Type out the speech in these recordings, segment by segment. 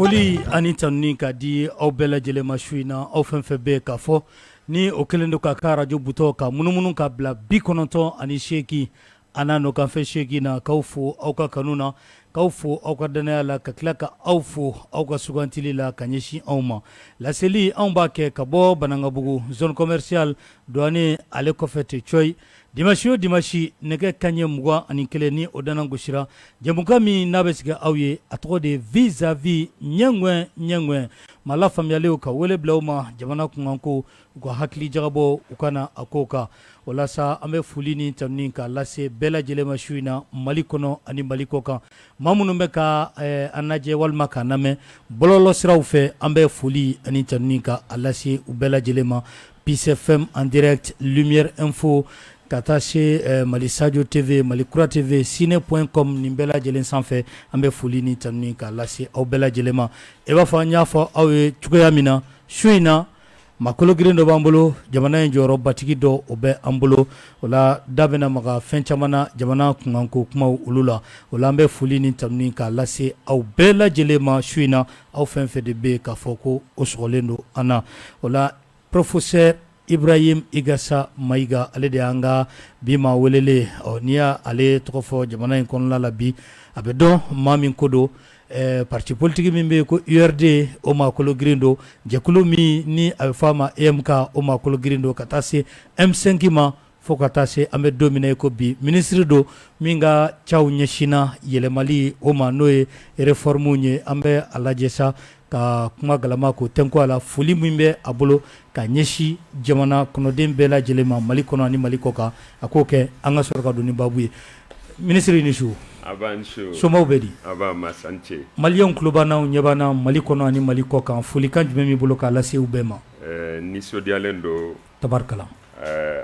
Foli ani tanuni ka di aw bɛɛ lajɛlen ma su in na aw fɛn fɛn bɛ k'a fɔ ni o kɛlen don k'a ka radio butɔ ka munumunu ka bila 98 a n'a nɔkanfɛ 8 na k'aw fo aw ka kanu na k'aw fo aw ka danaya la ka tila ka aw fo aw ka sugantili la ka ɲɛsin anw ma laseli anw b'a kɛ ka bɔ Banangabugu zone commerciale douane ale kɔfɛ te coyi dimanche o dimanche nɛgɛ kaɲɛ 21 ni o dana gosira jɛmukan min n'a bɛ sigi aw ye a tɔgɔ de vis-à-vis ɲɛŋwɛn ma lafaamuyalew ka wele bila u ma jamana kunkanko u ka hakili jagabɔ u kana a kow kan walasa an bɛ foli ni tanuni k'a lase bɛɛ lajɛlen ma su in na Mali kɔnɔ ani Mali kɔ kan maa minnu bɛ ka an lajɛ walima k'a lamɛn bɔlɔlɔ siraw fɛ an bɛ foli ani tanuni k'a lase u bɛɛ lajɛlen ma Peace FM en direct Lumière Info ka taa se Mali Sadio TV Mali Kura TV Cine.com nin bɛɛ lajɛlen sanfɛ an bɛ foli ni tanuni k'a lase aw bɛɛ lajɛlen ma i b'a fɔ an y'a fɔ aw ye cogoya min na su in na makolo girin dɔ b'an bolo jamana in jɔyɔrɔbatigi dɔ o bɛ an bolo o la da bɛna maga fɛn caman na jamana kunkanko kumaw olu la o la an bɛ foli ni tanuni k'a lase aw bɛɛ lajɛlen ma su in na aw fɛn fɛn de bɛ k'a fɔ ko o sɔgɔlen don an na o la professeur Ibrahim Igasa Maïga ale de y'an ka bi maa welele n'i y'ale tɔgɔ fɔ jamana in kɔnɔna la bi a bɛ dɔn maa min ko don parti politique min bɛ yen ko URD o maakolo girin don jɛkulu min ni a bɛ fɔ a ma EMK o maakolo girin don ka taa se M5 ma fo ka taa se an bɛ don min na i ko bi ministre don min ka caw ɲɛsinna yɛlɛmali o ma n'o ye réforme ye an bɛ a lajɛ sa ka kuma galama ko tɛnku a la foli min bɛ a bolo ka ɲɛsin jamana kɔnɔden bɛɛ lajɛlen ma Mali kɔnɔ ani Mali kɔ kan a k'o kɛ an ka sɔrɔ ka don ni baabu ye ministre ni su somaw bɛ di maliyɛnw tulo b'an na u ɲɛ b'an na Mali kɔnɔ ani Mali kɔ kan folikan jumɛn b'i bolo k'a lase u bɛɛ ma nisɔndiyalen don tabarikala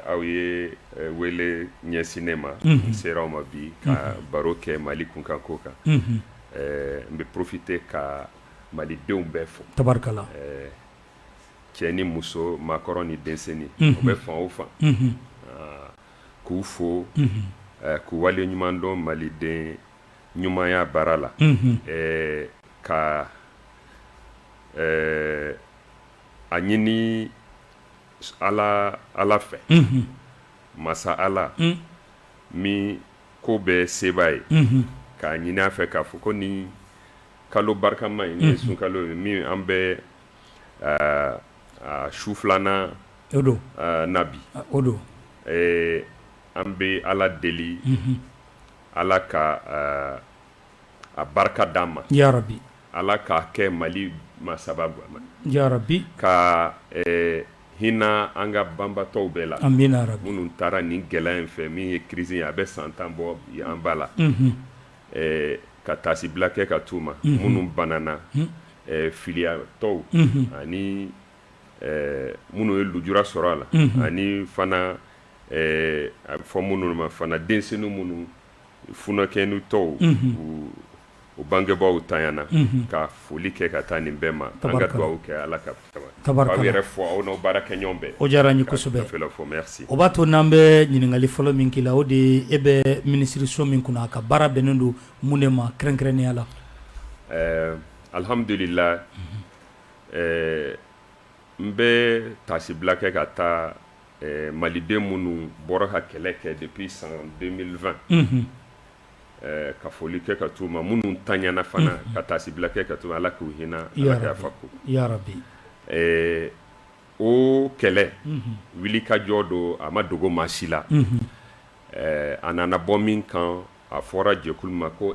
aw ye wele ɲɛsin ne ma n sera aw ma bi ka baro kɛ Mali kunkanko kan n bɛ profiter ka malidenw bɛɛ fo tabarikala cɛ ni muso maakɔrɔ ni denmisɛnnin o bɛ fan o fan k'u fo k'u wale ɲuman dɔn maliden ɲumanya baara la ka a ɲini ala fɛ masa ala min ko bɛɛ seba ye k'a ɲini a fɛ k'a fɔ ko ni kalo barikama in ni sunkalo min an bɛ su filanan nabi o don an bɛ ala deli ala ka a barika d'an ma ya rabi ala k'a kɛ Mali ma sababu ya rabi ka hinɛ an ka banbatɔw bɛɛ la amina rabi minnu taara nin gɛlɛya in fɛ min ye crise ye a bɛ san 10 bɔ an ba la ka taasibila kɛ ka t'u ma minnu banana filiyatɔw ani minnu ye lujura sɔrɔ a la ani fana a bɛ fɔ minnu ma fana denmisɛnnin minnu funakɛni tɔw o bangebaaw tanyana ka foli kɛ ka taa nin bɛɛ ma an ka dugawu kɛ ala ka aw yɛrɛ fɔ aw n'aw baara kɛ ɲɔgɔn bɛɛ o diyara n ye kosɛbɛ o b'a to n'an bɛ ɲininkali fɔlɔ min k'i la o de e bɛ minisiriso min kunna a ka baara bɛnnen don mun de ma kɛrɛnkɛrɛnnenya la alhamdulillah n bɛ taasibila kɛ ka taa maliden minnu bɔra ka kɛlɛ kɛ depuis san 2020 ka foli kɛ ka t'u ma minnu taɲana fana ka taasibila kɛ ka t'u ma ala k'u hinɛ ala k'a fa ko ya rabi o kɛlɛ wili ka jɔ don a ma dogo maa si la a nana bɔ min kan a fɔra jɛkulu ma ko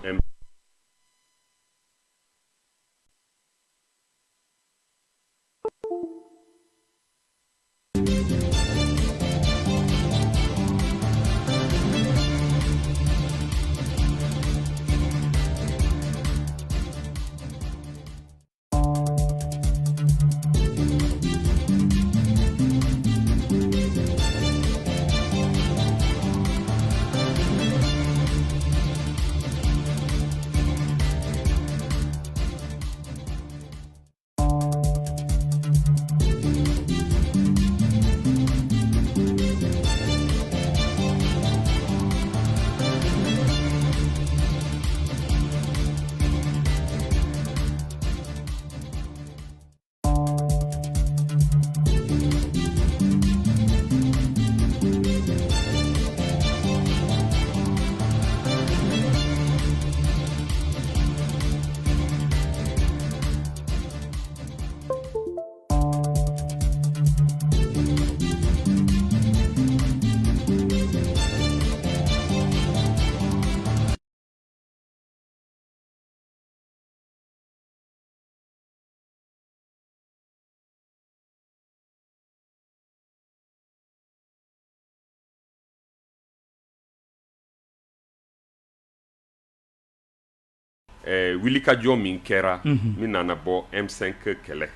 wulikajɔ min kɛra min nana bɔ M5 kɛlɛ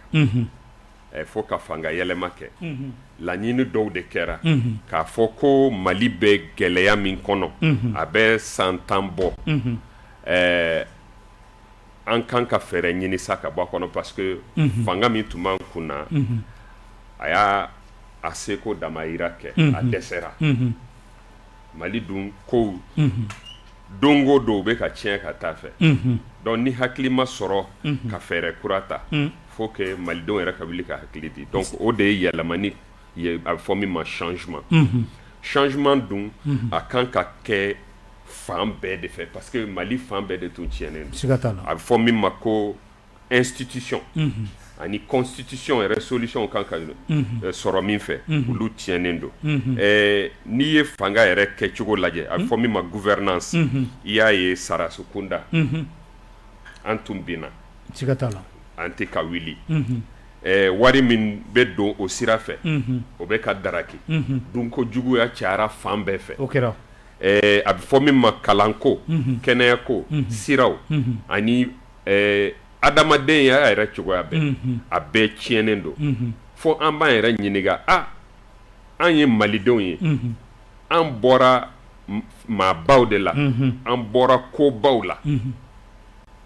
fo ka fanga yɛlɛma kɛ laɲini dɔw de kɛra k'a fɔ ko Mali bɛ gɛlɛya min kɔnɔ a bɛ san 10 bɔ an kan ka fɛɛrɛ ɲini sa ka bɔ a kɔnɔ parce que fanga min tun b'an kun na a y'a seko damayira kɛ a dɛsɛra Mali dun kow don o don u bɛ ka tiɲɛ ka taa fɛ donc ni hakili ma sɔrɔ ka fɛɛrɛ kura ta faut que malidenw yɛrɛ ka wuli ka hakili di donc o de ye yɛlɛmani ye a bɛ fɔ min ma changement changement dun a kan ka kɛ fan bɛɛ de fɛ parce que Mali fan bɛɛ de tun tiɲɛnen don a bɛ fɔ min ma ko institution ani constitution yɛrɛ solution kan ka sɔrɔ min fɛ olu tiɲɛnen don n'i ye fanga yɛrɛ kɛcogo lajɛ a bɛ fɔ min ma gouvernance i y'a ye Sarasu Kunda an tun binna an tɛ ka wuli wari min bɛ don o sira fɛ o bɛ ka daraki dunko juguya cayara fan bɛɛ fɛ a bɛ fɔ min ma kalanko kɛnɛyako siraw ani adamadenya yɛrɛ cogoya bɛɛ a bɛɛ tiɲɛnen don fo an b'an yɛrɛ ɲininka an ye malidenw ye an bɔra maabaw de la an bɔra kobaw la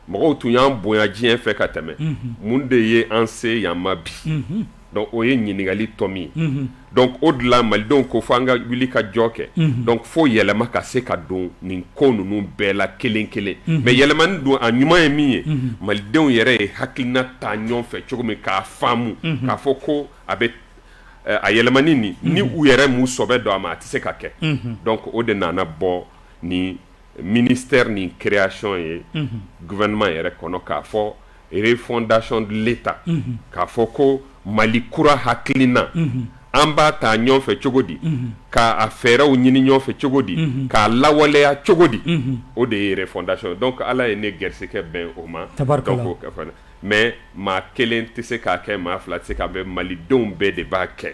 mɔgɔw tun y'an bonya diɲɛ fɛ ka tɛmɛ mun de ye an se yan ma bi donc o ye ɲininkali tɔ min ye donc o de la malidenw ko fo an ka wuli ka jɔ kɛ donc fo yɛlɛma ka se ka don nin ko ninnu bɛɛ la kelen kelen mais yɛlɛmani don a ɲuman ye min ye malidenw yɛrɛ ye hakilina ta ɲɔgɔn fɛ cogo min k'a faamu k'a fɔ ko a bɛ a yɛlɛmani nin ni u yɛrɛ m'u sɔbɛ don a ma a tɛ se ka kɛ donc o de nana bɔ ni ministère ni création ye gouvernement yɛrɛ kɔnɔ k'a fɔ refondation de l'État k'a fɔ ko Mali kura hakilina an b'a ta ɲɔgɔn fɛ cogo di k'a fɛɛrɛw ɲini ɲɔgɔn fɛ cogo di k'a lawaleya cogo di o de ye refondation donc Ala ye ne gɛrisigɛ bɛn o ma donc mais maa kelen tɛ se k'a kɛ maa fila tɛ se k'a bɛ malidenw bɛɛ de b'a kɛ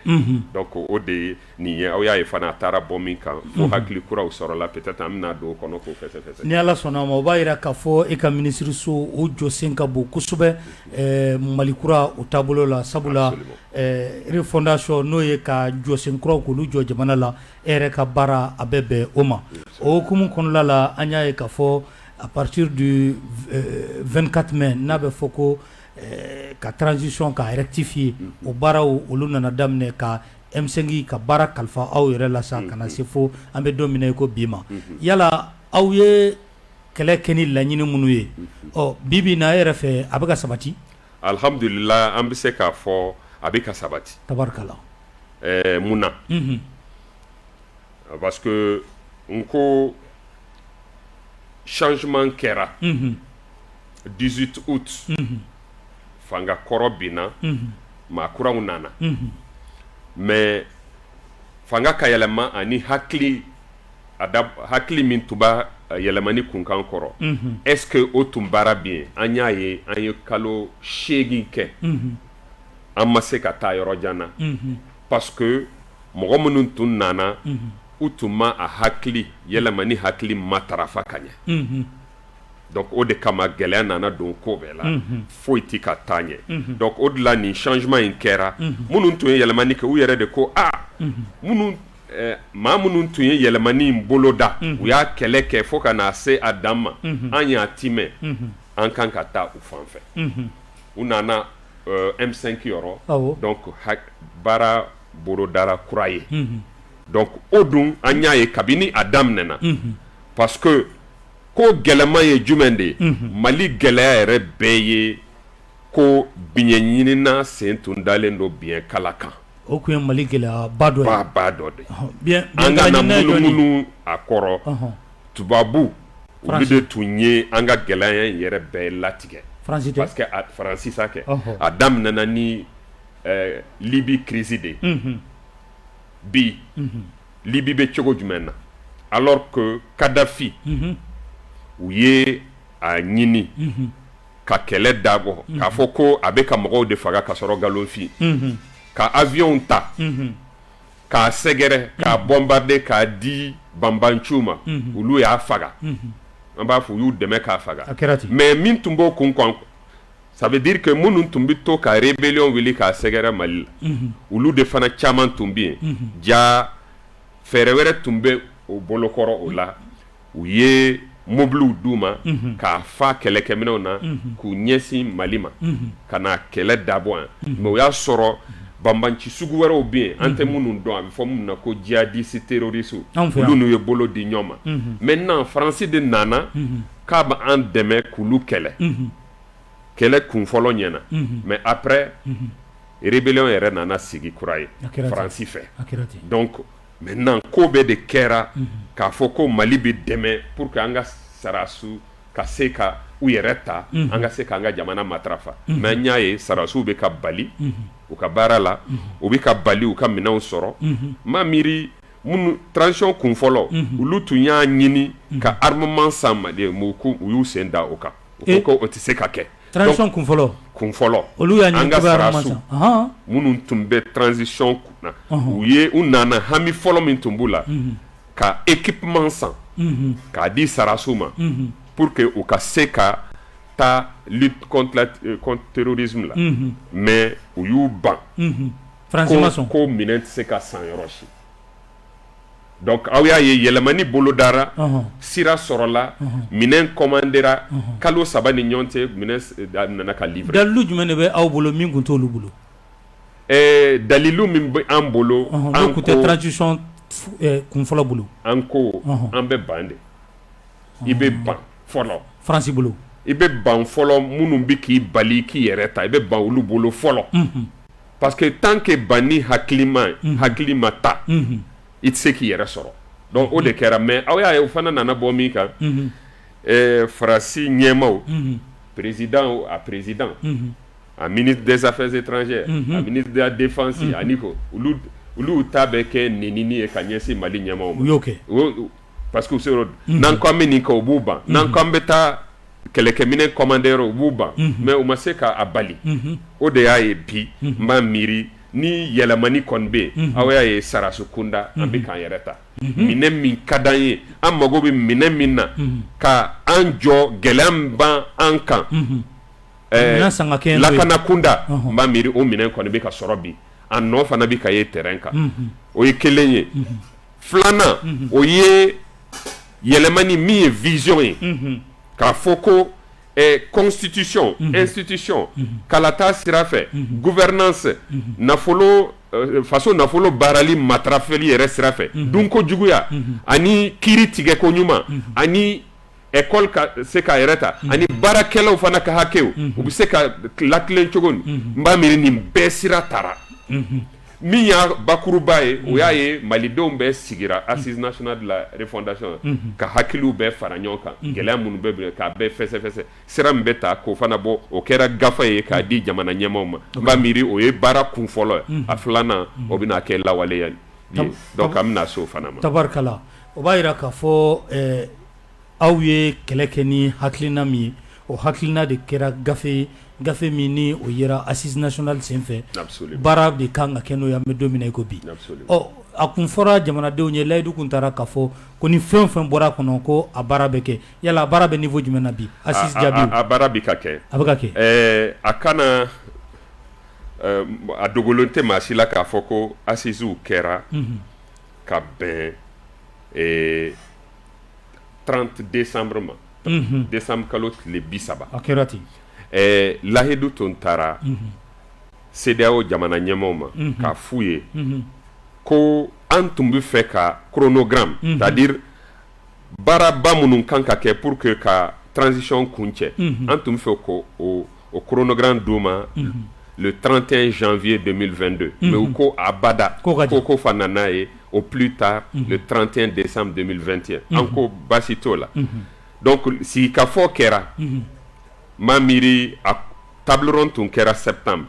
donc o de ye nin ye aw y'a ye fana a taara bɔ min kan fo hakili kuraw sɔrɔla peut-être an bɛna don o kɔnɔ k'o fɛsɛfɛsɛ ni Ala sɔnna a ma o b'a jira k'a fɔ e ka minisiriso o jɔsen ka bon kosɛbɛ Mali kura o taabolo la sabula refondation n'o ye ka jɔsen kuraw k'olu jɔ jamana la e yɛrɛ ka baara a bɛ bɛn o ma o hukumu kɔnɔna la an y'a ye k'a fɔ à partir du 24 mai n'a bɛ fɔ ko ka transition ka rectifier o baaraw olu nana daminɛ ka M5 ka baara kalifa aw yɛrɛ la sa kana se fo an bɛ don min na ko bi ma yala aw ye kɛlɛ kɛ ni laɲini minnu ye bi bi na yɛrɛ fɛ a bɛ ka sabati alhamdulillah an bɛ se k'a fɔ a bɛ ka sabati tabarikala mun na parce que n ko changement kɛra 18 août fanga kɔrɔ binna maa kuraw nana mais fanga ka yɛlɛma ani hakili min tun b'a yɛlɛmani kunkan kɔrɔ est-ce que o tun baara bien an y'a ye an ye kalo 8 kɛ an ma se ka taa yɔrɔ jan na parce que mɔgɔ minnu tun nana u tun ma a hakili yɛlɛmani hakili matarafa ka ɲɛ donc o de kama gɛlɛya nana don ko bɛɛ la foyi tɛ ka taa ɲɛ donc o de la nin changement in kɛra minnu tun ye yɛlɛmani kɛ u yɛrɛ de ko minnu maa minnu tun ye yɛlɛmani in bolo da u y'a kɛlɛ kɛ fo ka n'a se a dan ma an y'a timɛ an kan ka taa u fan fɛ u nana M5 yɔrɔ donc baara bolodara kura ye donc o dun an y'a ye kabini a daminɛna parce que ko gɛlɛman ye jumɛn de ye Mali gɛlɛya yɛrɛ bɛɛ ye ko biɲɛ ɲinina sen tun dalen don biɲɛ kala kan o kun ye Mali gɛlɛya ba dɔ ye ba dɔ de an ka na munumunu a kɔrɔ tubabu olu de tun ye an ka gɛlɛya in yɛrɛ bɛɛ latigɛ parce que Faransi sa kɛ a daminɛna ni Libi crise de bi Libi bɛ cogo jumɛn na alors que Kadhafi u ye a ɲini ka kɛlɛ dabɔ k'a fɔ ko a bɛ ka mɔgɔw de faga ka sɔrɔ galon fin ka avion ta k'a sɛgɛrɛ k'a bombarder k'a di banbanciw ma olu y'a faga an b'a fɔ u y'u dɛmɛ k'a faga mais min tun b'o kun kan ça veut dire que minnu tun bɛ to ka rébellion wuli k'a sɛgɛrɛ Mali la olu de fana caman tun bɛ yen ja fɛɛrɛ wɛrɛ tun bɛ o bolokɔrɔ o la u ye mobiliw d'u ma k'a fa kɛlɛkɛminɛw na k'u ɲɛsin Mali ma ka na kɛlɛ dabɔ yan mais o y'a sɔrɔ banbanci sugu wɛrɛw bɛ yen an tɛ minnu dɔn a bɛ fɔ minnu na ko djihadistes terroristes olu n'u ye bolo di ɲɔgɔn ma maintenant Faransi de nana k'a bɛ an dɛmɛ k'olu kɛlɛ kɛlɛ kun fɔlɔ ɲɛna mais après rébellion yɛrɛ nana sigi kura ye Faransi fɛ donc maintenant ko bɛɛ de kɛra k'a fɔ ko Mali bɛ dɛmɛ pour que an ka sarasu ka se ka u yɛrɛ ta an ka se k'an ka jamana matrafa mais an y'a ye sarasiw bɛ ka bali u ka baara la u bɛ ka bali u ka minɛnw sɔrɔ ma miiri minnu transition kun fɔlɔ olu tun y'a ɲini ka armement san Mali u y'u sen da o kan u ko o tɛ se ka kɛ transition kun fɔlɔ olu y'a ɲini an ka sarasiw minnu tun bɛ transition kunna u nana hami fɔlɔ min tun b'u la ka équipement san k'a di sarasiw ma pour que u ka se ka taa lutte contre terrorisme la mais u y'u ban ko minɛn tɛ se ka san yɔrɔ si donc aw y'a ye yɛlɛmani bolodara sira sɔrɔla minɛn commandera kalo 3 ni ɲɔgɔn cɛ minɛn nana ka livrer dalilu jumɛn de bɛ aw bolo min tun t'olu bolo dalilu min bɛ an bolo an ko tɛ transition kun fɔlɔ bolo an ko an bɛ ban de i bɛ ban fɔlɔ Faransi bolo i bɛ ban fɔlɔ minnu bɛ k'i bali k'i yɛrɛ ta i bɛ ban olu bolo fɔlɔ parce que tant que banni hakili ma ta i tɛ se k'i yɛrɛ sɔrɔ donc o de kɛra mais aw y'a ye o fana nana bɔ min kan Faransi ɲɛmaw président a ministre des affaires étrangères a ministre de la défense ani ko olu ta bɛ kɛ nenini ye ka ɲɛsin Mali ɲɛmaw ma u y'o kɛ parce que n'an ko an bɛ nin kɛ u b'u ban n'an ko an bɛ taa kɛlɛkɛminɛ commandeur u b'u ban mais u ma se k'a bali o de y'a ye bi n b'a miiri ni yɛlɛmani kɔni bɛ yen aw y'a ye sarasu kunda an bɛ k'an yɛrɛ ta minɛn min ka d'an ye an mago bɛ minɛn min na ka an jɔ gɛlɛya min ban an kan lakana kunda n b'a miiri o minɛn kɔni bɛ ka sɔrɔ bi a nɔ fana bɛ ka ye terrain kan o ye kelen ye filanan o ye yɛlɛmani min ye vision ye k'a fɔ ko constitution institution kala taa sira fɛ gouvernance nafolo faso nafolo baarali matarafeli yɛrɛ sira fɛ dunko juguya ani kiiri tigɛ ko ɲuman ani école ka se k'a yɛrɛ ta ani baarakɛlaw fana ka hakɛw u bɛ se ka latilen cogo min n b'a miiri nin bɛɛ sira taara min y'a bakuruba ye o y'a ye malidenw bɛɛ sigira assise nationale de la refondation ka hakiliw bɛɛ fara ɲɔgɔn kan gɛlɛya minnu bɛ k'a bɛɛ fɛsɛfɛsɛ sira min bɛ ta k'o fana bɔ o kɛra gafa ye k'a di jamana ɲɛmaaw ma n b'a miiri o ye baara kun fɔlɔ ye a filanan o bɛna kɛ lawaleya ye donc an bɛna se o fana ma tabarikala o b'a jira k'a fɔ aw ye kɛlɛ kɛ ni hakilina min ye o hakilina de kɛra gafe min ni o yera assise nationale senfɛ baara de kan ka kɛ n'o ye an bɛ don min na i ko bi a kun fɔra jamanadenw ye layidu kun taara k'a fɔ ko ni fɛn o fɛn bɔra a kɔnɔ ko a baara bɛ kɛ yala a baara bɛ niveau jumɛn na bi assise jaabiw a baara bɛ ka kɛ a bɛ ka kɛ a kana a dogolen tɛ maa si la k'a fɔ ko assisew kɛra ka bɛn 30 décembre ma décembre kalo tile 30 a kɛra ten lahidu tun taara CEDEAO jamana ɲɛmaaw ma k'a f'u ye ko an tun bɛ fɛ ka chronogramme c'est-à-dire baaraba minnu kan ka kɛ pour que ka transition kuncɛ an tun bɛ fɛ ko o chronogramme d'u ma le 31 janvier 2022 mais u ko a bada ko fa nana ye au plus tard le 31 décembre 2021 an ko baasi t'o la donc si ka fɔ kɛra ma miiri a table ronde tun kɛra septembre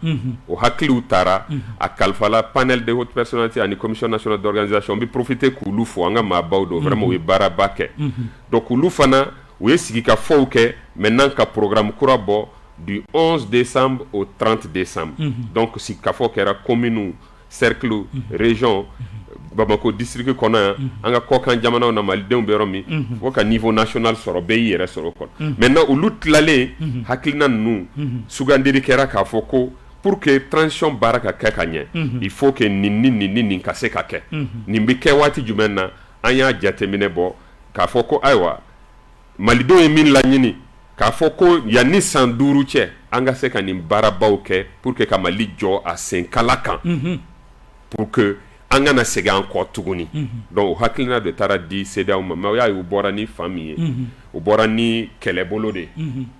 o hakiliw taara a kalifala panel de haute personnalité ani commission nationale d'organisation bɛ profiter k'olu fo an ka maabaw don vraiment u ye baaraba kɛ donc olu fana u ye sigi ka fɔw kɛ maintenant ka programme kura bɔ du 11 décembre au 30 décembre donc sigi ka fɔ kɛra commune cercle région Bamako district kɔnɔ yan an ka kɔkan jamanaw na malidenw bɛ yɔrɔ min fo ka niveau national sɔrɔ bɛɛ y'i yɛrɛ sɔrɔ kɔnɔ maintenant olu tilalen hakilina ninnu sugandili kɛra k'a fɔ ko pour que transition baara ka kɛ ka ɲɛ il faut que nin ka se ka kɛ nin bɛ kɛ waati jumɛn na an y'a jateminɛ bɔ k'a fɔ ko ayiwa malidenw ye min laɲini k'a fɔ ko yanni san 5 cɛ an ka se ka nin baarabaw kɛ pour que ka Mali jɔ a senkala kan pour que an kana segin an kɔ tuguni donc o hakilina de taara di CEDEAO ma mais o y'a ye u bɔra ni fan min ye u bɔra ni kɛlɛbolo de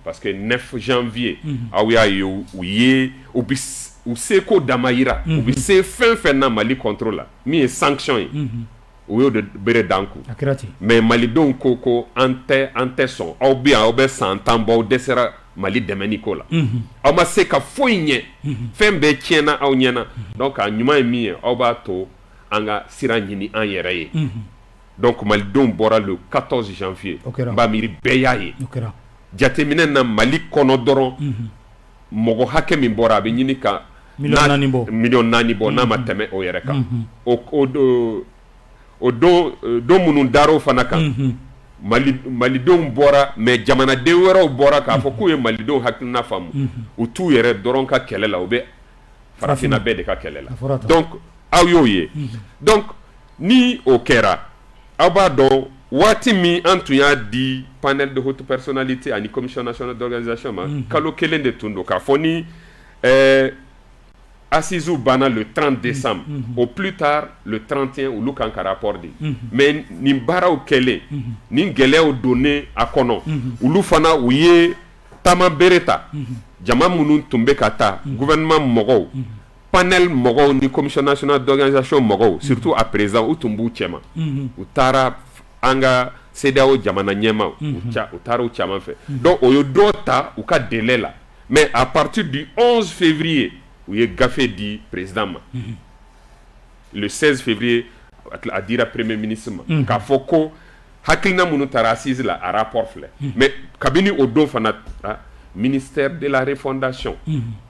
parce que 9 janvier aw y'a ye u seko dama yira u bɛ se fɛn fɛn na Mali contrôle la min ye sanction ye u y'o de bere d'an kun mais malidenw ko an tɛ sɔn aw bɛ yan aw bɛ san 10 bɔ aw dɛsɛra Mali dɛmɛni ko la aw ma se ka foyi ɲɛ fɛn bɛɛ tiɲɛna aw ɲɛna donc a ɲuman ye min ye aw b'a to an ka sira ɲini an yɛrɛ ye donc malidenw bɔra le 14 janvier n b'a miiri bɛɛ y'a ye jateminɛ na Mali kɔnɔ dɔrɔn mɔgɔ hakɛ min bɔra a bɛ ɲini ka miliyɔn 4 bɔ n'a ma tɛmɛ o yɛrɛ kan o don minnu dar'o fana kan malidenw bɔra mais jamanaden wɛrɛw bɔra k'a fɔ k'u ye malidenw hakilina faamu u t'u yɛrɛ dɔrɔn ka kɛlɛ la u bɛ farafinna bɛɛ de ka kɛlɛ la donc aw y'o ye donc ni o kɛra aw b'a dɔn waati min an tun y'a di panel de haute personnalité ani commission nationale d'organisation ma kalo kelen de tun don k'a fɔ ni assises banna le 30 décembre au plus tard le 31 olu kan ka rapport di mais nin baaraw kɛlen nin gɛlɛyaw donnen a kɔnɔ olu fana u ye taama bere ta jama minnu tun bɛ ka taa gouvernement mɔgɔw panel mɔgɔw ni commission nationale d'organisation mɔgɔw surtout à présent u tun b'u cɛma u taara an ka CEDEAO jamana ɲɛmaw u taara u caman fɛ donc o ye dɔ ta u ka délai la mais à partir du 11 février u ye gafe di président ma le 16 février a dira premier ministre ma k'a fɔ ko hakilina minnu taara assise la a rapport filɛ mais kabini o don fana ministère de la refondation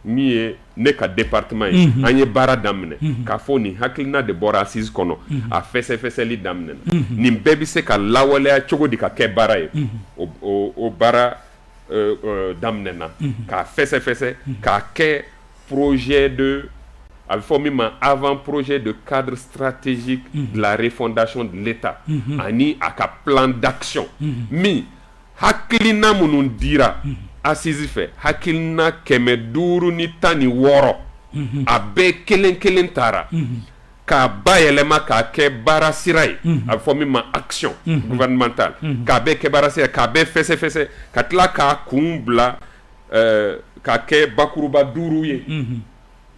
min ye ne ka département ye an ye baara daminɛ k'a fɔ nin hakilina de bɔra assise kɔnɔ a fɛsɛfɛsɛli daminɛna nin bɛɛ bɛ se ka lawaleya cogo di ka kɛ baara ye o baara daminɛna k'a fɛsɛfɛsɛ k'a kɛ projet de avant-projet de cadre stratégique de la refondation de l'État ani a ka plan d'action min hakilina minnu dira assise fɛ hakilina 516 a bɛɛ kelen taara k'a bayɛlɛma k'a kɛ baara sira ye a bɛ fɔ min ma action gouvernementale k'a bɛɛ kɛ baara sira k'a bɛɛ fɛsɛfɛsɛ ka tila k'a kun bila k'a kɛ bakuruba 5 ye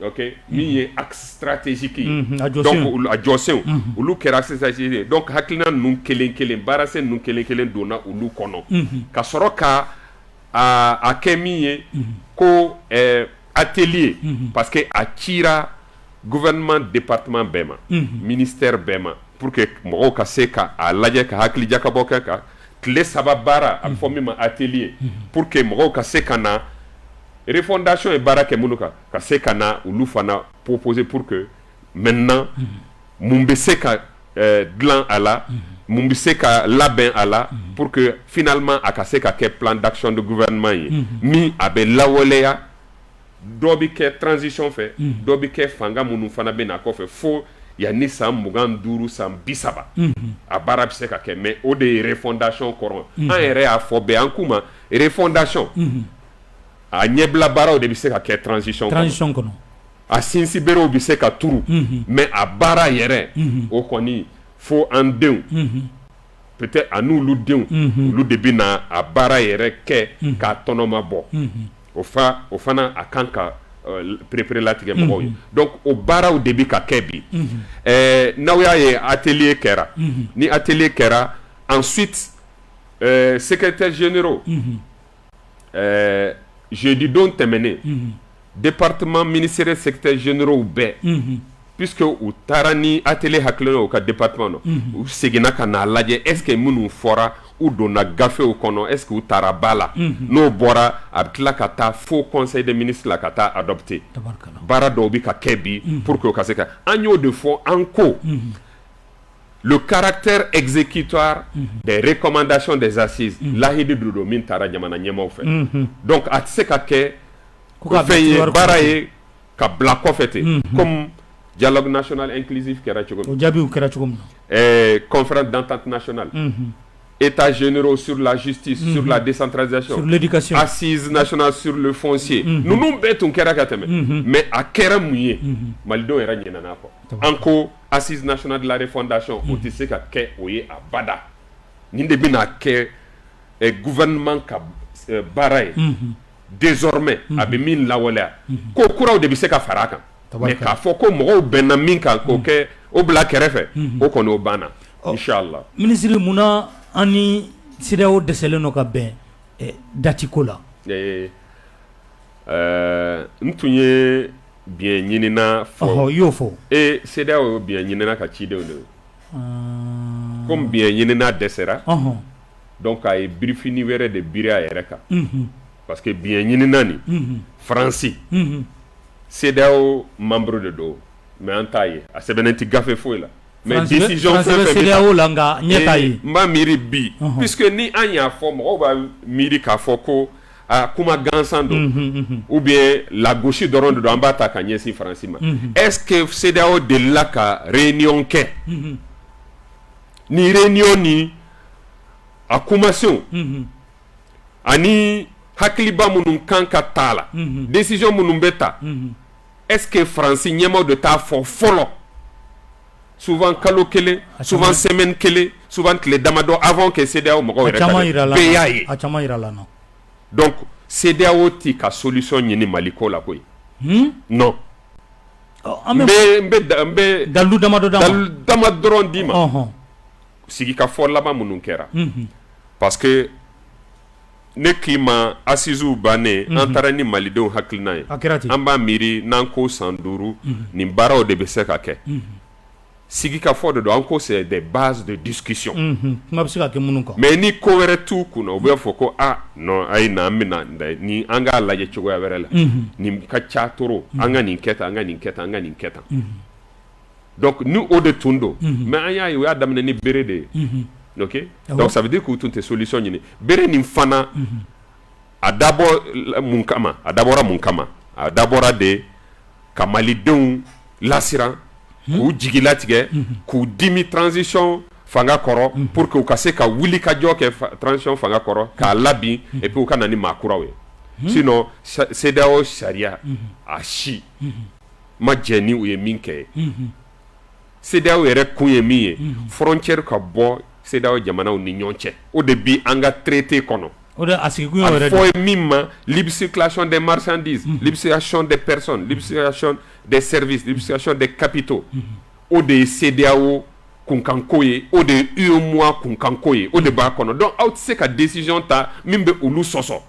ok min ye axe stratégique ye donc a jɔsenw olu kɛra axe stratégique ye donc hakilina ninnu kelen baarasɛn ninnu kelen donna olu kɔnɔ ka sɔrɔ ka a kɛ min ye ko atelier parce que a cira gouvernement département bɛɛ ma ministère bɛɛ ma pour que mɔgɔw ka se ka a lajɛ ka hakilijakabɔ kɛ ka tile 3 baara a bɛ fɔ min ma atelier pour que mɔgɔw ka se ka na refondation ye baara kɛ minnu kan ka se ka na olu fana proposer pour que maintenant mun bɛ se ka dilan a la mun bɛ se ka labɛn a la pour que finalement a ka se ka kɛ plan d'action de gouvernement ye min a bɛ lawaleya dɔ bɛ kɛ transition fɛ dɔ bɛ kɛ fanga minnu fana bɛ na kɔfɛ fo yanni san 25 san 30 a baara bɛ se ka kɛ mais o de ye refondation kɔrɔ an yɛrɛ y'a fɔ bɛɛ an k'u ma refondation a ɲɛbila baaraw de bɛ se ka kɛ transition kɔnɔ a sinsin berew bɛ se ka turu mais a baara yɛrɛ o kɔni fo an denw peut-être a n'olu denw olu de bɛ na a baara yɛrɛ kɛ k'a tɔnɔma bɔ o fana a kan ka prépare latigɛ mɔgɔw ye donc o baaraw de bɛ ka kɛ bi n'aw y'a ye atelier kɛra ni atelier kɛra ensuite secrétaire généraux jeudi don tɛmɛnen département ministériel secrétaire généraux bɛɛ puisque u taara ni atelier hakilina u ka département na u seginna ka n'a lajɛ est-ce que minnu fɔra ou donna gafew kɔnɔ est-ce que u taara ba la n'o bɔra a bɛ tila ka taa fo conseil des ministres la ka taa adopter baara dɔw bɛ ka kɛ bi pour que o ka se ka an y'o de fɔ an ko le caractère exécutoire des recommandations des assises lahidi de do min taara jamana ɲɛmaw fɛ donc a tɛ se ka kɛ fɛn ye baara ye ka bila kɔfɛ ten comme dialogue national inclusif kɛra cogo min o jaabiw kɛra cogo min na conférence d'entente nationale états généraux sur la justice sur la décentralisation sur l'éducation assises nationales sur le foncier ninnu bɛɛ tun kɛra ka tɛmɛ mais a kɛra mun ye malidenw yɛrɛ ɲinɛna kɔ an ko assise nationale de la refondation o tɛ se ka kɛ o ye abada nin de bɛna kɛ gouvernement ka baara ye désormais a bɛ min lawaleya ko kuraw de bɛ se ka fara a kan mais k'a fɔ ko mɔgɔw bɛnna min kan k'o kɛ o bila kɛrɛfɛ o kɔni o banna inshallah ministre munna an ni CEDEAO dɛsɛlen don ka bɛn dati ko la n tun ye biɲɛ ɲinina fɔ i y'o fɔ CEDEAO biɲɛ ɲinina ka cidenw de comme biɲɛ ɲinina dɛsɛra donc a ye birifini wɛrɛ de biri a yɛrɛ kan parce que biɲɛ ɲinina nin Faransi CEDEAO membre de do mais an t'a ye a sɛbɛnnen tɛ gafe foyi la mais décision fɛn fɛn CEDEAO la nka ɲɛ t'a ye n b'a miiri bi puisque ni an y'a fɔ mɔgɔw b'a miiri k'a fɔ ko kuma gansan don ou bien la gauche dɔrɔn de don an b'a ta ka ɲɛsin Faransi ma est-ce que CEDEAO delila ka réunion kɛ ni réunion ni a kumasenw ani hakiliba minnu kan ka taa la décision minnu bɛ ta est-ce que Faransi ɲɛmaw de t'a fɔ fɔlɔ souvent kalo kelen souvent semaine kelen souvent tile damadɔ avant que CEDEAO mɔgɔw yɛrɛ ka bɛɛ y'a ye a caman yira la donc CEDEAO t'i ka solution ɲini Mali ko la koyi non n bɛ dalu damadɔ dɔrɔn d'i ma sigi ka fɔ laban minnu kɛra parce que ne k'i ma assises bannen an taara ni malidenw hakilina ye an b'a miiri n'an ko san 5 nin baaraw de bɛ se ka kɛ sigi ka fɔ de don an ko c'est des bases de discussion kuma bɛ se ka kɛ minnu kan mais ni ko wɛrɛ t'u kunna u bɛ fɔ ko non a ye na an bɛna ni an k'a lajɛ cogoya wɛrɛ la nin ka ca trop an ka nin kɛ tan an ka nin kɛ tan an ka nin kɛ tan donc ni o de tun don mais an y'a ye u y'a daminɛ ni bere de ye ok donc ça veut dire k'u tun tɛ solution ɲini bere nin fana a dabɔra mun kama a dabɔra de ka malidenw lasiran k'u jigi latigɛ k'u dimi transition fanga kɔrɔ pour que u ka se ka wuli ka jɔ kɛ transition fanga kɔrɔ k'a labin et puis u ka na ni maa kuraw ye sinon CEDEAO sariya a si ma jɛ ni u ye min kɛ ye CEDEAO yɛrɛ kun ye min ye frontière ka bɔ CEDEAO jamanaw ni ɲɔgɔn cɛ o de bi an ka traité kɔnɔ a fɔ ye min ma libre circulation des marchandises libre circulation des personnes libre circulation des services libre circulation des capitaux o de ye CEDEAO kunkanko ye o de ye UEMOA kunkanko ye o de b'a kɔnɔ donc aw tɛ se ka décision ta min bɛ olu sɔsɔ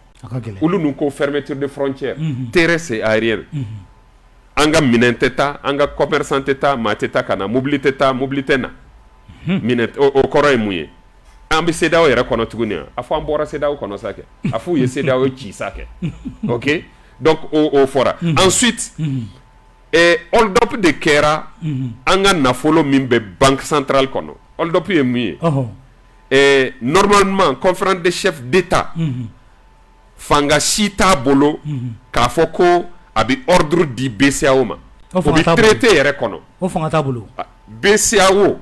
olu nun ko fermeture de frontière terrestre et aérienne an ka minɛn tɛ taa an ka commerçant tɛ taa maa tɛ taa ka na mobili tɛ taa mobili tɛ na minɛn o kɔrɔ ye mun ye an bɛ CEDEAO yɛrɛ kɔnɔ tuguni a fɔ an bɔra CEDEAO kɔnɔ sa kɛ a fɔ u ye CEDEAO ci sa kɛ ok donc o fɔra ensuite hold up de kɛra an ka nafolo min bɛ banque centrale kɔnɔ hold up ye mun ye normalement conférence des chefs d'État fanga si t'a bolo k'a fɔ ko a bɛ ordre di BCEAO ma o bɛ traité yɛrɛ kɔnɔ o fanga t'a bolo BCEAO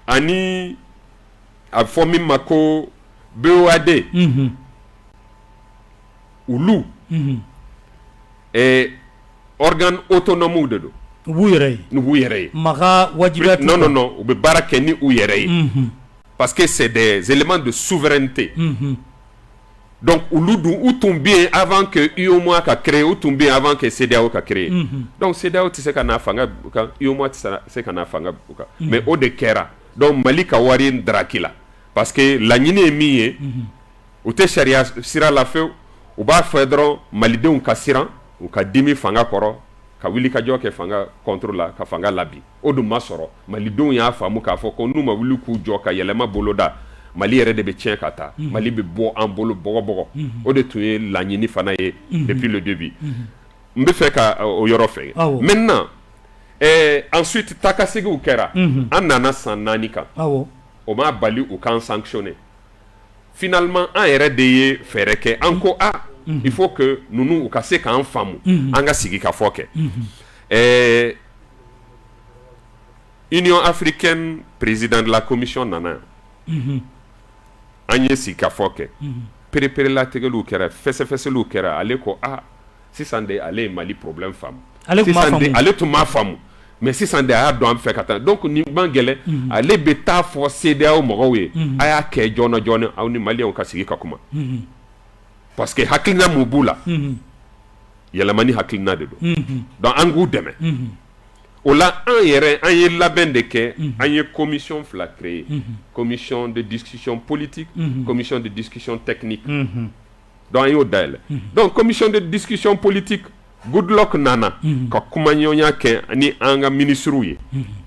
ani a fɔ min ma ko BOAD olu organe autonome de don u b'u yɛrɛ ye maka wajibiya non u bɛ baara kɛ ni u yɛrɛ ye parce que c'est des éléments de souveraineté donc olu dun u tun bɛ yen avant que UEMOA ka créer u tun bɛ yen avant que CEDEAO ka créer donc CEDEAO tɛ se ka na fanga u kan UEMOA tɛ se ka na fanga u kan mais o de kɛra donc Mali ka wari daraki la parce que laɲini ye min ye u tɛ sariya sira la fewu u b'a fɛ dɔrɔn malidenw ka siran u ka dimi fanga kɔrɔ ka wuli ka jɔ kɛ fanga contrôle la ka fanga labi o dun ma sɔrɔ malidenw y'a faamu k'a fɔ ko n'u ma wuli k'u jɔ ka yɛlɛma boloda Mali yɛrɛ de bɛ tiɲɛ ka taa Mali bɛ bɔ an bolo bɔgɔ o de tun ye laɲini fana ye depuis le début n bɛ fɛ ka o yɔrɔ fɛ maintenant ensuite takasegiw kɛra an nana san 4 kan o ma bali u kan sanctionner finalement an yɛrɛ de ye fɛɛrɛ kɛ an ko il faut que ninnu u ka se k'an faamu an ka sigi ka fɔ kɛ Union africaine président de la commission nana an ye sigi ka fɔ kɛ perepere-latigɛliw kɛra fɛsɛfɛsɛliw kɛra ale ko sisan de ale ye Mali problème faamu ale tun m'a faamu mais sisan de a y'a dɔn an fɛ ka taa donc nin man gɛlɛn ale bɛ taa fɔ CEDEAO mɔgɔw ye a y'a kɛ joona joona aw ni Maliyɛnw ka sigi ka kuma parce que hakilina mun b'u la yɛlɛmani hakilina de don donc an k'u dɛmɛ o la an yɛrɛ an ye labɛn de kɛ an ye commission fila créer commission de discussion politique commission de discussion technique donc an y'o dayɛlɛ donc commission de discussion politique Goodluck nana ka kumaɲɔgɔnya kɛ ni an ka ministrew ye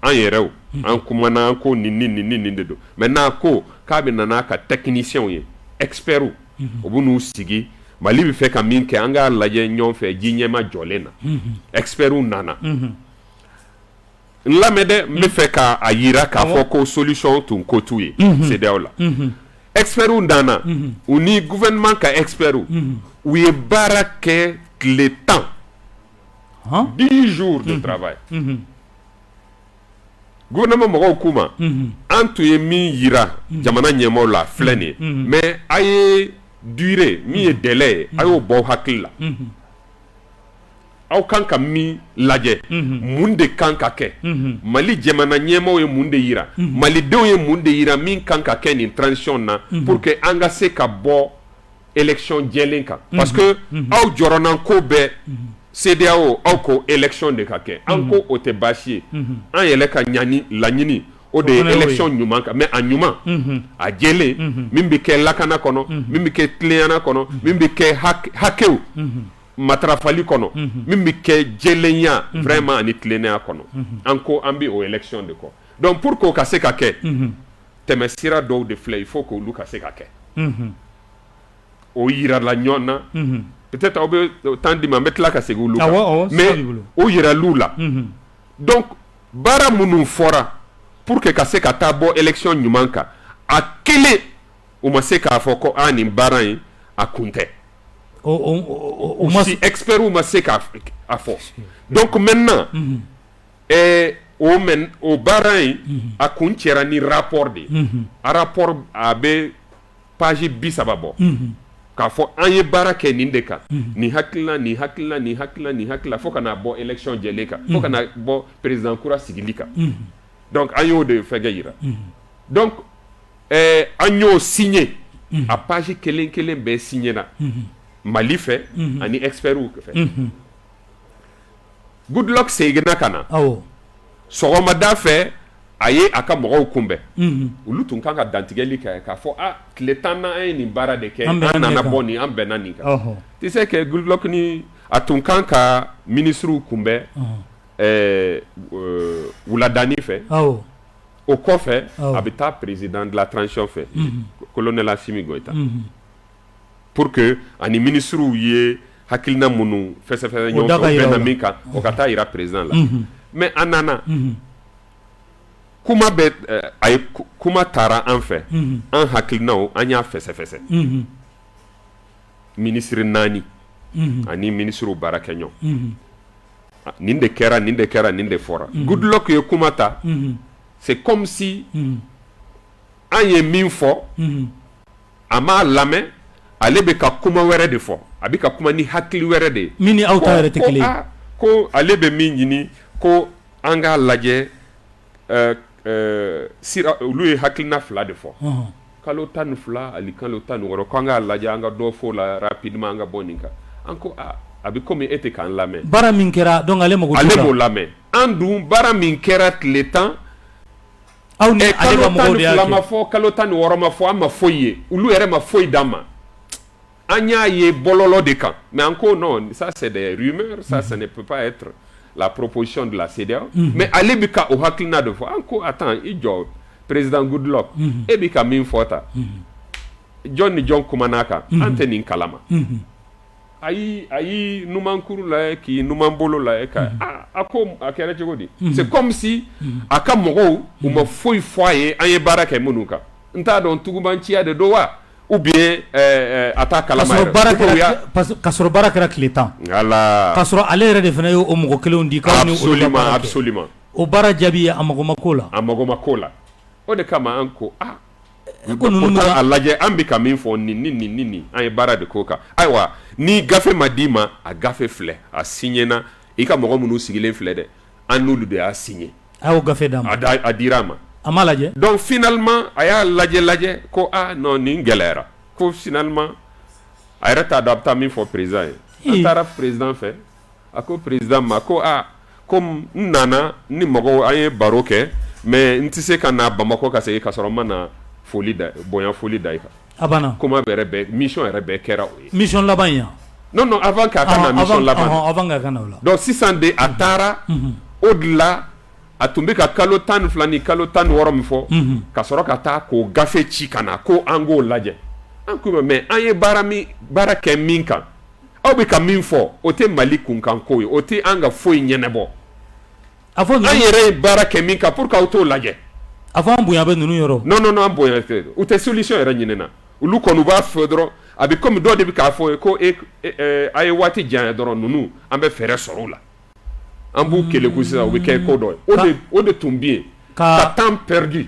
an yɛrɛw an kumana an ko nin de don maintenant ko k'a bɛ nana ka techniciens ye experts o bɛ n'u sigi Mali bɛ fɛ ka min kɛ an k'a lajɛ ɲɔgɔn fɛ ji ɲɛma jɔlen na experts nana n lamɛn dɛ n bɛ fɛ k'a yira k'a fɔ ko solution tun ko t'u ye CEDEAO la experts nana u ni gouvernement ka experts u ye baara kɛ tile 10 10 jours de travail gouvernement mɔgɔw k'u ma an tun ye min yira jamana ɲɛmaaw la filɛ nin ye mais a ye durée min ye délai ye a y'o bɔ hakili la aw kan ka min lajɛ mun de kan ka kɛ Mali jamana ɲɛmaaw ye mun de yira malidenw ye mun de yira min kan ka kɛ nin transition na pour que an ka se ka bɔ élection jɛlen kan parce que aw jɔrɔna ko bɛɛ CEDEAO aw ko élection de ka kɛ an ko o tɛ baasi ye an yɛrɛ ka laɲini o de ye élection ɲuman kan mais a ɲuman a jɛlen min bɛ kɛ lakana kɔnɔ min bɛ kɛ tilennenya kɔnɔ min bɛ kɛ hakɛw matarafali kɔnɔ min bɛ kɛ jɛlenya vraiment ani tilennenya kɔnɔ an ko an bɛ o élection de kɔ donc pour que o ka se ka kɛ tɛmɛsira dɔw de filɛ il faut que olu ka se ka kɛ o yirala ɲɔgɔn na peut-être aw bɛ temps di ma n bɛ tila ka segin olu kan mais o yiral'u la donc baara minnu fɔra pour que ka se ka taa bɔ élection ɲuman kan a kelen u ma se k'a fɔ ko nin baara in a kun tɛ si experts ma se k'a fɔ donc maintenant o baara in a kun cɛra ni rapport de ye a rapport a bɛ page 30 bɔ k'a fɔ an ye baara kɛ nin de kan nin hakilila fo ka na bɔ élection jɛlen kan fo ka na bɔ président kura sigili kan donc an y'o de fɛnkɛ yira donc an y'o signé a page kelen bɛɛ signé na Mali fɛ ani experts fɛ Goodluck seginna ka na sɔgɔmada fɛ a ye a ka mɔgɔw kunbɛn olu tun kan ka dantigɛli kɛ k'a fɔ tile 10 na an ye nin baara de kɛ an nana bɔ nin an bɛnna nin kan tu sais que Goodluck ni a tun kan ka ministrew kunbɛn wuladani fɛ o kɔfɛ a bɛ taa président de la transition fɛ colonel Assimi Goïta pour que ani ministrew ye hakilina minnu fɛsɛfɛsɛ ɲɔgɔn fɛ o bɛnna min kan o ka taa yira président la mais an nana kuma bɛ a ye kuma taara an fɛ an hakilinaw an y'a fɛsɛfɛsɛ ministre 4 ani ministrew baara kɛ ɲɔgɔn nin de kɛra nin de fɔra Goodluck ye kuma ta c'est comme si an ye min fɔ a m'a lamɛn ale bɛ ka kuma wɛrɛ de fɔ a bɛ ka kuma ni hakili wɛrɛ de ye min ni aw ta yɛrɛ tɛ kelen ye ko ale bɛ min ɲini ko an k'a lajɛ olu ye hakilina 2 de fɔ kalo 12 ali kalo 16 ko an k'a lajɛ an ka dɔ fɔ la rapidement an ka bɔ nin kan an ko a bɛ komi e tɛ k'an lamɛn baara min kɛra donc ale mago t'o la ale m'o lamɛn an dun baara min kɛra tile 10 aw ni ale ka mɔgɔw de y'a kɛ ma fɔ kalo 16 ma fɔ an ma foyi ye olu yɛrɛ ma foyi d'an ma an y'a ye bɔlɔlɔ de kan mais an ko non ça c'est des rumeurs ça ne peut pas être la proposition de la CEDEAO mais ale bɛ ka o hakilina de fɔ an ko attends i jɔ président Goodluck e bi ka min fɔta John ni John kumanaka an tɛ nin kalama ayi numankuru la k'i numan bolo la ka a ko a kɛra cogo di c'est comme si a ka mɔgɔw u ma foyi fɔ a ye an ye baara kɛ minnu kan n t'a dɔn tugumanciya de don wa ou bien a t'a kalama yɛrɛ ka sɔrɔ baara kɛra tile 10 ala ka sɔrɔ ale yɛrɛ de fana ye o mɔgɔ kelenw di k'aw ni absolument o baara jaabi ye a mago ma ko la o de kama an ko pourtant a lajɛ an bɛ ka min fɔ nin an ye baara de k'o kan ayiwa ni gafe ma d'i ma a gafe filɛ a signéna i ka mɔgɔ minnu sigilen filɛ dɛ an n'olu de y'a signé a y'o gafe d'a ma a dira a ma a m'a lajɛ donc finalement a y'a lajɛ ko non nin gɛlɛyara ko finalement a yɛrɛ t'a dɔn a bɛ taa min fɔ président ye an taara président fɛ a ko président ma ko comme n nana ni mɔgɔw an ye baro kɛ mais n tɛ se ka na Bamakɔ ka segin ka sɔrɔ n ma na bonya foli da i kan a banna comment bɛrɛ mission yɛrɛ bɛɛ kɛra o ye mission laban yan non avant k'a ka na mission laban avant k'a ka na o la donc sisan de a taara o de la a tun bɛ ka kalo 12 ni kalo 16 min fɔ ka sɔrɔ ka taa k'o gafe ci ka na ko an k'o lajɛ an ko mais an ye baara kɛ min kan aw bɛ ka min fɔ o tɛ Mali kunkan ko ye o tɛ an ka foyi ɲɛnabɔ an yɛrɛ ye baara kɛ min kan pour que aw t'o lajɛ a fɔ an bonya bɛ ninnu yɔrɔ non an bonya tɛ u tɛ solution yɛrɛ ɲini na olu kɔni u b'a fɔ dɔrɔn a bɛ comme dɔ de bɛ k'a fɔ ye ko a ye waati janya dɔrɔn ninnu an bɛ fɛɛrɛ sɔrɔ o la an b'u keleku sisan u bɛ kɛ ko dɔ ye o de tun bɛ yen ka temps perdu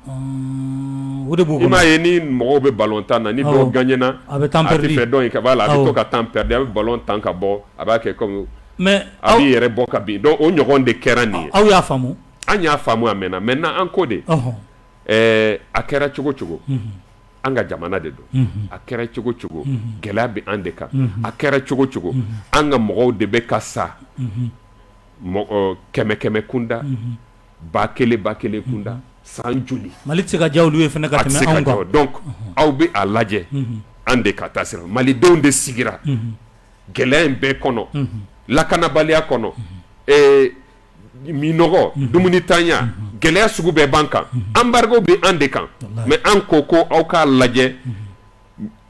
o de b'u kɔnɔ i m'a ye ni mɔgɔw bɛ ballon tan na ni dɔw gagné a bɛ temps perdu a tɛ fɛ dɔ in ka b'a la a bɛ to ka temps perdu a bɛ ballon tan ka bɔ a b'a kɛ comme mais a b'i yɛrɛ bɔ ka bin donc o ɲɔgɔn de kɛra nin ye aw y'a faamu an y'a faamu a mɛnna maintenant an ko de a kɛra cogo cogo an ka jamana de don a kɛra cogo cogo gɛlɛya bɛ an de kan a kɛra cogo cogo an ka mɔgɔw de bɛ ka sa kɛmɛ kunda ba kelen kunda san joli Mali tɛ se ka diya olu ye fana ka tɛmɛ anw kan donc aw bɛ a lajɛ an de ka taa sira malidenw de sigira gɛlɛya in bɛɛ kɔnɔ lakanabaliya kɔnɔ minɔgɔ dumuni tanya gɛlɛya sugu bɛɛ b'an kan embargo bɛ an de kan mais an ko aw k'a lajɛ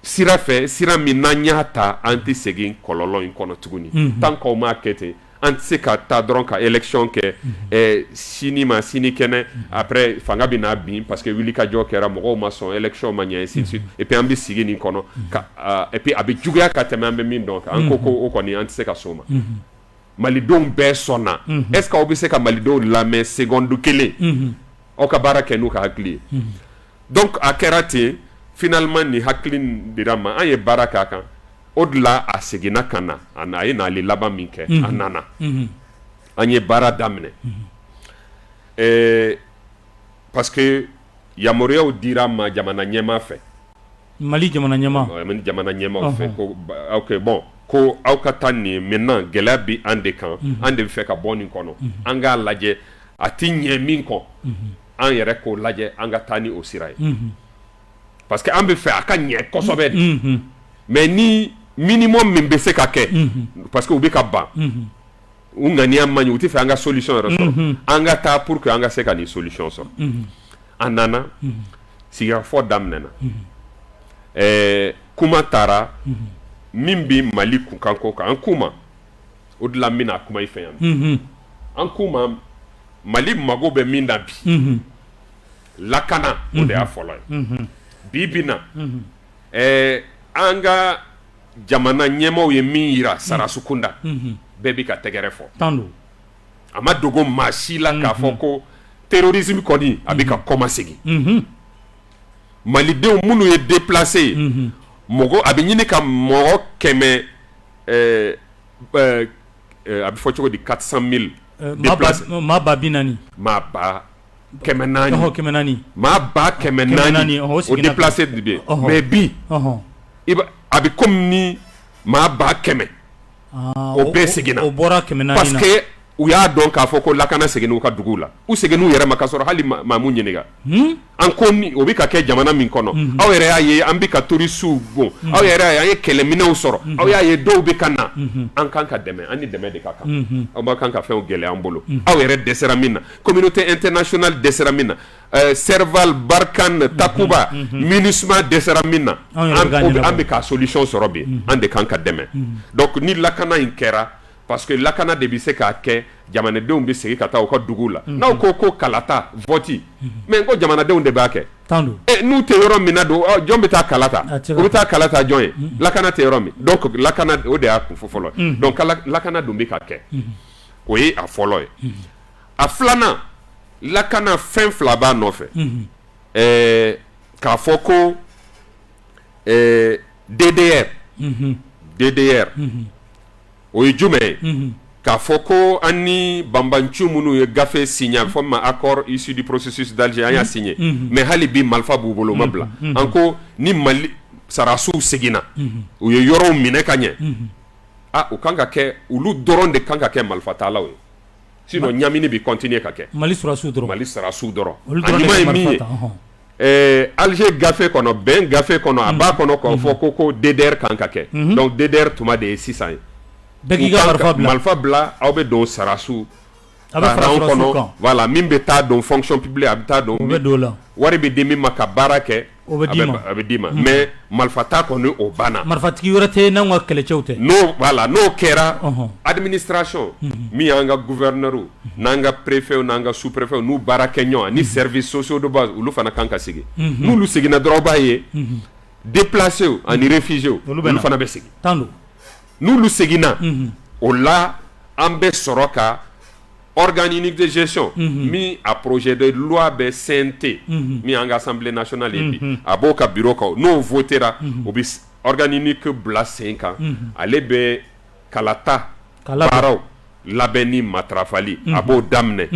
sira fɛ sira min n'an y'a ta an tɛ segin kɔlɔlɔ in kɔnɔ tuguni tant qu'aw m'a kɛ ten an tɛ se ka taa dɔrɔn ka élection kɛ sini kɛnɛ après fanga bɛ n'a bin parce que wulikajɔ kɛra mɔgɔw ma sɔn élection ma ɲɛ ainsi de suite et puis an bɛ sigi nin kɔnɔ et puis a bɛ juguya ka tɛmɛ an bɛ min dɔn kan an ko o kɔni an tɛ se ka s'o ma malidenw bɛɛ sɔnna est-ce que aw bɛ se ka malidenw lamɛn seconde kelen aw ka baara kɛ n'u ka hakili ye donc a kɛra ten finalement nin hakili dira ma an ye baara k'a kan o de la a seginna ka na a ye n'ale laban min kɛ a nana an ye baara daminɛ parce que yamaruyaw dira ma jamana ɲɛmaa fɛ Mali jamana ɲɛmaa fɛ ko ok bon ko aw ka taa nin maintenant gɛlɛya bi an de kan an de bɛ fɛ ka bɔ nin kɔnɔ an k'a lajɛ a ti ɲɛ min kɔ an yɛrɛ k'o lajɛ an ka taa ni o sira ye parce que an bɛ fɛ a ka ɲɛ kosɛbɛ de mais ni minimum min bɛ se ka kɛ parce que u bɛ ka ban u ŋaniya man ɲi u tɛ fɛ an ka solution yɛrɛ sɔrɔ an ka taa pour que an ka se ka nin solution sɔrɔ an nana sigikafɔ daminɛna kuma taara min bɛ Mali kunkan ko kan an kuma o de la n bɛna kuma i fɛ yan an kuma Mali mago bɛ min na bi lakana o de y'a fɔlɔ ye bi na an ka jamana ɲɛmaaw ye min yira Sarasu kunda bɛɛ bɛ ka tɛgɛrɛ fɔ a ma dogo maa si la k'a fɔ ko terrorisme kɔni a bɛ ka kɔma segin malidenw minnu ye déplacé ye mɔgɔ a bɛ ɲini ka mɔgɔ 100 a bɛ fɔ cogo di 400,000 déplacé maa ba 400 maa ba 400 maa ba 400 o déplacé de bɛ yen mais bi a bɛ comme ni maa ba 100 o bɛɛ seginna o bɔra 400 parce que u y'a dɔn k'a fɔ ko lakana seginna u ka duguw la u seginna u yɛrɛ ma k'a sɔrɔ hali maa m'u ɲininka an ko o bɛ ka kɛ jamana min kɔnɔ aw yɛrɛ y'a ye an bɛ ka tourisiw bon aw yɛrɛ y'a ye an ye kɛlɛminɛnw sɔrɔ aw y'a ye dɔw bɛ ka na an kan ka dɛmɛ an ni dɛmɛ de ka kan aw ma kan ka fɛnw gɛlɛya an bolo aw yɛrɛ dɛsɛra min na communauté internationale dɛsɛra min na Serval Barkhane Takuba MINUSMA dɛsɛra min na an bɛ ka solution sɔrɔ bi an de kan ka dɛmɛ donc ni lakana in kɛra parce que lakana de bɛ se k'a kɛ jamanadenw bɛ segin ka taa u ka duguw la n'aw ko kalata vote mais ko jamanadenw de b'a kɛ n'u tɛ yɔrɔ min na don jɔn bɛ taa kalata u bɛ taa kalata jɔn ye lakana tɛ yɔrɔ min donc lakana o de y'a kun fɔlɔ ye donc lakana dun bɛ ka kɛ o ye a fɔlɔ ye a filanan lakana fɛn fila b'a nɔfɛ k'a fɔ ko DDR o ye jumɛn ye k'a fɔ ko an ni banbanci minnu ye gafe signé a bɛ fɔ min ma accord issu du processus d'Alger an y'a signé mais hali bi marifa b'u bolo u ma bila an ko ni Mali sarasiw seginna u ye yɔrɔw minɛ ka ɲɛ u kan ka kɛ olu dɔrɔn de kan ka kɛ marifatalaw ye sinon ɲamini bɛ continuer ka kɛ Mali sarasiw dɔrɔn a ɲuman ye min ye Alger gafe kɔnɔ bɛn gafe kɔnɔ a b'a kɔnɔ k'a fɔ ko DDR kan ka kɛ donc DDR tuma de ye sisan ye marifa bila aw bɛ don sarasiw kɔnɔ voilà min bɛ taa don fonction publique a bɛ taa don wari bɛ di min ma ka baara kɛ a bɛ d'i ma mais marifa ta kɔni o banna marifatigi wɛrɛ tɛ yen n'anw ka kɛlɛcɛw tɛ n'o kɛra administration min y'an ka gouverneur n'an ka préfet n'an ka sous-préfet n'u baara kɛ ɲɔgɔn ni services sociaux de base olu fana kan ka sigi n'olu seginna dɔrɔn b'a ye déplacés ani réfugiés olu fana bɛ sigi n'olu seginna o la an bɛ sɔrɔ ka organe unique de gestion min a projet de loi bɛ CNT min an ka assemblée nationale ye bi a b'o ka bureau kan n'o votera o bɛ organe unique bila sen kan ale bɛ kalata baaraw labɛn ni matarafali a b'o daminɛ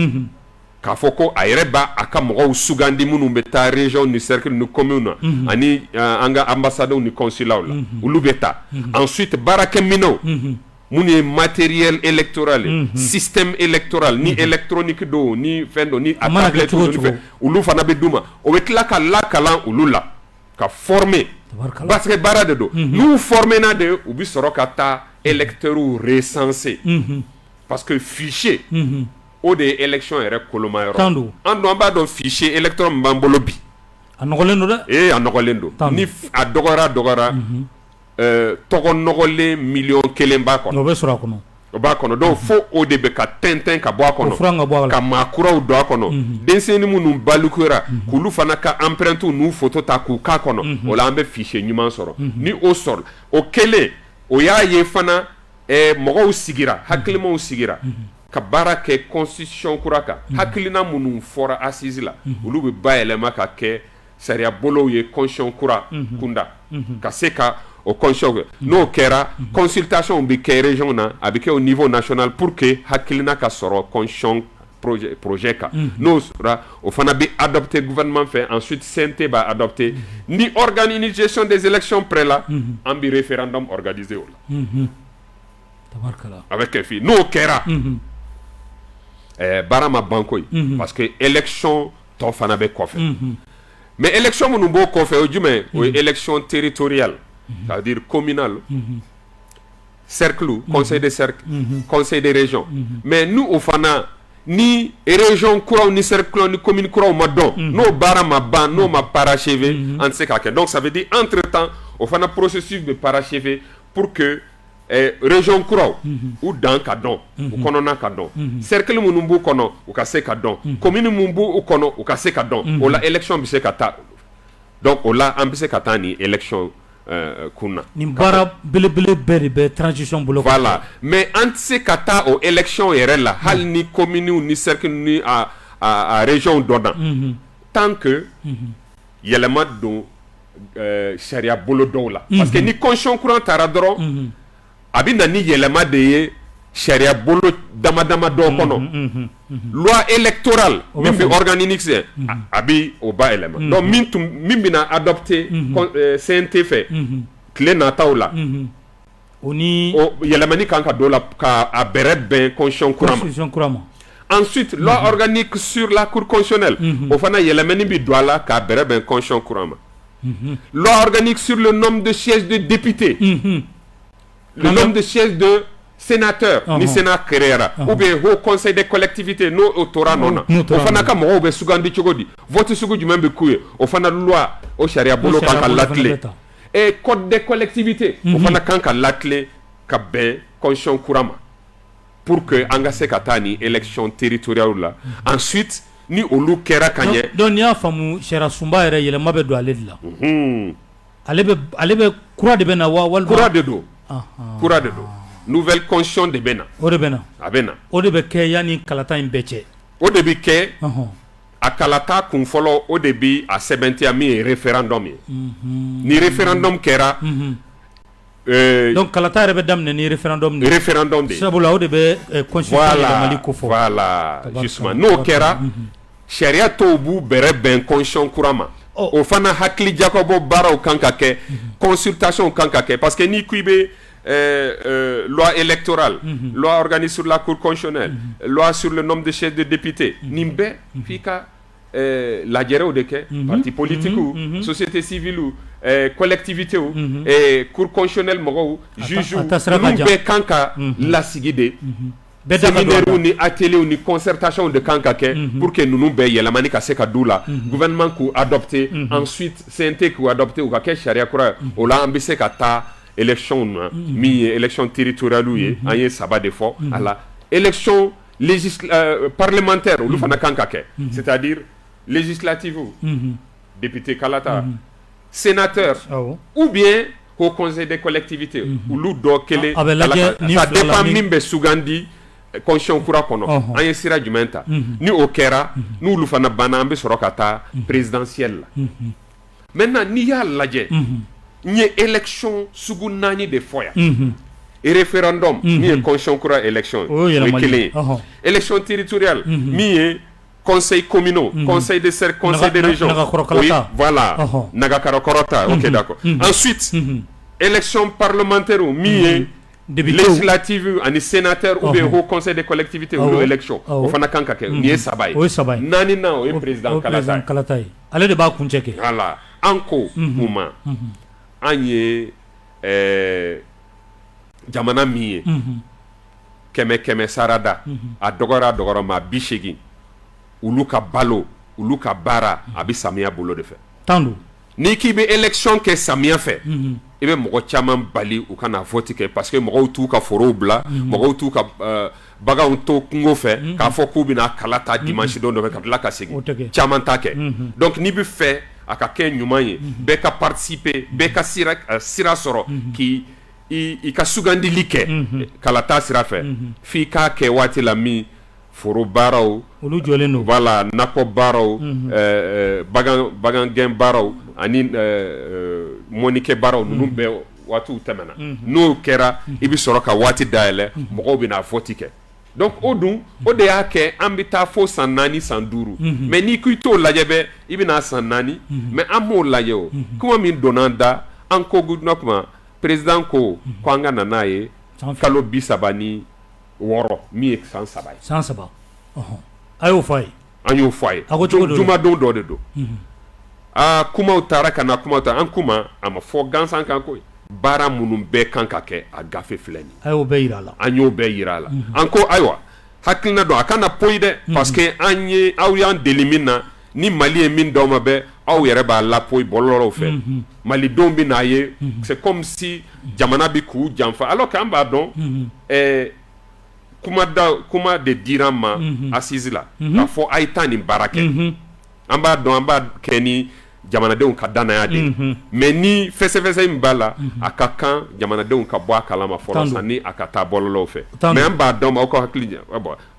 k'a fɔ ko a yɛrɛ b'a ka mɔgɔw sugandi minnu bɛ taa région ni cercle ni commune na ani an ka ambassadew ni consulaw la olu bɛ taa ensuite baarakɛminɛnw mun ye matériel électoral système électoral ni électronique do ni fɛn do ni a tablette do ni fɛn olu fana bɛ d'u ma o bɛ tila ka lakalan olu la ka former parce que baara de do n'u former na de u bɛ sɔrɔ ka taa électeurs recenser parce que fichier o de ye élection yɛrɛ kolomayɔrɔ an dun an b'a dɔn fichier électoral min b'an bolo bi a nɔgɔlen do dɛ a nɔgɔlen do ni a dɔgɔyara tɔgɔ nɔgɔlen miliyɔn 1 b'a kɔnɔ o b'a kɔnɔ donc fo o de bɛ ka tɛntɛn ka bɔ a kɔnɔ ka maa kuraw don a kɔnɔ denmisɛnnin minnu balikuyara k'olu fana ka empreinte n'u photo ta k'u k'a kɔnɔ o la an bɛ fichier ɲuman sɔrɔ ni o sɔrɔ o kɛlen o y'a ye fana mɔgɔw sigira hakilimaw sigira ka baara kɛ constitution kura kan hakilina minnu fɔra assise la olu bɛ bayɛlɛma ka kɛ sariya bolow ye constitution kura kunda ka se ka o constitution n'o kɛra consultation bɛ kɛ région na a bɛ kɛ au niveau national pour que hakilina ka sɔrɔ constitution projet kan n'o sera o fana bɛ adopté gouvernement fɛ ensuite CNT b'a adopté ni organisation des élections près la an bɛ référendum organisé o la a bɛ kɛ fi n'o kɛra baara ma ban koyi parce que élection tɔ fana bɛ kɔfɛ mais élection minnu b'o kɔfɛ o jumɛn o ye élection territoriale c'est-à-dire communal, cercle, conseil des cercles, conseil des régions. Mais nous, au Fana, ni région kuraw ni cercle ni commune kuraw ma don, no bara ma ban, no ma parachevé, en ce cas. Donc ça veut dire entre-temps, au Fana processus de parachevé pour que région kuraw ou dans ka don, ou konona ka don, cercle munumbu kono ou ka se ka don, commune mumbu ou kono ou ka se ka don. O la élection bi se ka ta. Donc o la am bi se ka ta ni élection kuna ni bara belebele bɛɛ de transition bolo voilà mais an tɛ se ka taa o élection yɛrɛ la hali ni commune ni cercle ni a région dɔ na tant que yɛlɛma don sariya bolo dɔw la parce que ni constitution kura taara dɔrɔn a bɛ na ni yɛlɛma de ye sariya bolo dama dama dɔw kɔnɔ loi électorale min bɛ organiser a bɛ o ba yɛlɛma donc min bɛna adopté CNT fɛ tile nataw la o ni yɛlɛmani kan ka don la ka a bɛrɛ bɛn constitution kura ma. Ensuite, loi organique sur la Cour constitutionnelle, au fana yɛlɛmani bi don a la k'a bɛrɛ bɛn constitution kura ma. Loi organique sur le nombre de sièges de députés, le nombre de sièges de sénateurs, ni sénat créera, ou bien au conseil des collectivités, no autora nona. Au fana ka mɔgɔw bɛ sugandi cogo di, vote sugu jumɛn bɛ k'u ye, o fana loi o sariya bolo kan ka lakile. Et code des collectivités, au fana kan ka lakile ka bɛn constitution kura ma. Pour que an ka se ka taa ni élection territoriale la. Ensuite, ni olu kɛra ka ɲɛ. Donc n'i y'a faamu Sariya Sunba yɛrɛ yɛlɛma bɛ don ale de la. Ale bɛ kura de bɛ na wa walima. Kura de don. Kura de don. Nouvelle constitution de bɛ na. O de bɛ na. A bɛ na. O de bɛ kɛ yanni kalata in bɛɛ cɛ. O de bɛ kɛ. A kalata kun fɔlɔ o de bɛ a sɛbɛntiya min ye référendum ye. Ni référendum kɛra. Donc kalata yɛrɛ bɛ daminɛ ni référendum de. Référendum de. Sabula o de bɛ constitution yɛlɛmali ko fɔ. Voilà, justement. N'o kɛra sariya tɔw b'u bɛrɛ bɛn constitution kura ma. O fana hakili jakabɔ baaraw kan ka kɛ, consultation kan ka kɛ, parce que n'i ko i bɛ loi électorale, loi organique sur la Cour constitutionnelle, loi sur le nombre de chefs de députés, nin bɛɛ f'i ka lajɛrew de kɛ, parti politique ou société civile ou collectivité ou Cour constitutionnelle mɔgɔw, juge ou ninnu bɛɛ kan ka lasigi de. Séminaire ni atelier ni concertation de kan ka kɛ pour que ninnu bɛɛ yɛlɛmani ka se ka d'u la, gouvernement k'u adopter, ensuite CNT k'u adopter u ka kɛ sariya kura ye, o la an bɛ se ka taa élection na min ye élection territoriale ye, an ye saba de fɔ a la, élection parlementaire olu fana kan ka kɛ, c'est-à-dire législative député kalata, sénateur ou bien au conseil des collectivités olu dɔ kelen ça dépend min bɛ sugandi constitution kura kɔnɔ, an ye sira jumɛn ta, ni o kɛra n'olu fana banna an bɛ sɔrɔ ka taa présidentielle la. Maintenant n'i y'a lajɛ n ye élection sugu 4 de fɔ yan, référendum min ye constitution kura élection o ye kelen ye, élection territoriale min ye conseil communaux, conseil de cercle, conseil de région, voilà, Nagakarakorota, ok d'accord. Ensuite, élection parlementaire ou législative, ani sénateur ou bien au conseil des collectivités ou l'élection, o fana kan ka kɛ, ni ye saba ye. Nani na o ye président Kalata ye. Ale de b'a kuncɛ kɛ. Voilà, an ko mun an ye jamana min ye kɛmɛ sarada a dɔgɔyara ma 80 olu ka balo olu ka baara a bɛ samiya bolo de fɛ. N'i k'i bɛ élection kɛ samiya fɛ i bɛ mɔgɔ caman bali u kana vote kɛ parce que mɔgɔw t'u ka forow bila, mɔgɔw t'u ka baganw to kungo fɛ k'a fɔ k'u bɛna kala ta dimanche don dɔ fɛ ka tila ka segin, caman t'a kɛ. Donc n'i bɛ fɛ a ka kɛ ɲuman ye, bɛɛ ka participer, bɛɛ ka sira sɔrɔ k'i ka sugandili kɛ kala ta sira fɛ, f'i k'a kɛ waati la min foro baaraw olu jɔlen don, voilà, nakɔ baaraw, bagan gɛn baaraw ani mɔnikɛ baaraw ninnu bɛɛ waatiw tɛmɛna. N'o kɛra i bɛ sɔrɔ ka waati dayɛlɛ, mɔgɔw bɛna vote kɛ. Donc o dun o de y'a kɛ an bɛ taa fo san 4 san 5 mais n'i ko i t'o lajɛ bɛ i bɛna san 4 mais an m'o lajɛ o kuma min donna an da an ko guduna kuma président ko an ka na n'a ye kalo 36 min ye san 3 ye. San 3 a y'o fɔ a ye. An y'o fɔ a ye jumadon dɔ de don. Kumaw taara ka na kumaw ta, an kuma a ma fɔ gansan kan koyi, baara minnu bɛɛ kan ka kɛ a gafe filɛ nin ye. A y'o bɛɛ yira a la. An y'o bɛɛ yira a la. An ko ayiwa hakilina dɔn a kana poyi dɛ parce que aw y'an deli min na ni Mali ye min d'aw ma bɛɛ aw yɛrɛ b'a la poyi bɔlɔlɔw fɛ. Malidenw bɛ n'a ye c'est comme si jamana bɛ k'u janfa alors que an b'a dɔn kuma de dira ma assise la k'a fɔ a ye taa nin baara kɛ. An b'a dɔn an b'a kɛ ni jamanadenw ka danaya de mais ni fɛsɛfɛsɛ in b'a la a ka kan jamanadenw ka bɔ a kalama fɔlɔ sanni a ka taa bɔlɔlɔw fɛ mais an b'a dɔn aw ka hakili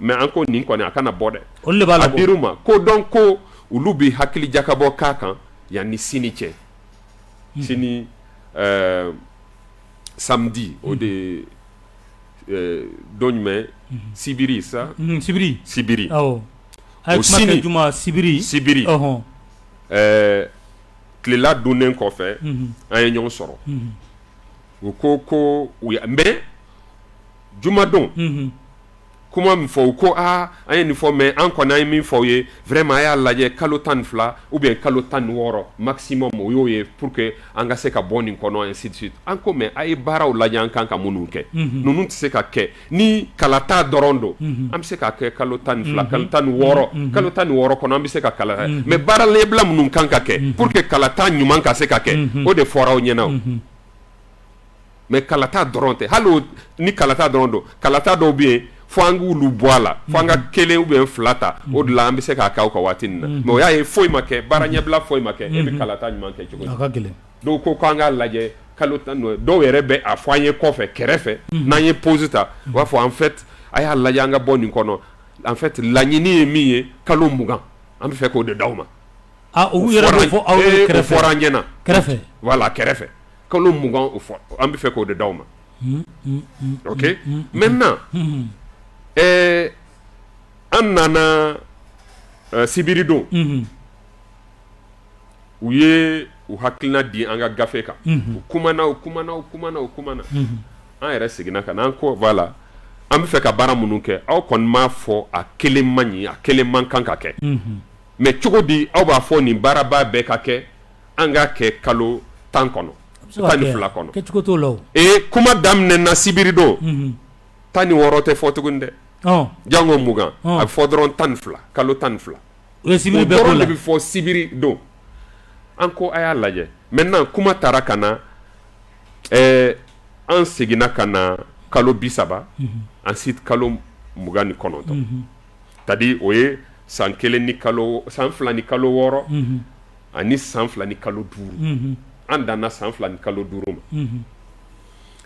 mais an ko nin kɔni a kana bɔ dɛ, a dir'u ma ko dɔn ko olu bɛ hakili jakabɔ k'a kan yanni sini cɛ. Sini samedi o de don jumɛn sibiri sa sibiri o sini juma sibiri tilela donnen kɔfɛ an ye ɲɔgɔn sɔrɔ u ko mais jumadon kuma min fɔ u ko an ye nin fɔ mais an kɔni an ye min fɔ ye vraiment a y'a lajɛ kalo 12 ou bien kalo 16 maximum o y'o ye pour que an ka se ka bɔ nin kɔnɔ ainsi de suite an ko mais a ye baaraw lajɛ an kan ka minnu kɛ ninnu tɛ se ka kɛ ni kalata dɔrɔn don an bɛ se ka kɛ kalo 12 kalo 16 kalo 16 kɔnɔ an bɛ se ka kalata mais baara labila minnu kan ka kɛ pour que kalata ɲuman ka se ka kɛ o de fɔra aw ɲɛna o mais kalata dɔrɔn tɛ hali ni kalata dɔrɔn don kalata dɔw bɛ yen fo an k'olu bɔ a la fo an ka kelen ou bien fila ta o de la an bɛ se k'a kɛ aw ka waati nin na mais o y'a ye foyi ma kɛ baara ɲɛbila foyi ma kɛ e bɛ kalata ɲuman kɛ cogo di a ka gɛlɛn dɔw ko k'an k'a lajɛ kalo 10 dɔw yɛrɛ bɛ a fɔ an ye kɔfɛ kɛrɛfɛ n'an ye pause ta u b'a fɔ en fait a y'a lajɛ an ka bɔ nin kɔnɔ en fait laɲini ye min ye kalo 20 an bɛ fɛ k'o de d'aw ma u yɛrɛ bɛ fɔ aw ye kɛrɛfɛ o fɔra an ɲɛna kɛrɛfɛ voilà kɛrɛfɛ kalo 20 o fɔ an bɛ fɛ k'o de d'aw ma ok maintenant an nana sibiri don u ye u hakilina di an ka gafe kan u kumana an yɛrɛ seginna ka na an ko voilà an bɛ fɛ ka baara minnu kɛ aw kɔni m'a fɔ a kelen man ɲi a kelen man kan ka kɛ mais cogo di aw b'a fɔ nin baaraba bɛɛ ka kɛ an ka kɛ kalo 10 kɔnɔ 12 kɔnɔ kɛcogo t'o la o kuma daminɛna sibiri don 16 tɛ fɔ tuguni dɛ jango 20 a bɛ fɔ dɔrɔn 12 kalo 12 o ye sibiri bɛɛ ko la o dɔrɔn de bɛ fɔ sibiri don an ko a y'a lajɛ maintenant kuma taara ka na an seginna ka na kalo 30 ensuite kalo 29 c'est-à-dire o ye san 2 ni kalo 6 ani san 2 ni kalo 5 an danna san 2 ni kalo 5 ma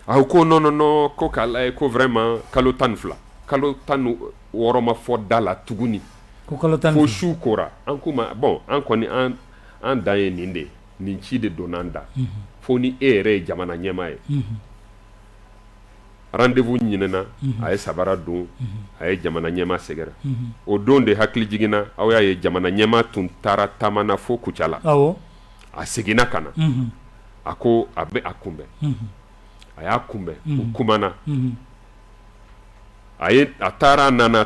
a ko non ko k'a lajɛ ko vraiment kalo 12 kalo 16 ma fɔ da la tuguni ko kalo 10 fo su kora an kuma bon an kɔni an dan ye nin de nin ci de donna an da fo ni e yɛrɛ ye jamana ɲɛmaa ye rendez-vous ɲinɛna a ye sabara don a ye jamana ɲɛmaa sɛgɛrɛ o don de hakili jiginna aw y'a ye jamana ɲɛmaa tun taara taamana fo Kucala a seginna ka na a ko a bɛ a kunbɛn a y'a kunbɛn u kumana a taara nana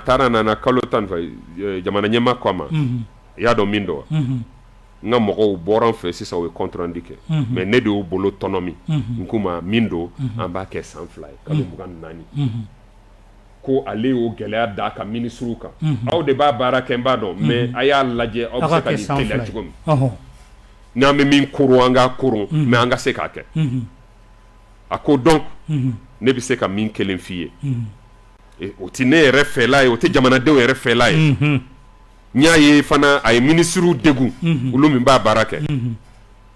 kalo 10 jamana ɲɛmaa ko a ma i y'a dɔn min dɔn wa n ka mɔgɔw bɔra an fɛ sisan u ye compte rendu kɛ mais ne de y'u bolo tɔnɔ min n k'u ma min don an b'a kɛ san 2 ye kalo 24 ko ale y'o gɛlɛya d'a ka ministre kan aw de b'a baara kɛ n b'a dɔn mais a y'a lajɛ aw bɛ se ka nin teliya cogo min n'an bɛ min koron an k'a koron mais an ka se k'a kɛ a ko donc ne bɛ se ka min kelen f'i ye o tɛ ne yɛrɛ fɛla ye o tɛ jamanadenw yɛrɛ fɛla ye n y'a ye fana a ye ministre degun olu min b'a baara kɛ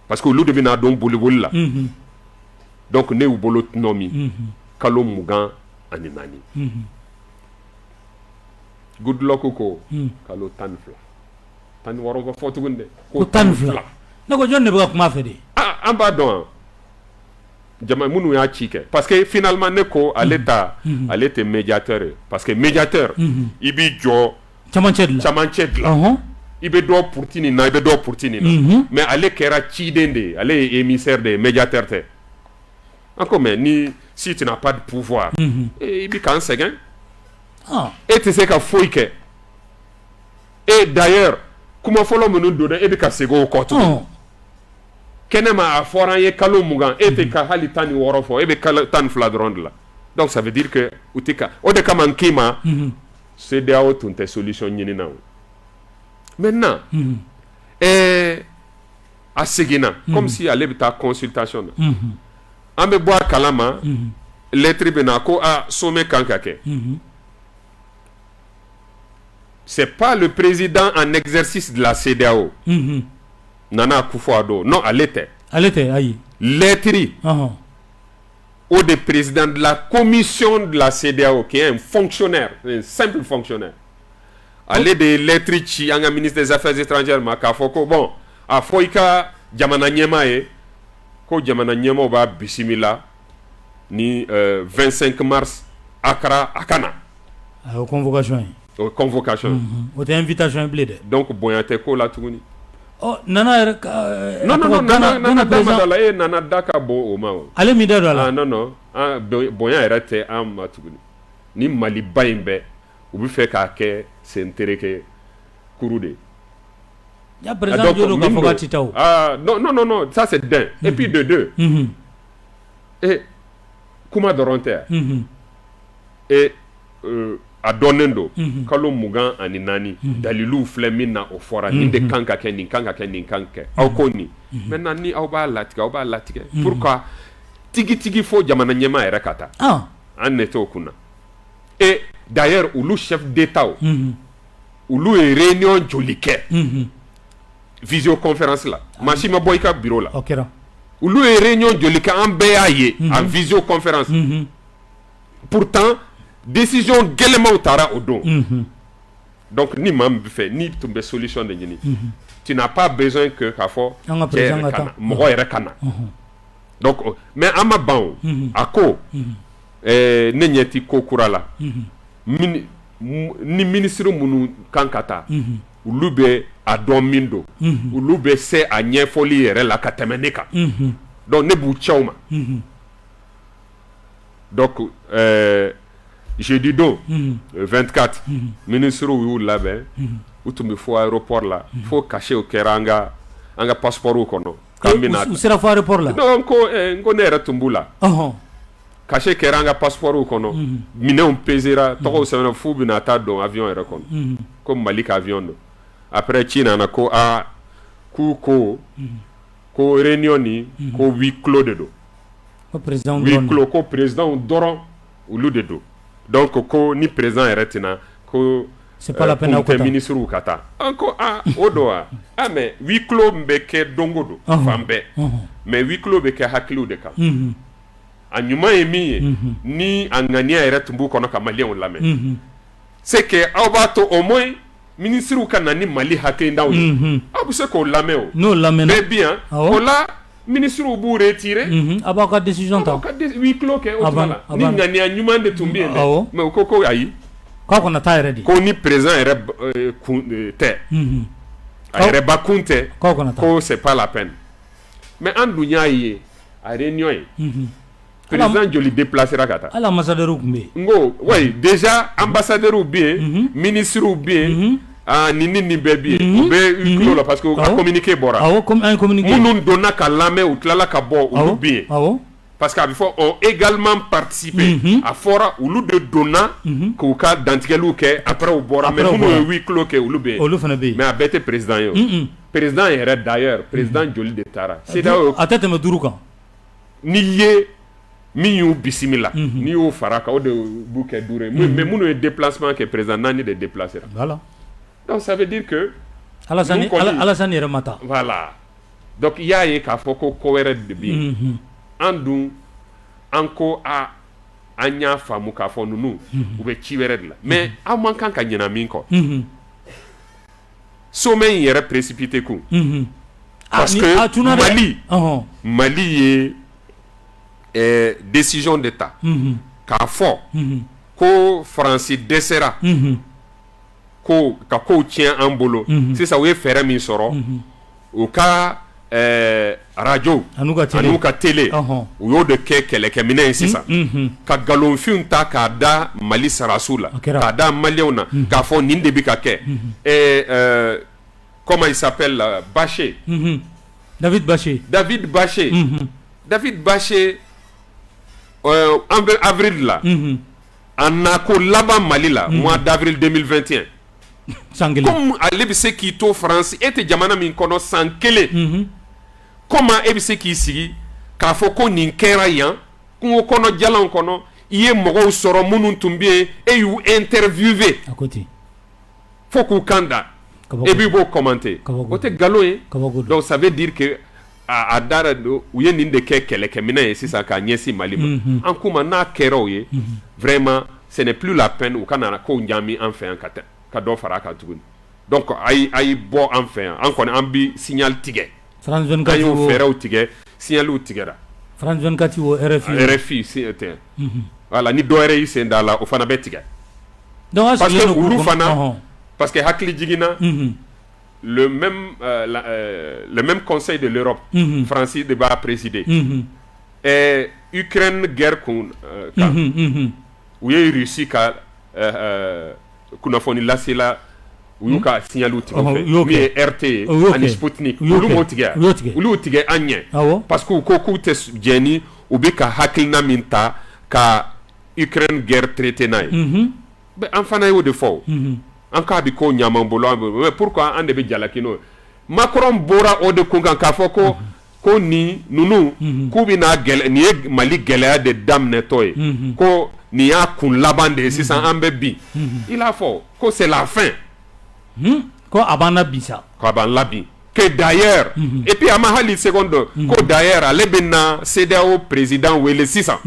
parce que olu de bɛna dɔn boliboli la donc ne y'u bolo nɔ min kalo 24 Goodluck ko kalo 12 16 ka fɔ tuguni dɛ ko 12 ne ko jɔn de bɛ ka kuma fɛ de an b'a dɔn jama minnu y'a ci kɛ parce que finalement ne ko ale tɛ médiateur ye parce que médiateur i b'i jɔ camancɛ dilan i bɛ dɔ purti nin na i bɛ dɔ purti nin na mais ale kɛra ciden de ye ale ye émissaire de ye médiateur tɛ an ko mais ni si tu n'as pas de pouvoir i bɛ k'an sɛgɛn e tɛ se ka foyi kɛ et d'ailleurs kuma fɔlɔ minnu donna e bɛ ka segin o kɔ tuguni kɛnɛma a fɔra an ye kalo 20 e tɛ ka hali 16 fɔ e bɛ kalo 12 dɔrɔn de la donc ça veut dire que u tɛ ka o de kama n k'i ma CEDEAO tun tɛ solution ɲini na o maintenant a seginna comme si ale bɛ taa consultation na an bɛ bɔ a kalama lettre bɛ na ko sommet kan ka kɛ c'est pas le président en exercice de la CEDEAO Nana Akufo-Addo non ale tɛ ayi lettre au de président de la commission de la CEDEAO qui est un fonctionnaire un simple fonctionnaire ale de lettre ci an ka ministre des affaires étrangères ma k'a fɔ ko bon a fɔ i ka jamana ɲɛmaa ye ko jamana ɲɛmaaw b'a bisimila ni 25 mars Accra a ka na o convocation ye o convocation o tɛ invitation ye bilen dɛ donc bonya tɛ ko la tuguni Nana Nana dama la e nana daka bo o ma ale mi da la non bonya yɛrɛ tɛ an ma tuguni ni Maliba in bɛɛ u bɛ fɛ k'a kɛ sentereke kuru de ya président Joro ka fɔ ka tita o non ça c'est d'un et puis de deux et kuma dɔrɔn tɛ et a dɔnnen don kalo 24 dalilu filɛ min na o fɔra nin de kan ka kɛ nin kan ka kɛ nin kan kɛ aw ko nin maintenant ni aw b'a latigɛ pourquoi tigi fo jamana ɲɛma yɛrɛ ka taa an ne t'o kunna et d'ailleurs olu chef d'état olu ye réunion joli kɛ visioconférence la maa si ma bɔ i ka bureau la olu ye réunion joli kɛ an bɛɛ y'a ye en visioconférence pourtant décision gɛlɛmaw taara o don donc ni maa min bɛ fɛ ni tun bɛ solution de ɲini tu n'as pas besoin que k'a fɔ cɛ yɛrɛ ka na mɔgɔ yɛrɛ ka na donc mais an ma ban o a ko ne ɲɛ ti ko kura la ni ministre minnu kan ka taa olu bɛ a dɔn min don olu bɛ se a ɲɛfɔli yɛrɛ la ka tɛmɛ ne kan donc ne b'u cɛw ma donc jeudi don 24 ministre y'u labɛn u tun bɛ fɔ aéroport la fo cachet kɛra an ka passeport kɔnɔ u sera fɔ aéroport la non ko ne yɛrɛ tun b'u la cachet kɛra an ka passeport kɔnɔ minɛnw pesera tɔgɔw sɛbɛnna f'u bɛna taa don avion yɛrɛ kɔnɔ ko Mali ka avion don après ci nana ko k'u ko réunion ni ko huis clos de don huis clos ko président dɔrɔn olu de don donc ko ni président yɛrɛ tɛna ko c'est pas la peine ko tɛ ministre ka taa ko o don wa mais huis clos bɛ kɛ don o don fan bɛɛ mais huis clos bɛ kɛ hakiliw de kan a ɲuman ye min ye ni a ŋaniya yɛrɛ tun b'u kɔnɔ ka maliyɛnw lamɛn c'est que aw b'a to au moins ministre ka na ni Mali hakilinaw ye aw bɛ se k'o lamɛn o n'o lamɛnna mais bien o la ministre b'u retirer a b'aw ka décision ta huis clos kɛ o tuma la ni ŋaniya ɲuman de tun bɛ yen dɛ mais u ko ayi k'aw kana taa yɛrɛ de ko ni président yɛrɛ kun tɛ a yɛrɛ bakun tɛ ko c'est pas la peine mais an dun y'a ye a réunion ye président joli déplacera ka taa hali ambassadeur tun bɛ yen n ko oui déjà ambassadeur bɛ yen ministre bɛ yen nin bɛɛ bɛ yen u bɛ huis clos la parce que a communiqué bɔra minnu donna ka lamɛn u tilala ka bɔ olu bɛ yen parce que a bɛ fɔ ont également participé a fɔra olu de donna k'u ka dantigɛliw kɛ après u bɔra mais minnu ye huis clos kɛ olu bɛ yen olu fana bɛ yen mais a bɛɛ tɛ président ye o président yɛrɛ d'ailleurs président joli de taara a tɛ tɛmɛ 5 kan n'i ye min y'u bisimila n'i y'o fara kan o de b'u kɛ 5 ye mais minnu ye déplacement kɛ président 4 de déplacera donc ça veut dire que Alassane yɛrɛ ma taa voilà donc i y'a ye k'a fɔ ko wɛrɛ de bɛ yen an dun an ko an y'a faamu k'a fɔ ninnu u bɛ ci wɛrɛ de la mais aw man kan ka ɲinɛ min kɔ sommet in yɛrɛ précipité kun parce que Mali ye décision d'État k'a fɔ ko Faransi dɛsɛra ko ka kow tiɲɛ an bolo sisan u ye fɛɛrɛ min sɔrɔ u ka radio an'u ka télé u y'o de kɛ kɛlɛkɛminɛ ye sisan ka galonfinw ta k'a da Mali sarasiw la k'a da maliyɛnw na k'a fɔ nin de bɛ ka kɛ comment il s'appelle Baché David Baché en avril la a nako laban Mali la mois d'avril 2021 comme ale bɛ se k'i to France e tɛ jamana min kɔnɔ san kelen comment e bɛ se k'i sigi k'a fɔ ko nin kɛra yan kungo kɔnɔ jalanw kɔnɔ i ye mɔgɔw sɔrɔ minnu tun bɛ yen e y'u interviewé fo k'u kan da e b'i b'o commenter o tɛ nkalon ye donc ça veut dire que a dara u ye nin de kɛ kɛlɛkɛminɛ ye sisan k'a ɲɛsin Mali ma an kuma n'a kɛra o ye vraiment ce n'est plus la peine u ka na kow ɲami an fɛ yan ka dɔ fara a kan tuguni donc a yi bɔ an fɛ yan an kɔni an bi signal tigɛ an y'o fɛɛrɛw tigɛ signaliw tigɛra France 24 o RFI tɛ voilà ni dɔ wɛrɛ y'i sen da la o fana bɛ tigɛ parce que olu fana parce que hakili jiginna le même Conseil de l'Europe, Francis de b'a présidé. Et Ukraine guerre qu'on où il Russie ka kunafoni lasila où ka signalu mais RT ani Sputnik ulu tige anye parce que ko te jeni ubi ka hakilna minta ka Ukraine guerre traité nay be enfana yo de fo en cas de ko nyama bolo mais pourquoi ande be jalakino Macron bora o de kungan ka foko ko ni nunu ku bina gel ni Mali gelaya de damne toy ko ni ya kun laban de sisan ambe bi il a fort ko c'est la fin ko abana bisa ko aban labi que d'ailleurs et puis ama hali secondo ko d'ailleurs ale bina CEDEAO président wele sisan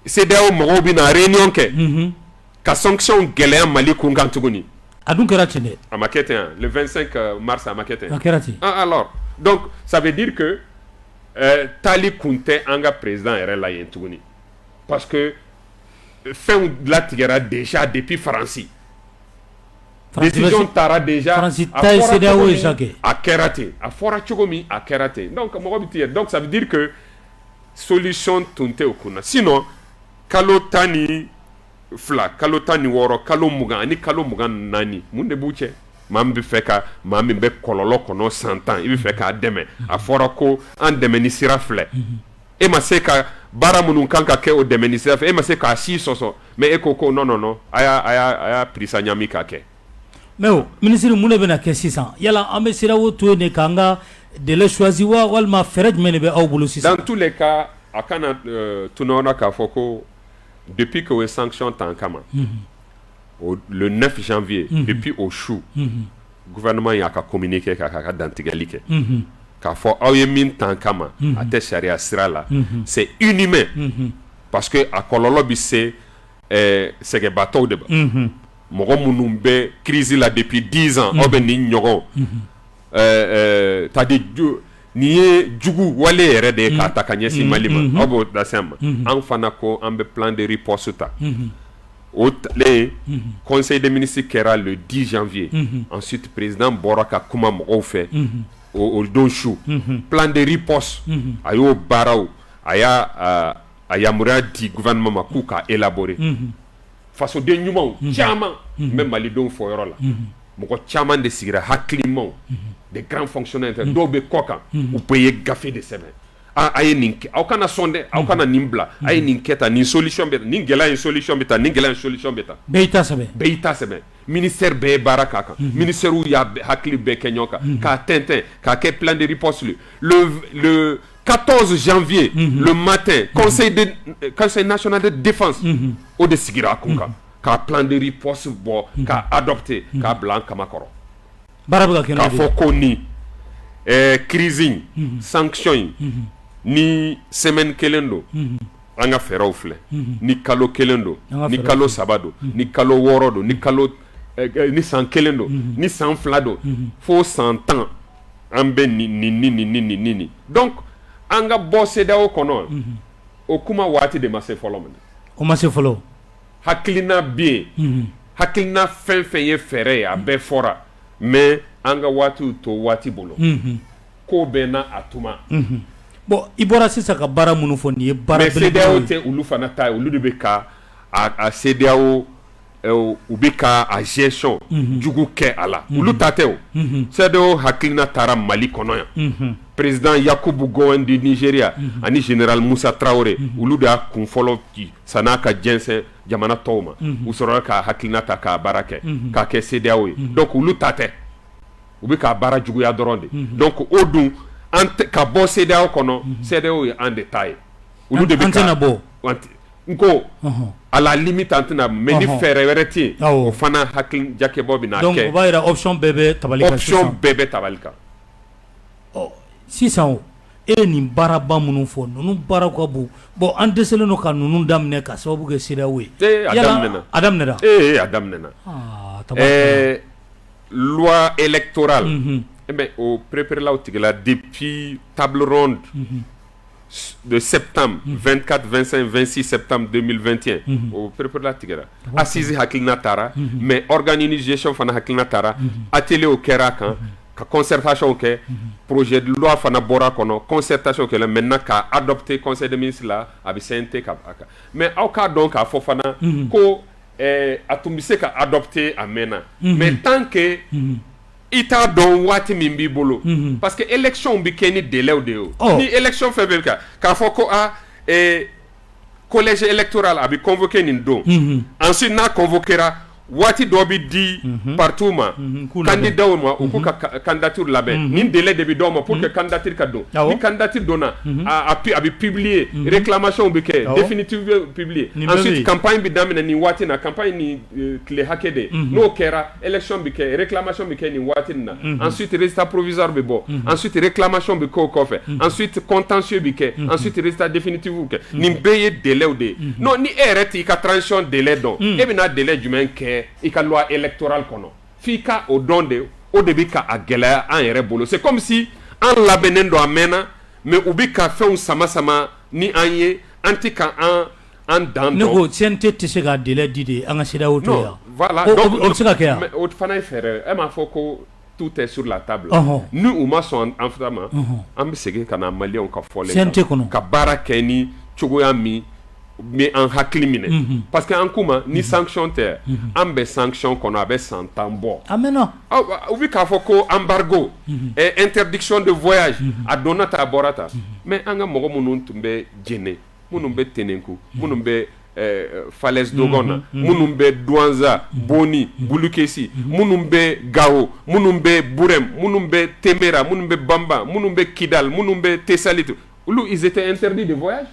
CEDEAO mo bina réunion ke ka sanction gelaya Mali kungan tuguni adun keratine amakete le 25 mars amakete akerati alors donc ça veut dire que Tali Kunte anga président era la yentuguni parce que fin la tigera déjà depuis Franci décision tara déjà Franci tay CEDEAO a kerate a fora chogomi a kerate donc donc ça veut dire que solution tunte okuna sinon kalotani fla kalotani woro kalomuga ani kalomuga nani munde buche mambi feka mambi be kololo kono 100 ans ibi feka deme a fora ko an deme ni sirafle e ma se ka bara munun kanka ke o deme ni sirafle e ma se ka si soso mais e koko non aya prisa nyami ka ke mais o ministre mune bena ke 600 yala ambe sirawo to ne kanga de le choisir wa walma feraj mene be aw bulu 600 dans tous les cas akana tunona ka foko depuis que les sanctions en kama le 9 janvier depuis au chou gouvernement y a communiqué ka dantigalike ka fo ayemin tankama ate sharia sirala c'est inhumain parce que a kololo bi c'est que bateau de mogo munumbe crise là depuis 10 ans obe ni nyogo tadi ni jugu wale yere de ka takanye si malima obo dasema an fana ko ambe plan de riposte ta le conseil des ministres kera le 10 janvier ensuite président Boraka kuma mo fait au donshu plan de riposte ayo barao aya mura di gouvernement makuka élaboré face au dénouement chama même Mali don fo yoro la moko chama de sigira haklimon des grands fonctionnaires dobe koka ou payer gafé de semaine aye ninke aukana sonde aukana nimbla aye ninketa ni solution beta ningela une solution beta ningela une solution beta beita sebe ministère be baraka ministère où ya hakli be kenyoka ka tintin ka ke plan de riposte le 14 janvier le matin conseil national de défense au de sigira kunka ka plan de riposte bo ka adopté ka blanc kamakoro barabuga ka foko ni crising sanction ni semaine kelendo anga feraw fle ni kalo kelendo ni kalo sabado ni kalo worodo ni kalo ni san kelendo ni san flado fo 100 ans ambe ni donc anga bosse da o kono o kuma wati de masse follow o masse follow haklina bi haklina fen ye fere ya be fora mais anga wati to wati bolo ko bena atuma bon ibora sisa ka bara munu fo ni bara mais CEDEAO te ulu fana ta ulu de beka a CEDEAO ubika a gestion jugu ke ala ulu tateo CEDEAO hakilina tara Mali kono ya président Yakubu Gowon du Nigeria ani général Moussa Traoré ulu da kun folo ki sanaka jense jamana toma usoro ka hakilina ta ka barake ka ke CEDEAO donc ulu tate ubika bara jugu ya doronde donc odun ka bo CEDEAO kono CEDEAO en détail ulu de antena bo nko à la limite antena mais ni faire wereti o fana hakin jake bobi na ke donc va ira option bébé tabalika oh 600 e ni baraba munu fo nunu barako bu bon en desele no ka nunu damne ka sababu ke CEDEAO adam nena loi électorale eh ben au préparer là depuis table ronde de septembre 24, 25, 26 septembre 2021 au prépare tigara assise hakilina tara mais organisation fana hakilina tara atelier au kera kan ka concertation ke projet de loi fana bora kono concertation ke la maintenant ka adopter conseil des ministres là abi CNT ka mais au cas donc a fo fana ko atumbise ka adopter amena mais tant que ita don wati min bi bolo parce que élection bi keni délai de ni élection fait belka ka fo ko collège électoral a bi convoqué nin don ensuite na convoquera wati do bi di partout ma candidat ou ma ou ko candidature label ni délai de bi do ma pour que candidature ka do ni candidature dona a bi publier réclamation bi ke définitive publier ensuite campagne bi damina ni wati na campagne ni clé hakede no kera élection bi ke réclamation bi ke ni wati na ensuite résultat provisoire bi bo ensuite réclamation bi ko fait ensuite contentieux bi ke ensuite résultat définitif ke ni beye délai de non ni ereti ka transition délai don e bi na délai du men ke i ka loi électorale kono fika au don de au début ka a gɛlɛya an yɛrɛ bolo c'est comme si an labɛnnen don a mɛnna mais u bi ka fɛnw sama sama ni an ye an ti ka an dan dɔn. Ne ko CNT tɛ se ka délai di de an ka CEDEAO to yan. Voilà donc o bɛ se ka kɛ yan. o fana ye fɛɛrɛ e m'a fɔ ko tout est sur la table. Ni u ma sɔn an fana ma an bɛ segin ka na maliyɛnw ka fɔlen kan CNT kɔnɔ ka baara kɛ ni cogoya min mais en hakili minɛ parce que an kuma ni sanction tɛ an bɛ sanction kɔnɔ a bɛ san 10 bɔ amena u bi k'a fɔ ko embargo interdiction de voyage a donna ta a bɔra ta mais an ka mɔgɔ minnu tun bɛ jɛnɛ minnu bɛ Tenenku minnu bɛ Falaise Dogon na minnu bɛ Douanza Boni Bulukesi minnu bɛ Gao minnu bɛ Burem minnu bɛ Temera minnu bɛ Bamba minnu bɛ Kidal minnu bɛ Tessalit olu ils étaient interdits de voyage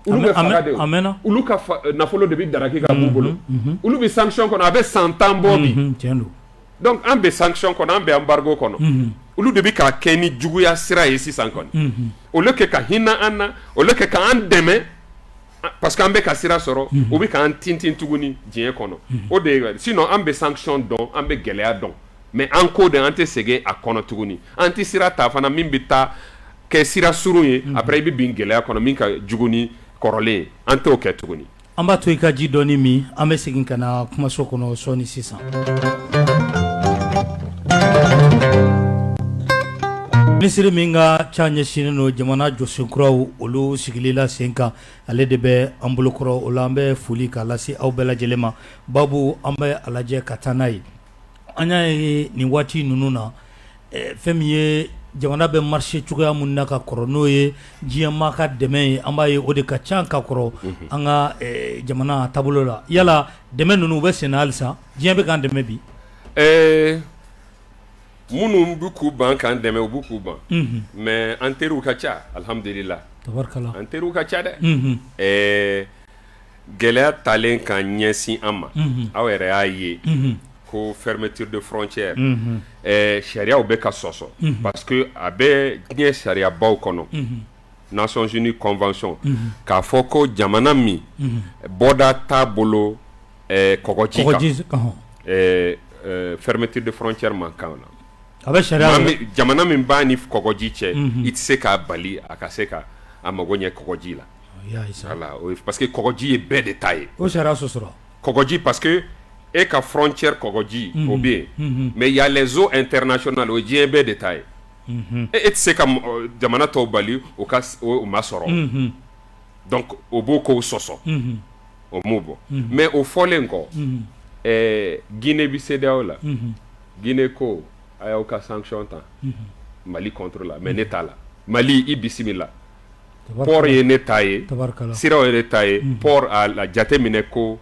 olu bɛ faga de olu ka nafolo de bi daraki ka b'u bolo olu bɛ sanction kɔnɔ a bɛ san 10 bɔ bi donc an bɛ sanction kɔnɔ an bɛ embargo kɔnɔ olu de bi k'a kɛ ni juguya sira ye sisan kɔni au lieu que ka hinɛ an na au lieu que k'an dɛmɛ parce que an bɛ ka sira sɔrɔ o bɛ k'an tintin tuguni diɲɛ kɔnɔ o de ye sinon an bɛ sanction dɔn an bɛ gɛlɛya dɔn mais an ko de an tɛ segin a kɔnɔ tuguni an tɛ sira ta fana min bɛ taa kɛ sira surun ye après i bɛ bin gɛlɛya kɔnɔ min ka jugu ni kɔrɔlen an t'o kɛ tuguni. an b'a to i ka ji dɔɔni min an bɛ segin ka na kumaso kɔnɔ sɔɔni sisan. minisiri min ka ca ɲɛsinnen don jamana jɔsenkuraw olu sigilila sen kan ale de bɛ an bolokɔrɔ o la an bɛ foli k'a lase aw bɛɛ lajɛlen ma babu an bɛ a lajɛ ka taa n'a ye an y'a ye nin waati ninnu na fɛn min ye jamana bɛ marché cogoya mun na ka kɔrɔ n'o ye diɲɛmaa ka dɛmɛ ye an b'a ye o de ka ca ka kɔrɔ an ka jamana taabolo la yala dɛmɛ ninnu u bɛ sen na halisa diɲɛ bɛ k'an dɛmɛ bi. minnu bɛ k'u ban k'an dɛmɛ u bɛ k'u ban mais an teriw ka ca alhamdulillah tabarikala an teriw ka ca dɛ gɛlɛya talen ka ɲɛsin an ma aw yɛrɛ y'a ye ko fermeture de frontière sariyaw bɛ ka sɔsɔ parce que a bɛ diɲɛ sariyabaw kɔnɔ Nations Unies convention k'a fɔ ko jamana min bɔda t'a bolo kɔgɔji kan fermeture de frontière man kan na a bɛ sariya jamana min b'a ni kɔgɔji cɛ i tɛ se k'a bali a ka se ka a mago ɲɛ kɔgɔji la voilà parce que kɔgɔji ye bɛɛ de ta ye o sariya sɔsɔra kɔgɔji parce que e ka frontière kɔgɔji o bɛ yen mais il y a les eaux internationales o diɲɛ bɛɛ de ta ye e tɛ se ka jamana tɔw bali o ma sɔrɔ donc o b'o kow sɔsɔ o m'o bɔ mais o fɔlen kɔ Guinée bi CEDEAO la Guinée ko a y'aw ka sanction ta Mali contre la mais ne t'a la Mali i bisimila port ye ne ta ye siraw ye ne ta ye port a la jateminɛ ko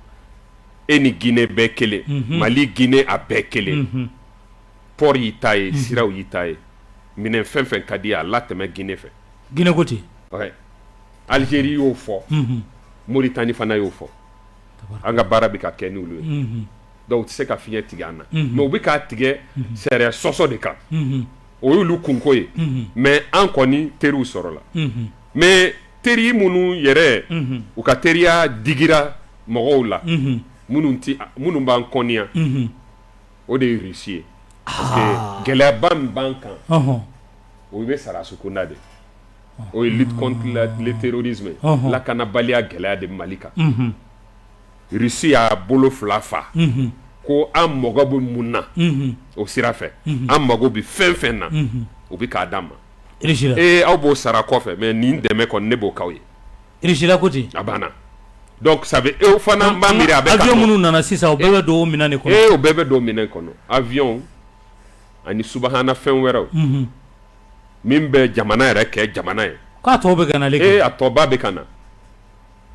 e ni Guinée bɛɛ kelen Mali Guinée a bɛɛ kelen port y'i ta ye siraw y'i ta ye minɛn fɛn fɛn ka di a la tɛmɛ Guinée fɛ Guinée ko ten Algérie y'o fɔ Mauritanie fana y'o fɔ an ka baara bɛ ka kɛ n'olu ye donc u tɛ se ka fiɲɛ tigɛ an na mais u bɛ k'a tigɛ sariya sɔsɔ de kan o y'olu kunko ye mais an kɔni teriw sɔrɔla mais teri minnu yɛrɛ u ka teriya digira mɔgɔw la minnu b'an kɔniya o de ye Russie ye parce que gɛlɛyaba min b'an kan o bɛ sara sukunda de o ye lutte contre le terrorisme lakanabaliya gɛlɛya de Mali kan Russie y'a bolo fila fa ko an mago bɛ mun na o sira fɛ an mago bɛ fɛn fɛn na o bɛ k'a d'an ma aw b'o sara kɔfɛ mais nin dɛmɛ kɔni ne b'o k'aw ye Russie la ko ten a banna donc ça veut e fana b'a miiri a bɛ avion minnu nana sisan o bɛɛ bɛ don o minɛn de kɔnɔ o bɛɛ bɛ don o minɛn kɔnɔ avion ani subahana fɛn wɛrɛw min bɛ jamana yɛrɛ kɛ jamana ye k'a tɔ bɛ ka na a tɔba bɛ ka na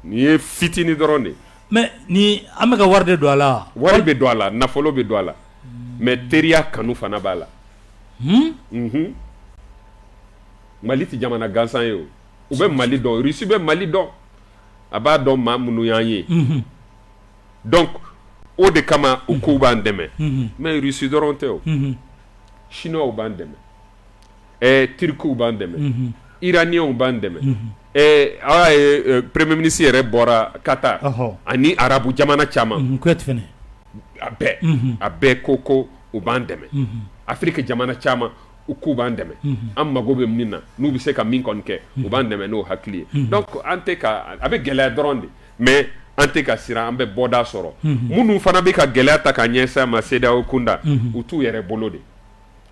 nin ye fitinin dɔrɔn de mais ni an bɛ ka wari de don a la wari bɛ don a la nafolo bɛ don a la mais teriya kanu fana b'a la Mali tɛ jamana gansan ye o u bɛ Mali dɔn Russie bɛ Mali dɔn a b'a dɔn maa minnu y'an ye donc o de kama u kow b'an dɛmɛ mais Russie dɔrɔn tɛ o Chinois b'an dɛmɛ Turkiw b'an dɛmɛ Iraniens b'an dɛmɛ aw ye premier ministre yɛrɛ bɔra Qatar ani arabu jamana caman Kuwait fɛnɛ a bɛɛ ko u b'an dɛmɛ Afrique jamana caman u k'u b'an dɛmɛ an mago bɛ min na n'u bɛ se ka min kɔni kɛ u b'an dɛmɛ n'o hakili ye donc an tɛ ka a bɛ gɛlɛya dɔrɔn de mais an tɛ ka siran an bɛ bɔda sɔrɔ minnu fana bɛ ka gɛlɛya ta ka ɲɛsin ma CEDEAO kunda u t'u yɛrɛ bolo de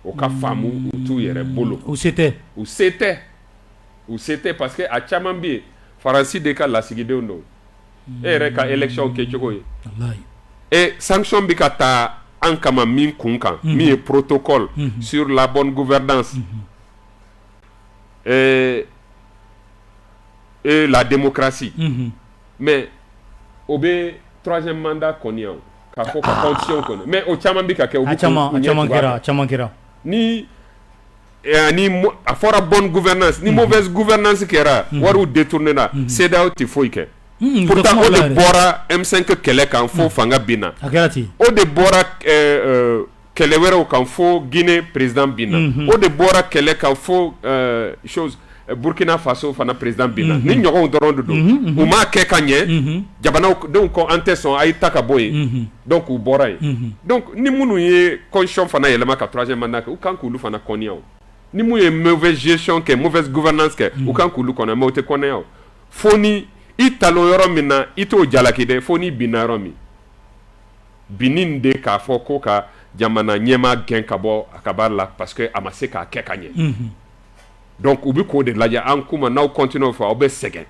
o ka faamu u t'u yɛrɛ bolo u se tɛ parce que a caman bɛ yen Faransi de ka lasigidenw don e yɛrɛ ka élection kɛcogo ye sanction bɛ ka taa an kama min kun kan min ye protocole sur la bonne gouvernance et la démocratie mais o bɛ troisième mandat kɔni yan k'a fɔ ka constitution kɔni mais o caman bɛ ka kɛ a caman kɛra ni a fɔra bonne gouvernance ni mauvaise gouvernance kɛra wariw détournera CEDEAO tɛ foyi kɛ pourtant o de bɔra M5 kɛlɛ kan fo fanga binna o de bɔra kɛlɛ wɛrɛw kan fo Guinée président binna o de bɔra kɛlɛ kan fo Burkina Faso fana président binna ni ɲɔgɔnw dɔrɔn de don u m'a kɛ ka ɲɛ jamanadenw ko an tɛ sɔn a' ta ka bɔ yen donc u bɔra yen donc ni minnu ye constitution fana yɛlɛma ka troisième mandat kɛ u kan k'olu fana kɔnniya ni mun ye mauvaise gestion kɛ mauvaise gouvernance kɛ u kan k'olu kɔnɔ mais o tɛ kɔnniya fo ni i talon yɔrɔ min na i t'o jalaki dɛ fo ni binna yɔrɔ min binni de k'a fɔ ko ka jamana ɲɛma gɛn ka bɔ a ka baara la parce que a ma se k'a kɛ ka ɲɛ donc u bɛ k'o de lajɛ an kuma n'aw continue fɔ aw bɛ sɛgɛn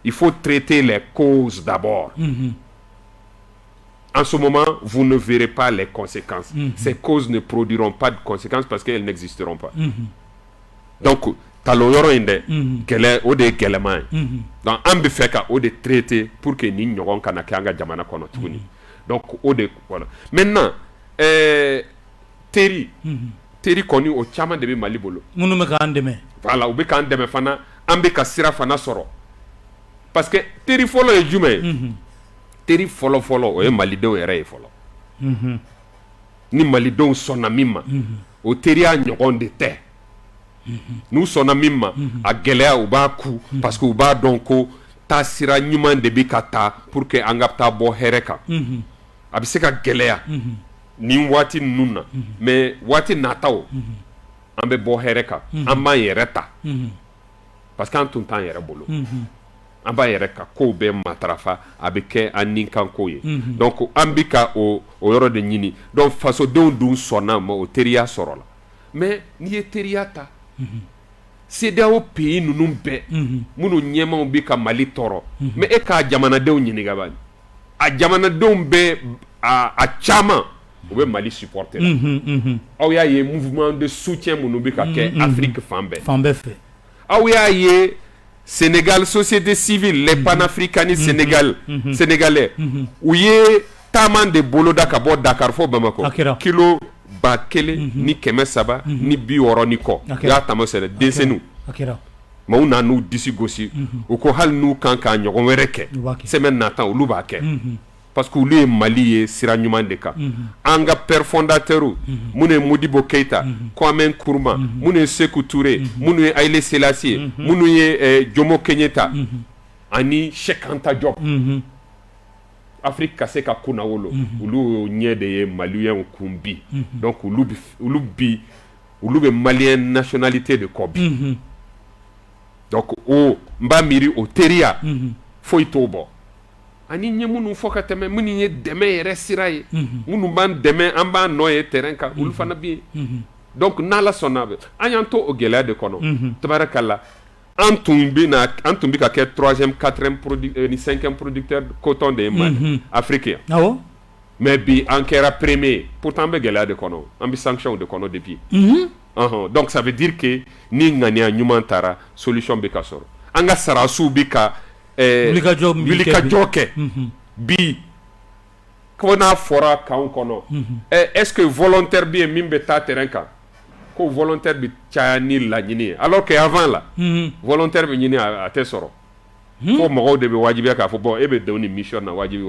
il faut traiter les causes d'abord en ce moment vous ne verrez pas les conséquences ces causes ne produiront pas de conséquences parce qu'elles n'existeront pas donc talon yɔrɔ in dɛ gɛlɛ o de ye gɛlɛman ye donc an bɛ fɛ ka o de traiter pour que ni ɲɔgɔn kana kɛ an ka jamana kɔnɔ tuguni donc o de voilà maintenant teri kɔni o caman de bɛ Mali bolo minnu bɛ k'an dɛmɛ voilà u bɛ k'an dɛmɛ fana an bɛ ka sira fana sɔrɔ parce que teri fɔlɔ ye jumɛn ye teri fɔlɔ o ye malidenw yɛrɛ ye fɔlɔ ni malidenw sɔnna min ma o teriya ɲɔgɔn de tɛ n'u sɔnna min ma a gɛlɛya u b'a ku parce que u b'a dɔn ko taasira ɲuman de bɛ ka taa pour que an ka taa bɔ hɛrɛ kan a bɛ se ka gɛlɛya nin waati ninnu na mais waati nataw an bɛ bɔ hɛrɛ kan an b'an yɛrɛ ta parce que an tun t'an yɛrɛ bolo an b'a yɛrɛ ka kow bɛɛ matarafa a bɛ kɛ an ni kan ko ye donc an bɛ ka o yɔrɔ de ɲini donc fasodenw dun sɔnna ma o teriya sɔrɔ la mais n'i ye teriya ta CEDEAO pays ninnu bɛɛ minnu ɲɛmaw bɛ ka Mali tɔɔrɔ mais e k'a jamanadenw ɲininka bani a jamanadenw bɛ a caman u bɛ Mali supporter la aw y'a ye mouvement de soutien minnu bɛ ka kɛ Afrique fan bɛɛ fɛ aw y'a ye Sénégal société civile les panafricanistes sénégalais u ye taama de boloda ka bɔ Dakar fo Bamako kilo 1000 ni 300 ni 60 ni kɔ u y'a taama sɛnɛ denmisɛnninw mais u nan'u disi gosi u ko hali n'u kan k'a ɲɔgɔn wɛrɛ kɛ semaine natan olu b'a kɛ parce que olu ye Mali ye sira ɲuman de kan an ka père fondateur minnu ye Modibo Keita Kwame Nkrumah minnu ye Sékou Touré minnu ye Haïlé Sélassié minnu ye Jomo Kenyatta ani Cheikh Anta Diop Afrique ka se ka kunna wolo olu ɲɛ de ye maliyɛnw kun bi donc olu bɛ maliyɛn nationalité de kɔ bi donc o mba miri o teriya foyi t'o bɔ ani ɲɛ minnu fɔ ka tɛmɛ minnu ye dɛmɛ yɛrɛ sira ye minnu b'an dɛmɛ an b'an nɔ ye terrain kan olu fana bɛ yen donc n'ala sɔnna an y'an to o gɛlɛya de kɔnɔ tabarakala an tun bɛ ka kɛ 3e 4e ni 5e producteur coton de ye Mali Afrique yan mais bi an kɛra premier pourtant an bɛ gɛlɛya de kɔnɔ an bɛ sanction de kɔnɔ depuis donc ça veut dire que ni ŋaniya ɲuman taara solution bɛ ka sɔrɔ an ka sarasiw bɛ ka wulikajɔ kɛ bi ko n'a fɔra kanw kɔnɔ est-ce que volontaire bɛ yen min bɛ taa terrain kan ko volontaire bɛ caya ni laɲini ye alors que avant la volontaire bɛ ɲini a tɛ sɔrɔ fo mɔgɔw de bɛ wajibiya k'a fɔ bon e bɛ denw ni mission na wajibi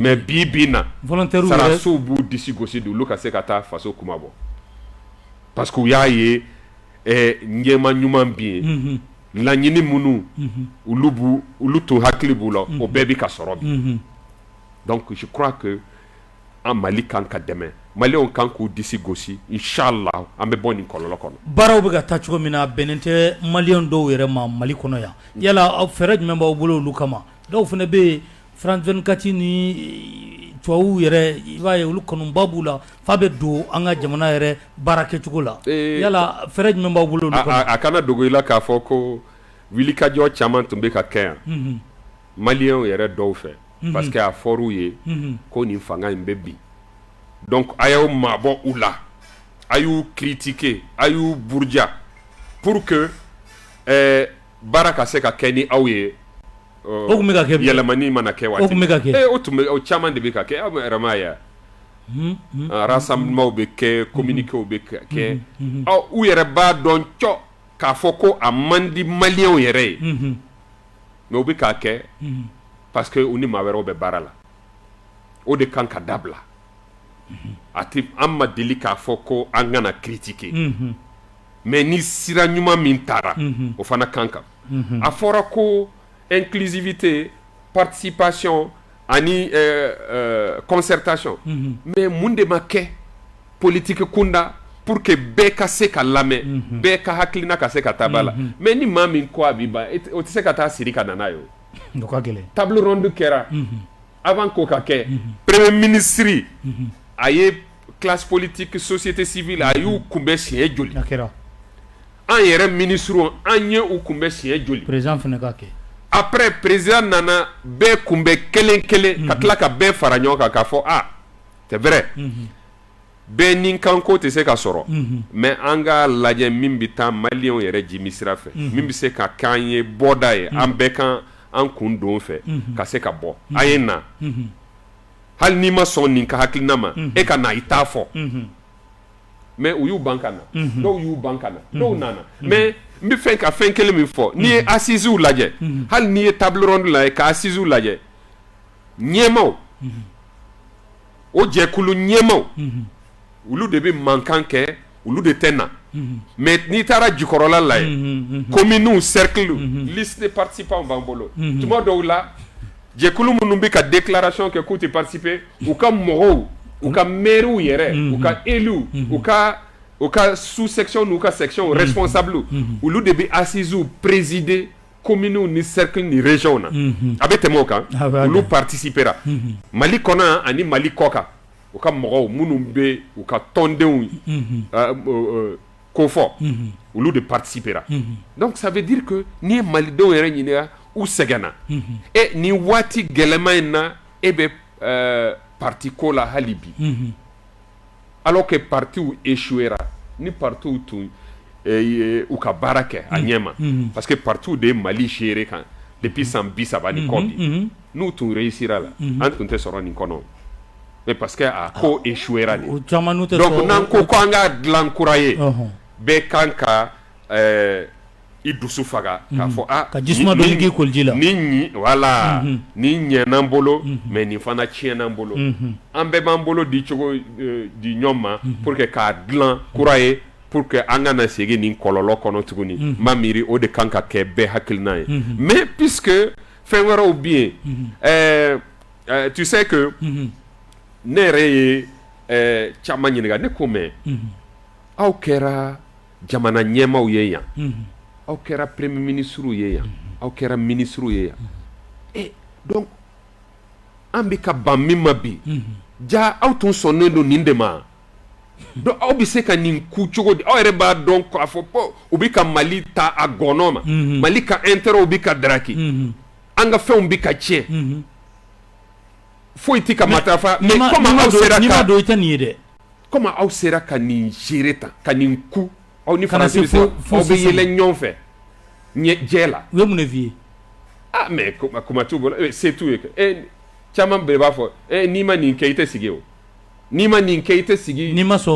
mais bi na sarasiw b'u disi gosi de olu ka se ka taa faso kuma bɔ parce que u y'a ye ɲɛma ɲuman bɛ yen laɲini minnu olu tun hakili b'u la o bɛɛ bɛ ka sɔrɔ bi donc je crois que an Mali kan ka dɛmɛ Maliens kan k'u disi gosi inchallah an bɛ bɔ nin kɔlɔlɔ kɔnɔ baaraw bɛ ka taa cogo min na bɛnnen tɛ Maliens dɔw yɛrɛ ma Mali kɔnɔ yan yala fɛɛrɛ jumɛn b'aw bolo olu kama dɔw fana bɛ yen France 24 ni tubabuw yɛrɛ i b'a ye olu kanuba b'u la f'a bɛ don an ka jamana yɛrɛ baara kɛcogo la yala fɛɛrɛ jumɛn b'aw bolo olu kama a kana dogo i la k'a fɔ ko wulikajɔ caman tun bɛ ka kɛ yan Maliens yɛrɛ dɔw fɛ parce que a fɔr'u ye ko nin fanga in bɛ bin donc a y'aw mabɔ u la a y'u critiquer a y'u buruja pour que baara ka se ka kɛ ni aw ye o tun bɛ ka kɛ yɛlɛmani mana kɛ waati o tun bɛ ka kɛ o caman de bɛ ka kɛ aw yɛrɛ m'a ye rassemblement bɛ kɛ communiqués bɛ kɛ u yɛrɛ b'a dɔn cɔ k'a fɔ ko a man di Maliens yɛrɛ ye mais u bɛ k'a kɛ parce que u ni maa wɛrɛw bɛ baara la o de kan ka dabila a tɛ an ma deli k'a fɔ ko an kana critiquer mais ni sira ɲuman min taara o fana kan kan a fɔra ko inclusivité participation ani concertation mais mun de ma kɛ politique kunda pour que bɛɛ ka se ka lamɛn bɛɛ ka hakilina ka se ka taa ba la mais ni maa min ko a b'i ban o tɛ se ka taa siri ka na n'a ye o table ronde kɛra avant k'o ka kɛ premier ministre a ye classe politique société civile a y'u kunbɛn siɲɛ joli an yɛrɛ ministres an ye u kunbɛn siɲɛ joli président fana ka kɛ après président nana bɛɛ kunbɛn kelen kelen ka tila ka bɛɛ fara ɲɔgɔn kan k'a fɔ c'est vrai bɛɛ ni kanko tɛ se ka sɔrɔ mais an ka lajɛ min bɛ taa Maliens yɛrɛ jimi sira fɛ min bɛ se ka k'an ye bɔda ye an bɛɛ kan an kun don fɛ ka se ka bɔ a ye na hali n'i ma sɔn nin ka hakilina ma e ka na i t'a fɔ mais u y'u ban ka na dɔw y'u ban ka na dɔw nana mais n bɛ fɛ ka fɛn kelen min fɔ n'i ye assises lajɛ hali n'i ye table ronde lajɛ ka assises lajɛ ɲɛmaw o jɛkulu ɲɛmaw olu de bɛ mankan kɛ olu de tɛ na mais n'i taara jukɔrɔla la ye communes cercle liste de participants b'an bolo tuma dɔw la jɛkulu minnu bɛ ka déclaration kɛ k'u tɛ participer u ka mɔgɔw u ka maires yɛrɛ u ka élus u ka sous section n'u ka section responsable olu de bɛ assises présider communes ni cercle ni région na a bɛ tɛmɛ o kan olu participera Mali kɔnɔ ani Mali kɔ kan u ka mɔgɔw minnu bɛ u ka tɔndenw ko fɔ olu de participera donc ça veut dire que n'i ye Malidenw yɛrɛ ɲininka u sɛgɛnna ni waati gɛlɛman in na e bɛ parti ko la hali bi alors que partiw échouera ni partiw tun u ka baara kɛ a ɲɛ ma parce que partiw de ye Mali géré kan depuis san 30 ni kɔ bi n'u tun réussira la an tun tɛ sɔrɔ nin kɔnɔ mais parce que a ko échouera de donc n'an ko ko an k'a dilan kura ye bɛɛ kan ka i dusu faga k'a fɔ ka jisuma dɔ ɲigin koliji la voilà nin ɲɛn'an bolo mais nin fana tiɲɛn'an bolo an bɛɛ b'an bolo di cogo di ɲɔgɔn ma pour que k'a dilan kura ye pour que an kana segin nin kɔlɔlɔ kɔnɔ tuguni n b'a miiri o de kan ka kɛ bɛɛ hakilina ye mais puisque fɛn wɛrɛw bɛ yen tu sais que ne yɛrɛ ye caman ɲininka ne ko mais aw kɛra jamana ɲɛmaaw ye yan aw kɛra premier ministre ye yan aw kɛra ministre ye yan donc an bɛ ka ban min ma bi ja aw tun sɔnnen don nin de ma donc aw bɛ se ka nin ku cogo di aw yɛrɛ b'a dɔn k'a fɔ u bɛ ka Mali ta a gɔnɔ ma Mali ka intérêt bɛ ka daraki an ka fɛnw bɛ ka tiɲɛ foyi tɛ ka matarafa mais comment aw sera ka dɔn i tɛ nin ye dɛ comment aw sera ka nin gérer tan ka nin ku aw ni faransi aw bɛ yɛlɛ ɲɔgɔn fɛ jɛ la u ye mun de f'i ye ah mais kuma t'u bolo c'est tout ye caman bɛɛ b'a fɔ n'i ma nin kɛ i tɛ sigi o n'i ma nin kɛ i tɛ sigi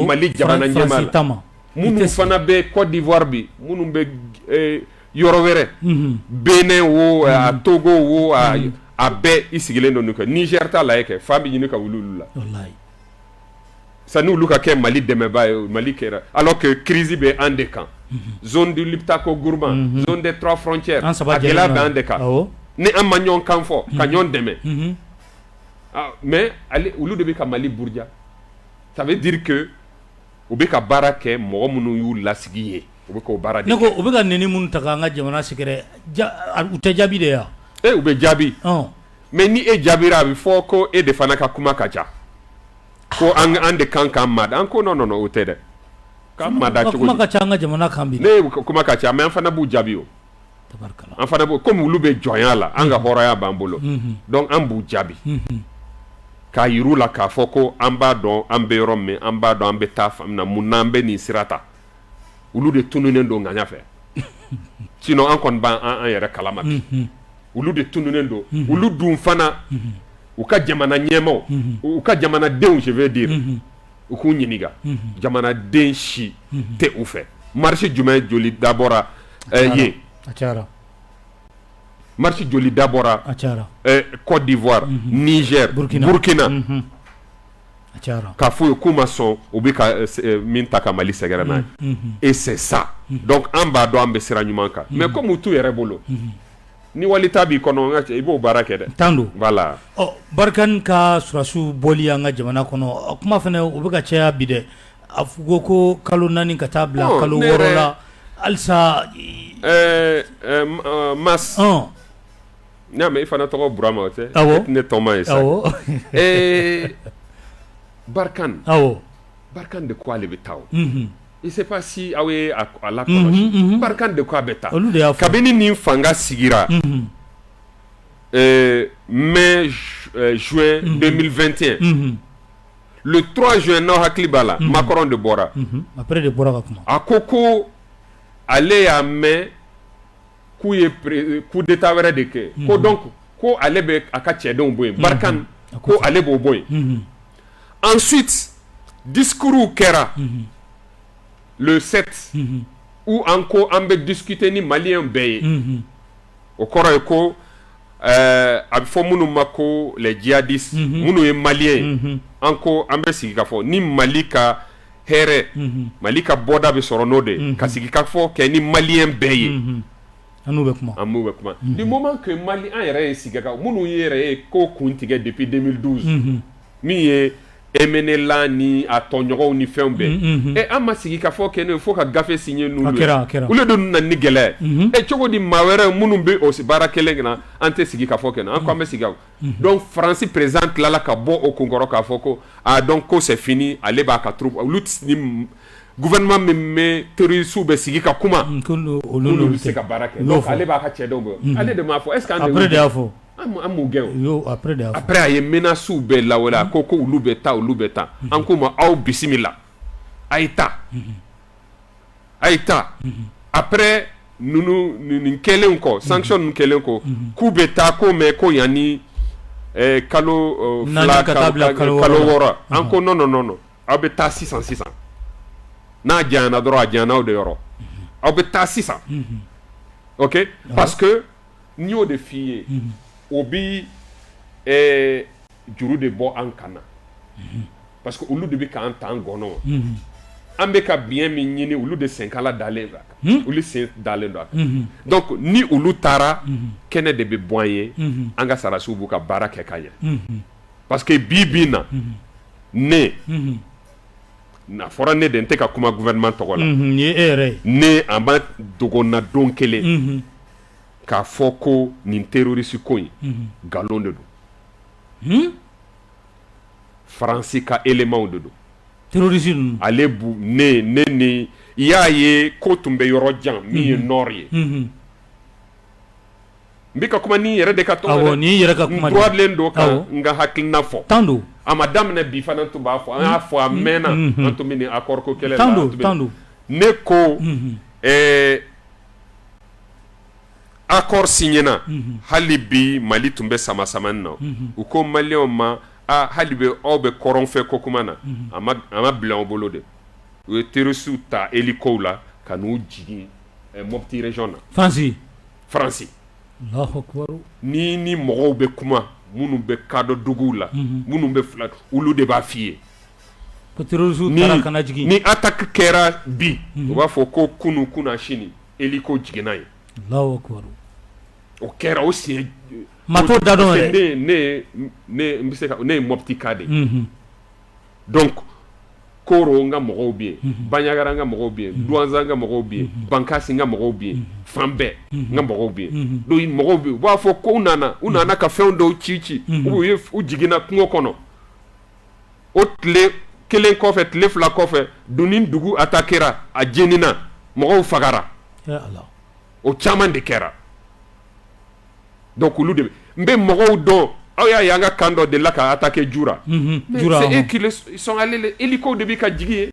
Mali jamana ɲɛmaa la minnu fana bɛ Côte d'Ivoire bi minnu bɛ yɔrɔ wɛrɛ Benin wo a Togo wo a bɛɛ i sigilen don nin kɛ Niger t'a la kɛ fa bɛ ɲini ka wuli olu la wallahi sani olu ka kɛ Mali dɛmɛbaa ye Mali kɛra alors que crise bɛ an de kan zone du Liptako Gourma zone des 3 frontières a gɛlɛya bɛ an de kan ni an ma ɲɔgɔn kan fɔ ka ɲɔgɔn dɛmɛ mais olu de bɛ ka Mali buruja ça veut dire que u bɛ ka baara kɛ mɔgɔ minnu y'u lasigi ye u bɛ k'o baara de kɛ ne ko u bɛ ka nɛni minnu ta k'an ka jamana sɛgɛrɛ u tɛ jaabi de ya u bɛ jaabi mais ni e jaabira a bɛ fɔ ko e de fana ka kuma ka ca ko an de kan k'an mada an ko non o tɛ dɛ k'an mada cogo di kuma ka ca an ka jamana kan bi ne kuma ka ca mais an fana b'u jaabi o an fana b'u comme olu bɛ jɔnya la an ka hɔrɔnya b'an bolo donc an b'u jaabi k'a yir'u la k'a fɔ ko an b'a dɔn an bɛ yɔrɔ min an b'a dɔn an bɛ taa fan min na mun n'an bɛ nin sira ta olu de tununnen don ŋaɲa fɛ sinon an kɔni b'an yɛrɛ kalama bi olu de tununnen don olu dun fana u ka jamana ɲɛmaw u ka jamanadenw je veux dire u k'u ɲininka jamanaden si tɛ u fɛ marche jumɛn joli dabɔra yen marche joli dabɔra Côte d'Ivoire Niger Burkina k'a fɔ u ye k'u ma sɔn u bɛ ka min ta ka Mali sɛgɛrɛ n'a ye et c'est ça donc an b'a dɔn an bɛ sira ɲuman kan mais comme u t'u yɛrɛ bolo ni walita b'i kɔnɔ i b'o baara kɛ dɛ tan don voilà Barikani ka surasiw bɔli an ka jamana kɔnɔ kuma fana u bɛ ka caya bi dɛ a fɔ ko kalo 4 ka taa bila kalo 6 la halisa Mas n y'a mɛn i fana tɔgɔ Burama o tɛ ne tɔma ye sa Barikani de ko ale bɛ taa o je sais pas si aw ye a lakɔlɔsi Barikani de ko a bɛ taa kabini nin fanga sigira mai juin 2021 le 3 juin n'aw hakili b'a la Macron de bɔra après de bɔra ka kuma a ko ale y'a mɛn k'u ye coup d'état wɛrɛ de kɛ ko donc ko ale bɛ a ka cɛdenw bɔ yen Barikani ko ale b'o bɔ yen ensuite discours kɛra le 7 où encore an bɛ discuter ni maliyɛn bɛɛ ye o kɔrɔ ye ko a bɛ fɔ minnu ma ko les djihadistes minnu ye maliyɛn ye an ko an bɛ sigi ka fɔ ni Mali ka hɛrɛ Mali ka bɔda bɛ sɔrɔ n'o de ka sigi ka fɔ kɛ ni maliyɛn bɛɛ ye an n'u bɛ kuma du moment que Mali an yɛrɛ ye sigi ka minnu yɛrɛ ye ko kun tigɛ depuis 2012 min ye Emenela ni a tɔɲɔgɔnw ni fɛnw bɛɛ an ma sigi ka fɔ kɛ n'o ye fo ka gafe signer n'olu ye olu de nana ni gɛlɛya ye cogo di maa wɛrɛ minnu bɛ o baara kelen na an tɛ sigi ka fɔ kɛ an ko an bɛ sigi donc Faransi président tilala ka bɔ o kun kɔrɔ k'a fɔ ko donc ko c'est fini ale b'a ka troupe olu ni gouvernement min bɛ terroristes bɛ sigi ka kuma olu bɛ se ka baara kɛ donc ale b'a ka cɛdenw bɔ ale de m'a fɔ est ce que après de y'a fɔ an m'u gɛn o après a ye menaces bɛɛ lawale a ko olu bɛ taa an ko ma aw bisimila a ye taa après nin kɛlen kɔ sanction ninnu kɛlen kɔ k'u bɛ taa ko mais ko yan ni kalo 2 kalo 6 an ko non aw bɛ taa sisan n'a janyana dɔrɔn a janyana aw de yɔrɔ aw bɛ taa sisan ok parce que n y'o de f'i ye o bi juru de bɔ an kan na parce que olu de bɛ k'an ta an gɔnɔ an bɛ ka biɲɛ min ɲini olu de senkala dalen don a kan olu sen dalen don a kan donc ni olu taara kɛnɛ de bɛ bɔ an ye an ka sarasiw b'u ka baara kɛ ka ɲɛ parce que bi na ne na fɔra ne de n tɛ ka kuma gouvernement tɔgɔ la nin ye e yɛrɛ ye ne a ma dogo n na don kelen k'a fɔ ko nin terroriste ko in nkalon de don Faransi ka éléments de don terroriste ninnu ale bu ne ni i y'a ye ko tun bɛ yɔrɔ jan min ye nord ye n bɛ ka kuma ni yɛrɛ de ka tɔgɔ awɔ ni yɛrɛ ka kuma n droitlen don ka n ka hakilina fɔ tan don a ma daminɛ bi fana tun b'a fɔ an y'a fɔ a mɛnna an tun bɛ nin accord ko kɛlɛ la tan don ne ko accord signé na hali bi Mali tun bɛ sama-samani na u ko maliyɛnw ma hali bɛ aw bɛ kɔrɔn fɛ ko kuma na a ma bila aw bolo de u ye terroriste ta hélicow la ka n'u jigin Mopti région na Faransi Allahu akbar ni mɔgɔw bɛ kuma minnu bɛ kadɔ duguw la minnu bɛ fila olu de b'a f'i ye ko terroriste taara kana jigin ni attaque kɛra bi u b'a fɔ ko kunna sini hélico jiginna ye Allahu akbar o kɛra o siɲɛ mato da dɔn yɛrɛ ne ye Mopti ka de donc Koro n ka mɔgɔw bɛ yen Banɲagara n ka mɔgɔw bɛ yen Douentza n ka mɔgɔw bɛ yen Bankasi n ka mɔgɔw bɛ yen fan bɛɛ n ka mɔgɔw bɛ yen donc mɔgɔw bɛ yen u b'a fɔ ko u nana ka fɛnw dɔw ci u jiginna kungo kɔnɔ o tile kelen kɔfɛ tile fila kɔfɛ Doni dugu attaquera a jenina mɔgɔw fagara o caman de kɛra donc olu de n bɛ mɔgɔw dɔn aw y'a ye an ka kan dɔ de la ka attaquer Jura mais c'est eux qui sont allés hélico de bi ka jigin ye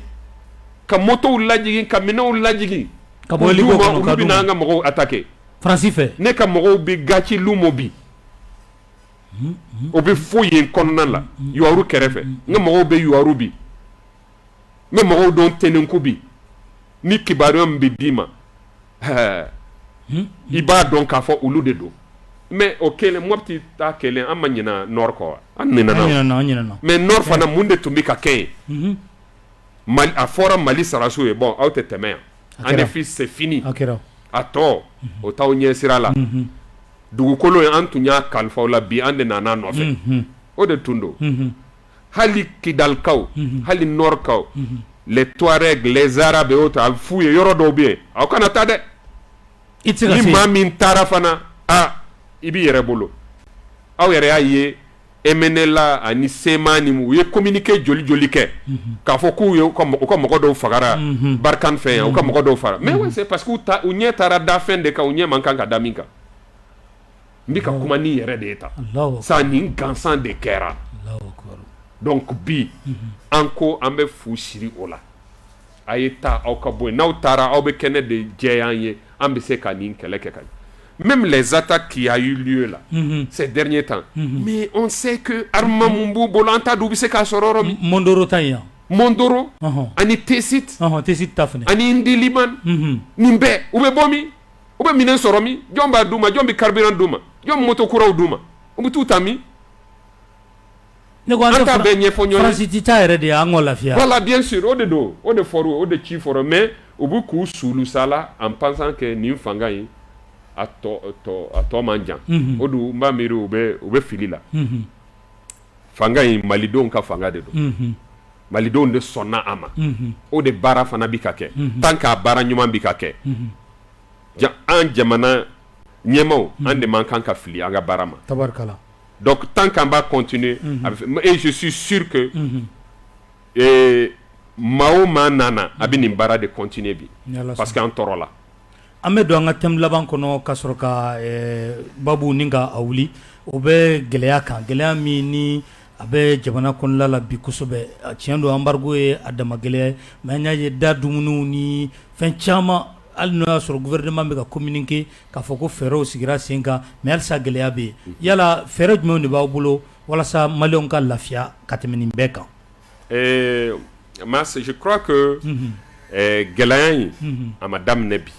ka motow lajigin ka minɛnw lajigin ka bɔ hélico kɔnɔ olu bɛ na an ka mɔgɔw attaquer Faransi fɛ ne ka mɔgɔw bɛ Gaci Lumo bi o bɛ fo yen kɔnɔna la Yuwaru kɛrɛfɛ n ka mɔgɔw bɛ Yuwaru bi n bɛ mɔgɔw dɔn Tɛnɛnku bi ni kibaruya min bɛ d'i ma i b'a dɔn k'a fɔ olu de don mais o kelen Mopti ta kelen an ma ɲina nord kɔ an ɲinana mais nord fana mun de tun bɛ ka kɛ yen a fɔra Mali saraso ye bon aw tɛ tɛmɛ yan en effet c'est fini a tɔ o t'aw ɲɛ sira la dugukolo in an tun y'a kalifaw la bi an de nana nɔfɛ o de tun don hali Kidalikaw hali nordkaw les Touaregs les Arabes et autres a bɛ f'u ye yɔrɔ dɔw bɛ yen aw kana taa dɛ ni maa min taara fana i b'i yɛrɛ bolo aw yɛrɛ y'a ye MNLA ani SEMA ni u ye communiqué joli kɛ k'a fɔ k'u ye u ka mɔgɔ dɔw fagara Barkhane fɛ yan u ka mɔgɔ dɔw fara mais oui c'est parce que u ɲɛ taara da fɛn de kan u ɲɛ man kan ka da min kan n bɛ ka kuma ni yɛrɛ de ye tan sa nin gansan de kɛra donc bi an ko an bɛ fu siri o la a ye taa aw ka bɔ yen n'aw taara aw bɛ kɛnɛ de jɛya an ye an bɛ se ka nin kɛlɛ kɛ ka ɲɛ. Même les attaques qui a eu lieu là ces derniers temps mais on sait que armement mun b'u bolo an t'a dɔn u bɛ se k'a sɔrɔ yɔrɔ min Mondoro ta yan Mondoro ani Tessit ta fɛnɛ ani Ndiliman nin bɛɛ u bɛ bɔ min u bɛ minɛn sɔrɔ min jɔn b'a d'u ma jɔn bɛ carburant d'u ma jɔn bɛ moto kuraw d'u ma u bɛ t'u ta min an t'a bɛɛ ɲɛfɔ ɲɔgɔn ye Faransi ti taa yɛrɛ de an k'o lafiya voilà bien sûr o de don o de fɔra o de ci fɔra mais u bɛ k'u sulu sa la en pensant que nin fanga in a tɔ man jan o dun n b'a miiri u bɛ fili la fanga in malidenw ka fanga de don malidenw de sɔnna a ma o de baara fana bi ka kɛ tant que a baara ɲuman bi ka kɛ an jamana ɲɛmaw an de man kan ka fili an ka baara ma tabarikala donc tant qu'on va continuer et je suis sûr que maa o maa nana a bɛ nin baara de continuer bi parce que an tɔɔrɔ la an bɛ don an ka thème laban kɔnɔ ka sɔrɔ ka babu ni ka a wuli o bɛ gɛlɛya kan gɛlɛya min ni a bɛ jamana kɔnɔla la bi kosɛbɛ tiɲɛ don embargo ye a dama gɛlɛya ye mais an y'a ye da dumuniw ni fɛn caman hali n'o y'a sɔrɔ gouvernement bɛ ka communiquer k'a fɔ ko fɛɛrɛw sigira sen kan mais halisa gɛlɛya bɛ yen yala fɛɛrɛ jumɛnw de b'aw bolo walasa maliyɛnw ka lafiya ka tɛmɛ nin bɛɛ kan Mas je crois que gɛlɛya in a ma daminɛ bi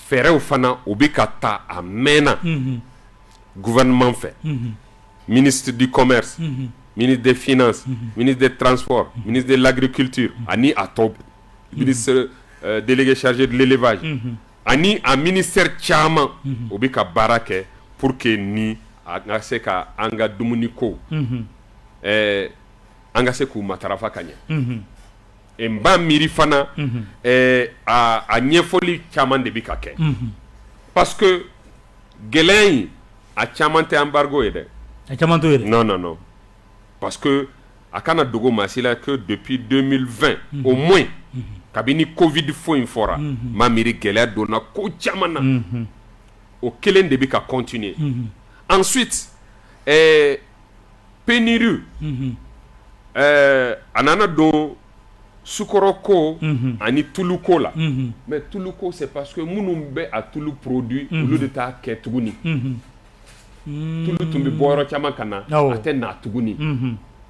fɛɛrɛw fana u bɛ ka ta a mɛnna gouvernement fɛ ministre du commerce ministre des finances ministre des transports ministre de l'agriculture ani a tɔ ministre délégué chargé de l'élevage ani a ministère caman u bɛ ka baara kɛ pour que ni an ka se ka an ka dumuni ko an ka se k'u matarafa ka ɲɛ n b'a miiri fana a ɲɛfɔli caman de bɛ ka kɛ parce que gɛlɛya in a caman tɛ embargo ye dɛ a caman t'o ye dɛ non parce que a kana dogo maa si la que depuis 2020 au moins kabini covid fo in fɔra m'a miiri gɛlɛya donna ko caman na o kelen de bɛ ka continuer ensuite pénurie a nana don sukɔrɔ ko ani tulu ko la mais tulu ko c'est parce que minnu bɛ a tulu produit olu de t'a kɛ tuguni tulu tun bɛ bɔ yɔrɔ caman ka na a tɛ na tuguni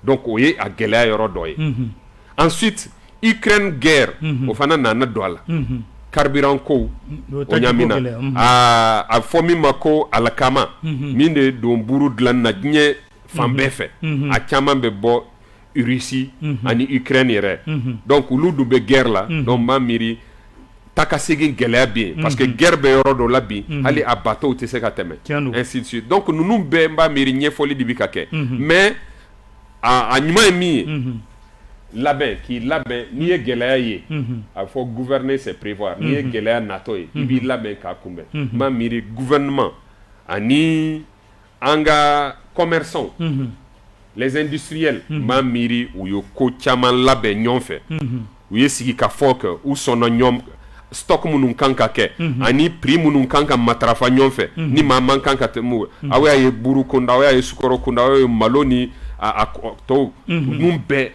donc o ye a gɛlɛya yɔrɔ dɔ ye ensuite Ukraine guerre o fana nana don a la carburant ko o ɲamina a fɔ min ma ko alakama min de don buru dilan na diɲɛ fan bɛɛ fɛ a caman bɛ bɔ Russie ani Ukraine yɛrɛ donc olu dun bɛ guerre la donc m'a miiri takasegin gɛlɛya bɛ yen parce que guerre bɛ yɔrɔ dɔ la bi hali a bateau tɛ se ka tɛmɛ ainsi de suite donc ninnu bɛɛ n b'a miiri ɲɛfɔli de bɛ ka kɛ mais a ɲuman ye min ye labɛn k'i labɛn n'i ye gɛlɛya ye a fɔ gouverner c'est prévoir n'i ye gɛlɛya natɔ ye i b'i labɛn k'a kunbɛn n b'a miiri gouvernement ani an ka commerçants les industriels m'a miiri u ye ko caman labɛn ɲɔgɔn fɛ u ye sigi ka fɔ kɛ u sɔnna ɲɔgɔn stock minnu kan ka kɛ ani prix minnu kan ka matarafa ɲɔgɔn fɛ ni maa man kan ka tɛmɛ aw y'a ye buru kunda aw y'a ye sukɔrɔ kunda aw ye malo ni a tɔw ninnu bɛɛ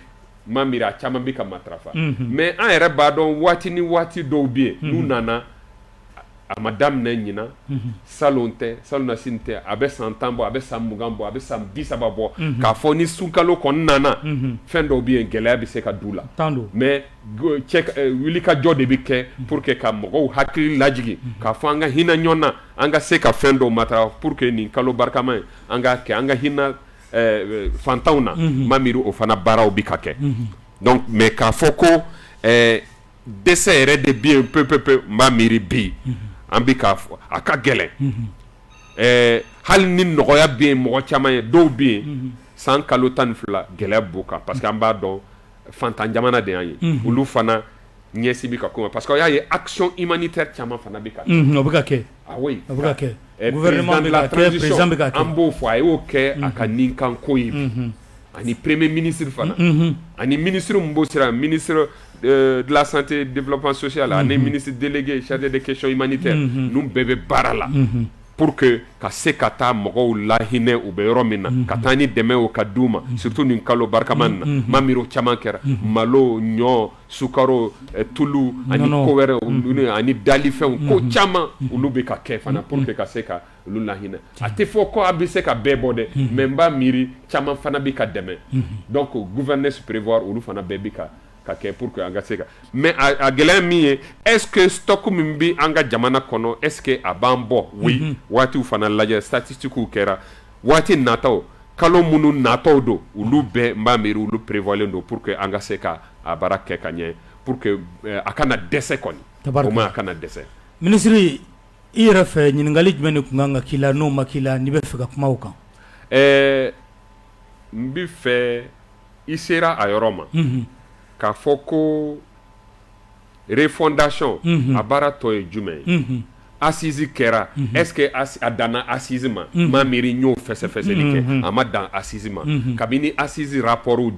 m'a miiri a caman bɛ ka matarafa mais an yɛrɛ b'a dɔn waati ni waati dɔw bɛ yen n'u nana a ma daminɛ ɲina salon tɛ salon na sini tɛ a bɛ san 10 bɔ a bɛ san 20 bɔ a bɛ san 30 bɔ k'a fɔ ni sunkalo kɔni nana fɛn dɔw bɛ yen gɛlɛya bɛ se ka d'u la mais wulikajɔ de bɛ kɛ pour que ka mɔgɔw hakili lajigi k'a fɔ an ka hinɛ ɲɔgɔn na an ka se ka fɛn dɔw matarafa pour que nin kalo barikama ye an ka kɛ an ka hinɛ fantanw na m'a miiri o fana baaraw bɛ ka kɛ donc mais k'a fɔ ko dɛsɛ yɛrɛ de bɛ yen pepepe m'a miiri bi an bɛ k'a fɔ a ka gɛlɛn hali ni nɔgɔya bɛ yen mɔgɔ caman ye dɔw bɛ yen san kalo 12 gɛlɛya b'u kan parce que an b'a dɔn fantan jamana de y'an ye olu fana ɲɛsin bɛ ka kuma parce que o y'a ye action humanitaire caman fana bɛ ka kɛ o bɛ ka kɛ ah oui o bɛ ka kɛ gouvernement bɛ ka kɛ président bɛ ka kɛ an b'o fɔ a y'o kɛ a ka ninkanko ye ani premier ministre fana ani ministre min b'o sira ministre de la santé et développement social ani ministre délégué chargé des questions humanitaires ninnu bɛɛ bɛ baara la pour que ka se ka taa mɔgɔw lahinɛ u bɛ yɔrɔ min na ka taa ni dɛmɛ o ka d'u ma surtout nin kalo barikama na m'a miiri o caman kɛra malo ɲɔ sukaro tulu ani ko wɛrɛ ani dalifɛnw ko caman olu bɛ ka kɛ fana pour que ka se ka olu lahinɛ a tɛ fɔ ko a bɛ se ka bɛɛ bɔ dɛ mais n b'a miiri caman fana bɛ ka dɛmɛ donc gouverner se prévoir olu fana bɛɛ bɛ ka kɛ pour que an ka se ka mais a gɛlɛya min ye est-ce que stock min bɛ an ka jamana kɔnɔ est-ce que a b'an bɔ oui waatiw fana lajɛ statistiques kɛra waati nataw kalo minnu nataw don olu bɛɛ n b'a miiri olu prévoilen don pour que an ka se ka a baara kɛ ka ɲɛ pour que a kana dɛsɛ kɔni au moins a kana dɛsɛ. ministre i yɛrɛ fɛ ɲininkali jumɛn de tun kan ka k'i la n'o ma k'i la n'i bɛ fɛ ka kuma o kan. n bɛ fɛ i sera a yɔrɔ ma. K'a fɔ ko refondation a baara tɔ ye jumɛn ye assise kɛra est-ce que a danna assise ma m'a miiri n y'o fɛsɛfɛsɛli kɛ a ma dan assise ma kabini assise rapportw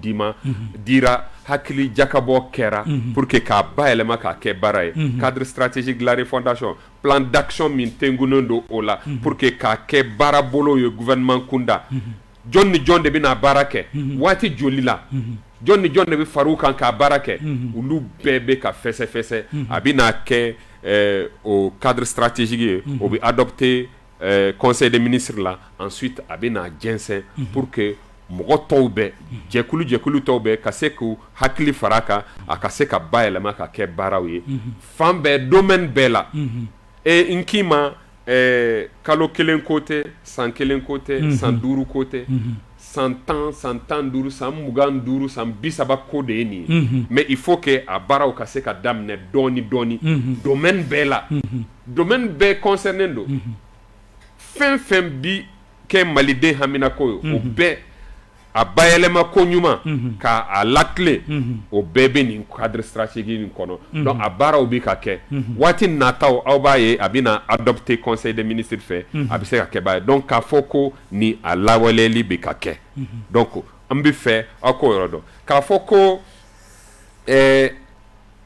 dira hakili jakabɔ kɛra pour que k'a bayɛlɛma k'a kɛ baara ye cadre stratégique de la refondation plan d'action min tengunen don o la pour que k'a kɛ baara bolo ye gouvernement kunda jɔn ni jɔn de bɛna baara kɛ waati joli la jɔn ni jɔn de bɛ far'u kan k'a baara kɛ olu bɛɛ bɛ ka fɛsɛfɛsɛ a bɛna kɛ o cadre stratégique ye o bɛ adopté conseil des ministres la ensuite a bɛna jɛnsɛn pour que mɔgɔ tɔw bɛɛ jɛkulu tɔw bɛɛ ka se k'u hakili fara kan a ka se ka bayɛlɛma ka kɛ baaraw ye fan bɛɛ domaine bɛɛ la n k'i ma kalo 1 ko tɛ san 1 ko tɛ san 5 ko tɛ san 10 san 15 san 25 san 30 ko de ye nin ye mais il faut que a baaraw ka se ka daminɛ dɔɔni domaine bɛɛ la domaine bɛɛ concerné don fɛn fɛn bi kɛ maliden hamina ko ye o bɛɛ a bayɛlɛma ko ɲuman k'a lakile o bɛɛ bɛ nin cadre stratégique nin kɔnɔ donc a baaraw bɛ ka kɛ waati nataw aw b'a ye a bɛna adopter conseil des ministres fɛ a bɛ se ka kɛ b'a ye donc k'a fɔ ko ni a lawaleyali bɛ ka kɛ donc an bɛ fɛ aw k'o yɔrɔ dɔn k'a fɔ ko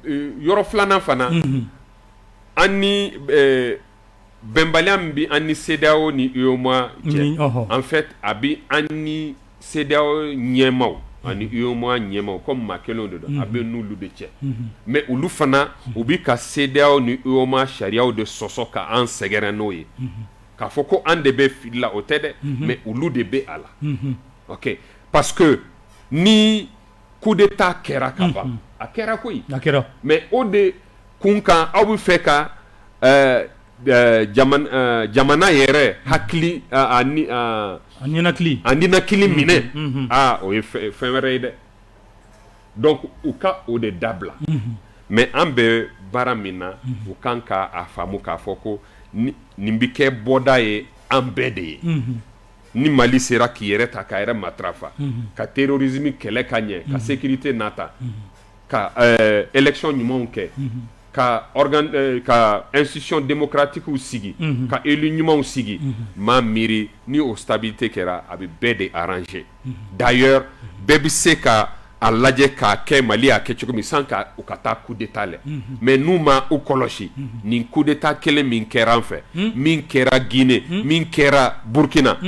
yɔrɔ filanan fana an ni bɛnbaliya min bɛ an ni CEDEAO ni UEMOA cɛ en fait a bɛ an ni CEDEAO ɲɛmaw ani UEMOA ɲɛmaw comme maa kelenw de don a bɛ n'olu de cɛ mais olu fana u bɛ ka CEDEAO ni UEMOA sariyaw de sɔsɔ ka an sɛgɛrɛ n'o ye k'a fɔ ko an de bɛ fili la o tɛ dɛ mais olu de bɛ a la ok parce que ni coup d'état kɛra ka ban a kɛra koyi mais o de kun kan aw bɛ fɛ ka jamana yɛrɛ hakili a ninakili minɛ o ye fɛn wɛrɛ ye dɛ donc u ka o de dabila mais an bɛ baara min na u kan ka a faamu k'a fɔ ko nin bɛ kɛ bɔda ye an bɛɛ de ye ni Mali sera k'i yɛrɛ ta k'a yɛrɛ matarafa ka terrorisme kɛlɛ ka ɲɛ ka sécurité nata ka élection ɲumanw kɛ ka institution démocratique sigi ka élu ɲumanw sigi maa miiri ni o stabilité kɛra a bɛ bɛɛ de arranger d'ailleurs bɛɛ bɛ se ka a lajɛ k'a kɛ Mali y'a kɛ cogo min sans ka u ka taa coup d'état lɛ mais n'u ma u kɔlɔsi nin coup d'état kelen min kɛra an fɛ min kɛra Guinée min kɛra Burkina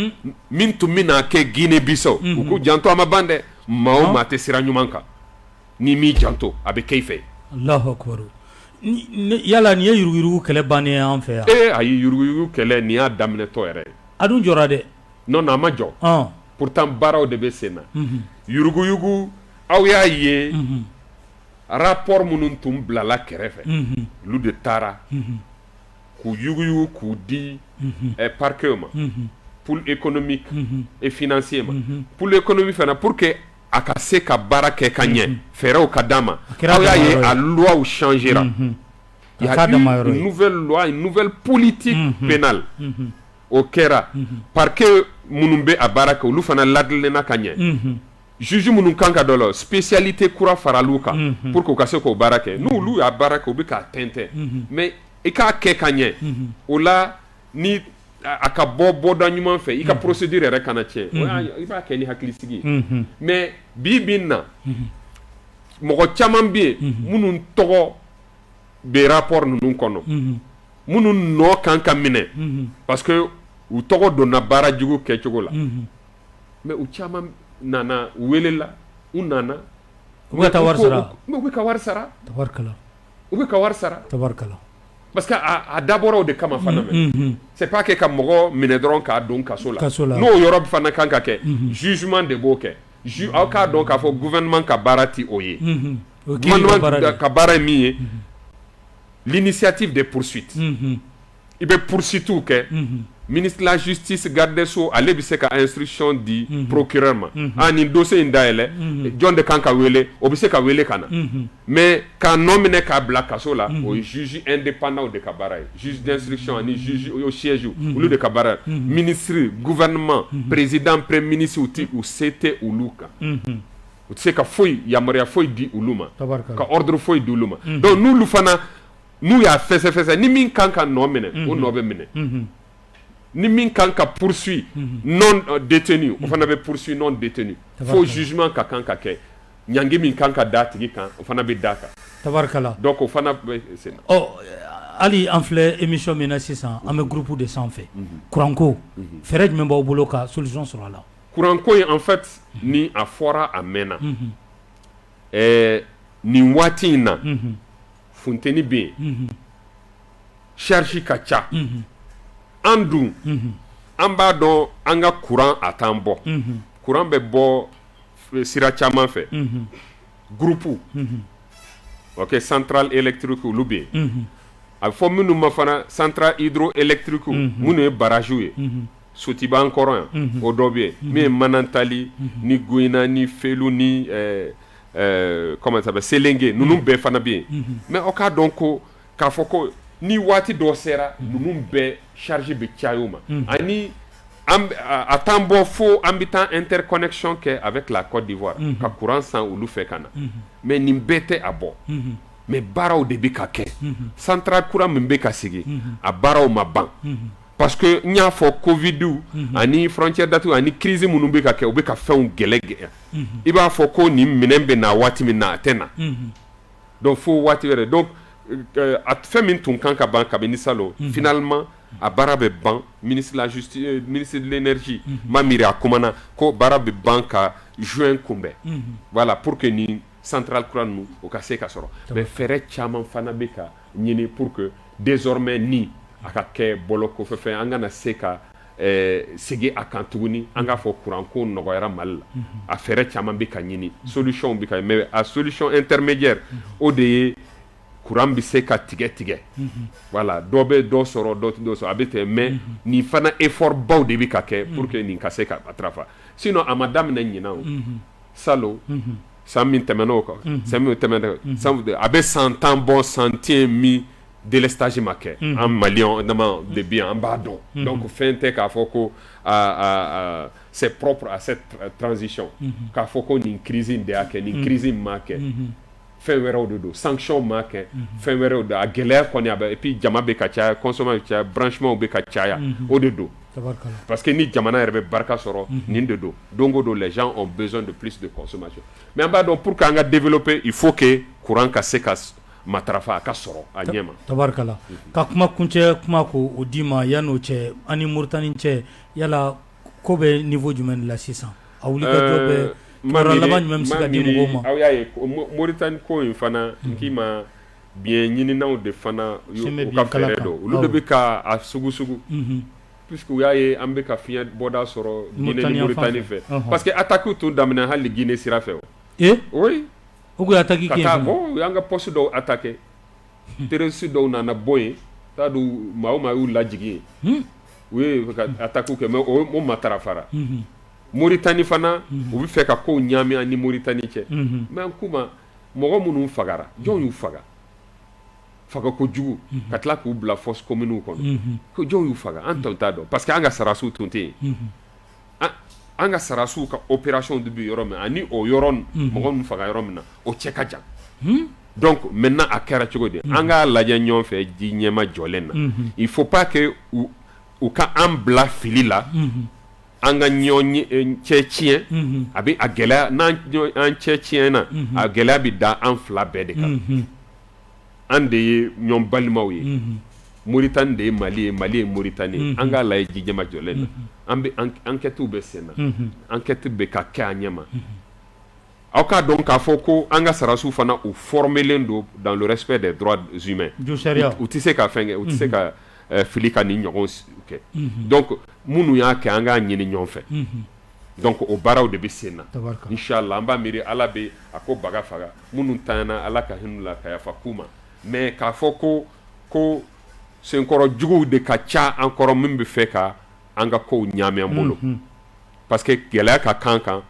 min tun bɛna kɛ Guinée Bissau u k'u janto a ma ban dɛ maa o maa tɛ sira ɲuman kan ni m'i janto a bɛ kɛ i fɛ. Allahu akbar. Yala nin ye yuruguyurugu kɛlɛ bannen ye an fɛ yan. Ayi yuruguyurugu kɛlɛ nin y'a daminɛtɔ yɛrɛ ye. A dun jɔra dɛ. Non a ma jɔ. Pourtant baaraw de bɛ sen na. Yuruguyugu aw y'a ye rapport minnu tun bilala kɛrɛfɛ olu de taara k'u yuguyugu k'u di parquet ma pôle économique et financier ma pôle économique fana pour que a ka se ka baara kɛ ka ɲɛ fɛɛrɛw ka d'a ma aw y'a ye a loi changera il y a eu une nouvelle loi une nouvelle politique pénale o kɛra parquet minnu bɛ a baara kɛ olu fana ladilenna ka ɲɛ juge minnu kan ka dɔ la spécialité kura faral'u kan pour que u ka se k'o baara kɛ n'olu y'a baara kɛ u bɛ k'a tɛntɛn mais i k'a kɛ ka ɲɛ o la ni a ka bɔda ɲuman fɛ i ka procédure yɛrɛ kana tiɲɛ i b'a kɛ ni hakilisigi ye mais bi bi in na mɔgɔ caman bɛ yen minnu tɔgɔ bɛ rapport ninnu kɔnɔ minnu nɔ kan ka minɛ parce que u tɔgɔ donna baara jugu kɛcogo la mais u caman nana u welela u nana u bɛ taa wari sara u bɛ ka wari sara tabarikala u bɛ ka wari sara tabarikala parce que a dabɔra o de kama fana mɛ c'est pas que ka mɔgɔ minɛ dɔrɔn k'a don kaso la n'o yɔrɔ fana kan ka kɛ jugement de b'o kɛ aw k'a dɔn k'a fɔ gouvernement ka baara ti o ye gouvernement ka baara ye min ye l'initiative des poursuites i bɛ poursuites kɛ ministre de la justice garde des sceaux ale bɛ se ka instruction di procureur ma nin dossier in dayɛlɛ jɔn de kan ka wele o bɛ se ka wele ka na mais k'a nɔ minɛ k'a bila kaso la o ye juge indépendant de ka baara ye juge d'instruction ani juge o siège olu de ka baara ye ministre gouvernement président premier ministre u se tɛ olu kan u tɛ se ka foyi yamaruya foyi di olu ma ka ordre foyi di olu ma donc n'olu fana n'u y'a fɛsɛfɛsɛ ni min kan ka nɔ minɛ o nɔ bɛ minɛ ni min kan ka poursuit non détenu o fana bɛ poursuit non détenu fo jugement ka kan ka kɛ ɲangi min kan ka da tigi kan o fana bɛ da kan tabarikala donc o fana bɛ sen na hali an filɛ émission min na sisan an bɛ groupe de sanfɛ kuranko fɛɛrɛ jumɛn b'aw bolo ka solution sɔrɔ a la kuranko in en fait ni a fɔra a mɛnna nin waati in na funteni bɛ yen charge ka ca an dun an b'a dɔn an ka courant a t'an bɔ courant bɛ bɔ sira caman fɛ groupe ok centrale électrique olu bɛ yen a bɛ fɔ minnu ma fana centrale hydroélectrique minnu ye barrage ye Sotiba an kɔrɔ yan o dɔ bɛ yen min ye Manantali ni Goyina ni Felu ni comment ça s'appelle Selenge ninnu bɛɛ fana bɛ yen mais aw k'a dɔn ko k'a fɔ ko ni waati dɔ sera ninnu bɛɛ charge bɛ caya o ma ani a temps bɔ fo an bɛ taa interconnexion kɛ avec la Côte d'Ivoire ka courant san olu fɛ ka na mais nin bɛɛ tɛ a bɔ mais baaraw de bɛ ka kɛ centrale courant min bɛ ka sigi a baaraw ma ban parce que n y'a fɔ Covid ani frontière datugu ani crise minnu bɛ ka kɛ u bɛ ka fɛnw gɛlɛya i b'a fɔ ko nin minɛn bɛ na waati min na a tɛ na donc fo waati wɛrɛ donc a fɛn min tun kan ka ban kabini salon finalement a baara bɛ ban ministre de la justice ministre de l'énergie ma miiri a kumana ko baara bɛ ban ka juin kunbɛn voilà pour que ni centrale courant ninnu o ka se ka sɔrɔ mais fɛɛrɛ caman fana bɛ ka ɲini pour que désormais ni a ka kɛ bɔlɔ kɔfɛ fɛn an kana se ka segin a kan tuguni an k'a fɔ courant ko nɔgɔyara Mali la a fɛɛrɛ caman bɛ ka ɲini solution bɛ ka mais a solution intermédiaire o de ye courant bɛ se ka tigɛ voilà dɔ bɛ dɔ sɔrɔ dɔ tɛ dɔ sɔrɔ a bɛ tɛ mais nin fana effort baw de bɛ ka kɛ pour que nin ka se ka matarafa sinon a ma daminɛ ɲinan o salon san min tɛmɛna o kan san min tɛmɛna a bɛ 100 ans bɔ 101 min délestage ma kɛ an maliyɛn dama de bi an b'a dɔn donc fɛn tɛ k'a fɔ ko c'est propre à cette transition k'a fɔ ko nin crise in de y'a kɛ nin crise in m'a kɛ fɛn wɛrɛw de don sanction m'a kɛ fɛn wɛrɛw de a gɛlɛya kɔni a bɛ et puis jama bɛ ka caya consommation bɛ caya branchement bɛ ka caya o de don parce que ni jamana yɛrɛ bɛ barika sɔrɔ nin de don don o don les gens ont besoin de plus de consommation mais an b'a dɔn pour que an ka développer il faut que courant ka se ka matarafa a ka sɔrɔ a ɲɛ ma tabarikala ka kuma kuncɛ kuma ko o di ma yan'o cɛ ani Moritani cɛ yala ko bɛ niveau jumɛn de la sisan a wulikajɔ bɛ kibaruya laban jumɛn bɛ se ka di mɔgɔw ma aw y'a ye Moritani ko in fana n k'i ma bien ɲininaw de fana u ka fɛɛrɛ dɔn olu de bɛ ka a sugu puisque u y'a ye an bɛ ka fiɲɛ bɔda sɔrɔ Guinée ni Moritani fɛ parce que attaque tun daminɛ hali Guinée sira fɛ oui o ko attaque kɛ ka bon u y'an ka poste dɔw attaqué terroriste dɔw nana bɔ yen t'a dɔn maa o maa y'u lajigin yen u ye ka attaque kɛ mais o matarafara Moritani fana u bɛ fɛ ka kow ɲaami ani Moritani cɛ mais an kuma mɔgɔ minnu fagara jɔn y'u faga faga kojugu ka tila k'u bila fosse commune kɔnɔ ko jɔn y'u faga an tun t'a dɔn parce que an ka sarasiw tun tɛ yen an ka sarasiw ka opération de bi yɔrɔ min ani o yɔrɔ mɔgɔ ninnu faga yɔrɔ min na o cɛ ka jan donc maintenant a kɛra cogo di an k'a lajɛ ɲɔgɔn fɛ ji ɲɛma jɔlen na il faut pas que u ka an bila fili la an ka ɲɔgɔn cɛ tiɲɛ a bɛ a gɛlɛya n'an cɛ tiɲɛna a gɛlɛya bɛ da an fila bɛɛ de kan an de ye ɲɔgɔn balimaw ye Moritani de ye Mali ye Mali ye Moritani ye an k'a lajɛ ji ɲɛma jɔlen na an bɛ enquête bɛ sen na enquête bɛ ka kɛ a ɲɛma aw k'a dɔn k'a fɔ ko an ka sarasiw fana u formelen don dans le respect des droits humains u tɛ se ka fɛn kɛ u tɛ se ka fili ka ni ɲɔgɔn kɛ donc minnu y'a kɛ an k'a ɲini ɲɔgɔn fɛ donc o baaraw de bɛ sen na inchallah an b'a miiri Ala bɛ a ko baga faga minnu tanyana Ala ka hinɛ u la ka yafa k'u ma mais k'a fɔ ko senkɔrɔ juguw de ka ca an kɔrɔ min bɛ fɛ ka an ka kow ɲaami an bolo parce que gɛlɛya ka kan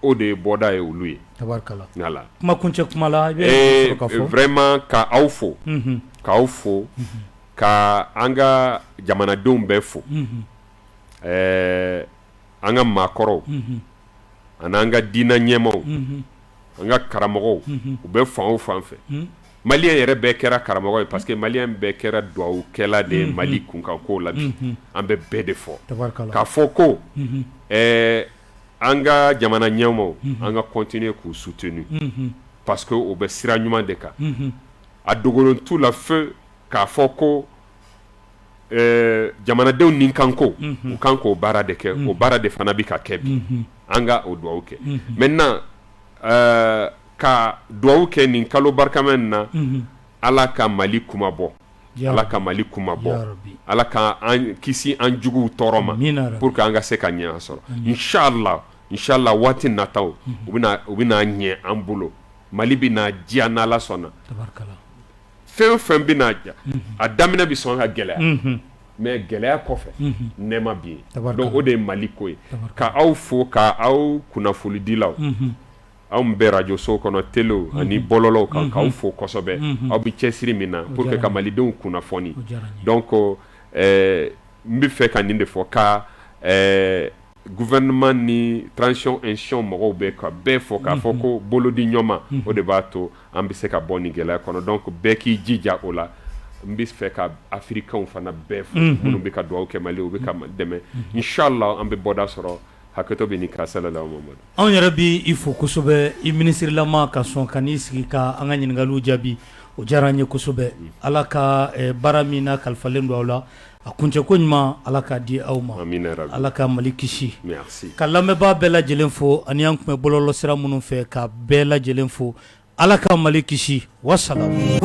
o de ye bɔda ye olu ye tabarikala voilà kuma kuncɛ kuma la i bɛ ka fɔ vraiment ka aw fo k'aw fo ka an ka jamanadenw bɛɛ fo an ka maakɔrɔw ani an ka diinɛ ɲɛmaw an ka karamɔgɔw u bɛ fan o fan fɛ Malien yɛrɛ bɛɛ kɛra karamɔgɔ ye parce que Malien bɛɛ kɛra duwawukɛla de ye Mali kunkanko la bi an bɛ bɛɛ de fɔ k'a fɔ ko an ka jamana ɲɛmaw an ka continuer k'u soutenir parce que o bɛ sira ɲuman de kan a dogolen t'u la feu k'a fɔ ko jamanadenw nin kanko u kan k'o baara de kɛ o baara de fana bɛ ka kɛ bi an ka o duwawu kɛ maintenant ka duwawu kɛ nin kalo barikama na Ala ka Mali kuma bɔ Ala ka Mali kuma bɔ Ala ka an kisi an juguw tɔɔrɔ ma pour que an ka se ka ɲɛ sɔrɔ inchallah waati nataw u bɛna ɲɛ an bolo Mali bɛna diya n'Ala sɔnna fɛn o fɛn bɛna diya a daminɛ bɛ sɔn ka gɛlɛya mais gɛlɛya kɔfɛ nɛɛma bɛ yen donc o de ye Mali ko ye ka aw fo ka aw kunnafonidilaw aw bɛ radio so kɔnɔ telew ani bɔlɔlɔw kan k'aw fo kosɛbɛ aw bɛ cɛsiri min na pour que ka malidenw kunnafoni donc n bɛ fɛ ka nin de fɔ ka gouvernement ni transition institution mɔgɔw bɛ ka bɛɛ fɔ k'a fɔ ko bolodi ɲɔma o de b'a to an bɛ se ka bɔ nin gɛlɛya kɔnɔ donc bɛɛ k'i jija o la n bɛ fɛ ka africains fana bɛɛ fɔ minnu bɛ ka dugawu kɛ Mali u bɛ ka dɛmɛ inchallah an bɛ bɔda sɔrɔ hakɛto bɛ nin kira sallallahu alaihi wasallam. Anw yɛrɛ bi i fo kosɛbɛ i ministre-lama ka sɔn ka n'i sigi ka an ka ɲininkaliw jaabi o diyara an ye kosɛbɛ Ala ka baara min na kalifalen don aw la a kuncɛko ɲuman Ala k'a di aw ma Ala ka Mali kisi ka lamɛnbaa bɛɛ lajɛlen fo ani an tun bɛ bɔlɔlɔsira minnu fɛ ka bɛɛ lajɛlen fo Ala ka Mali kisi wassalam.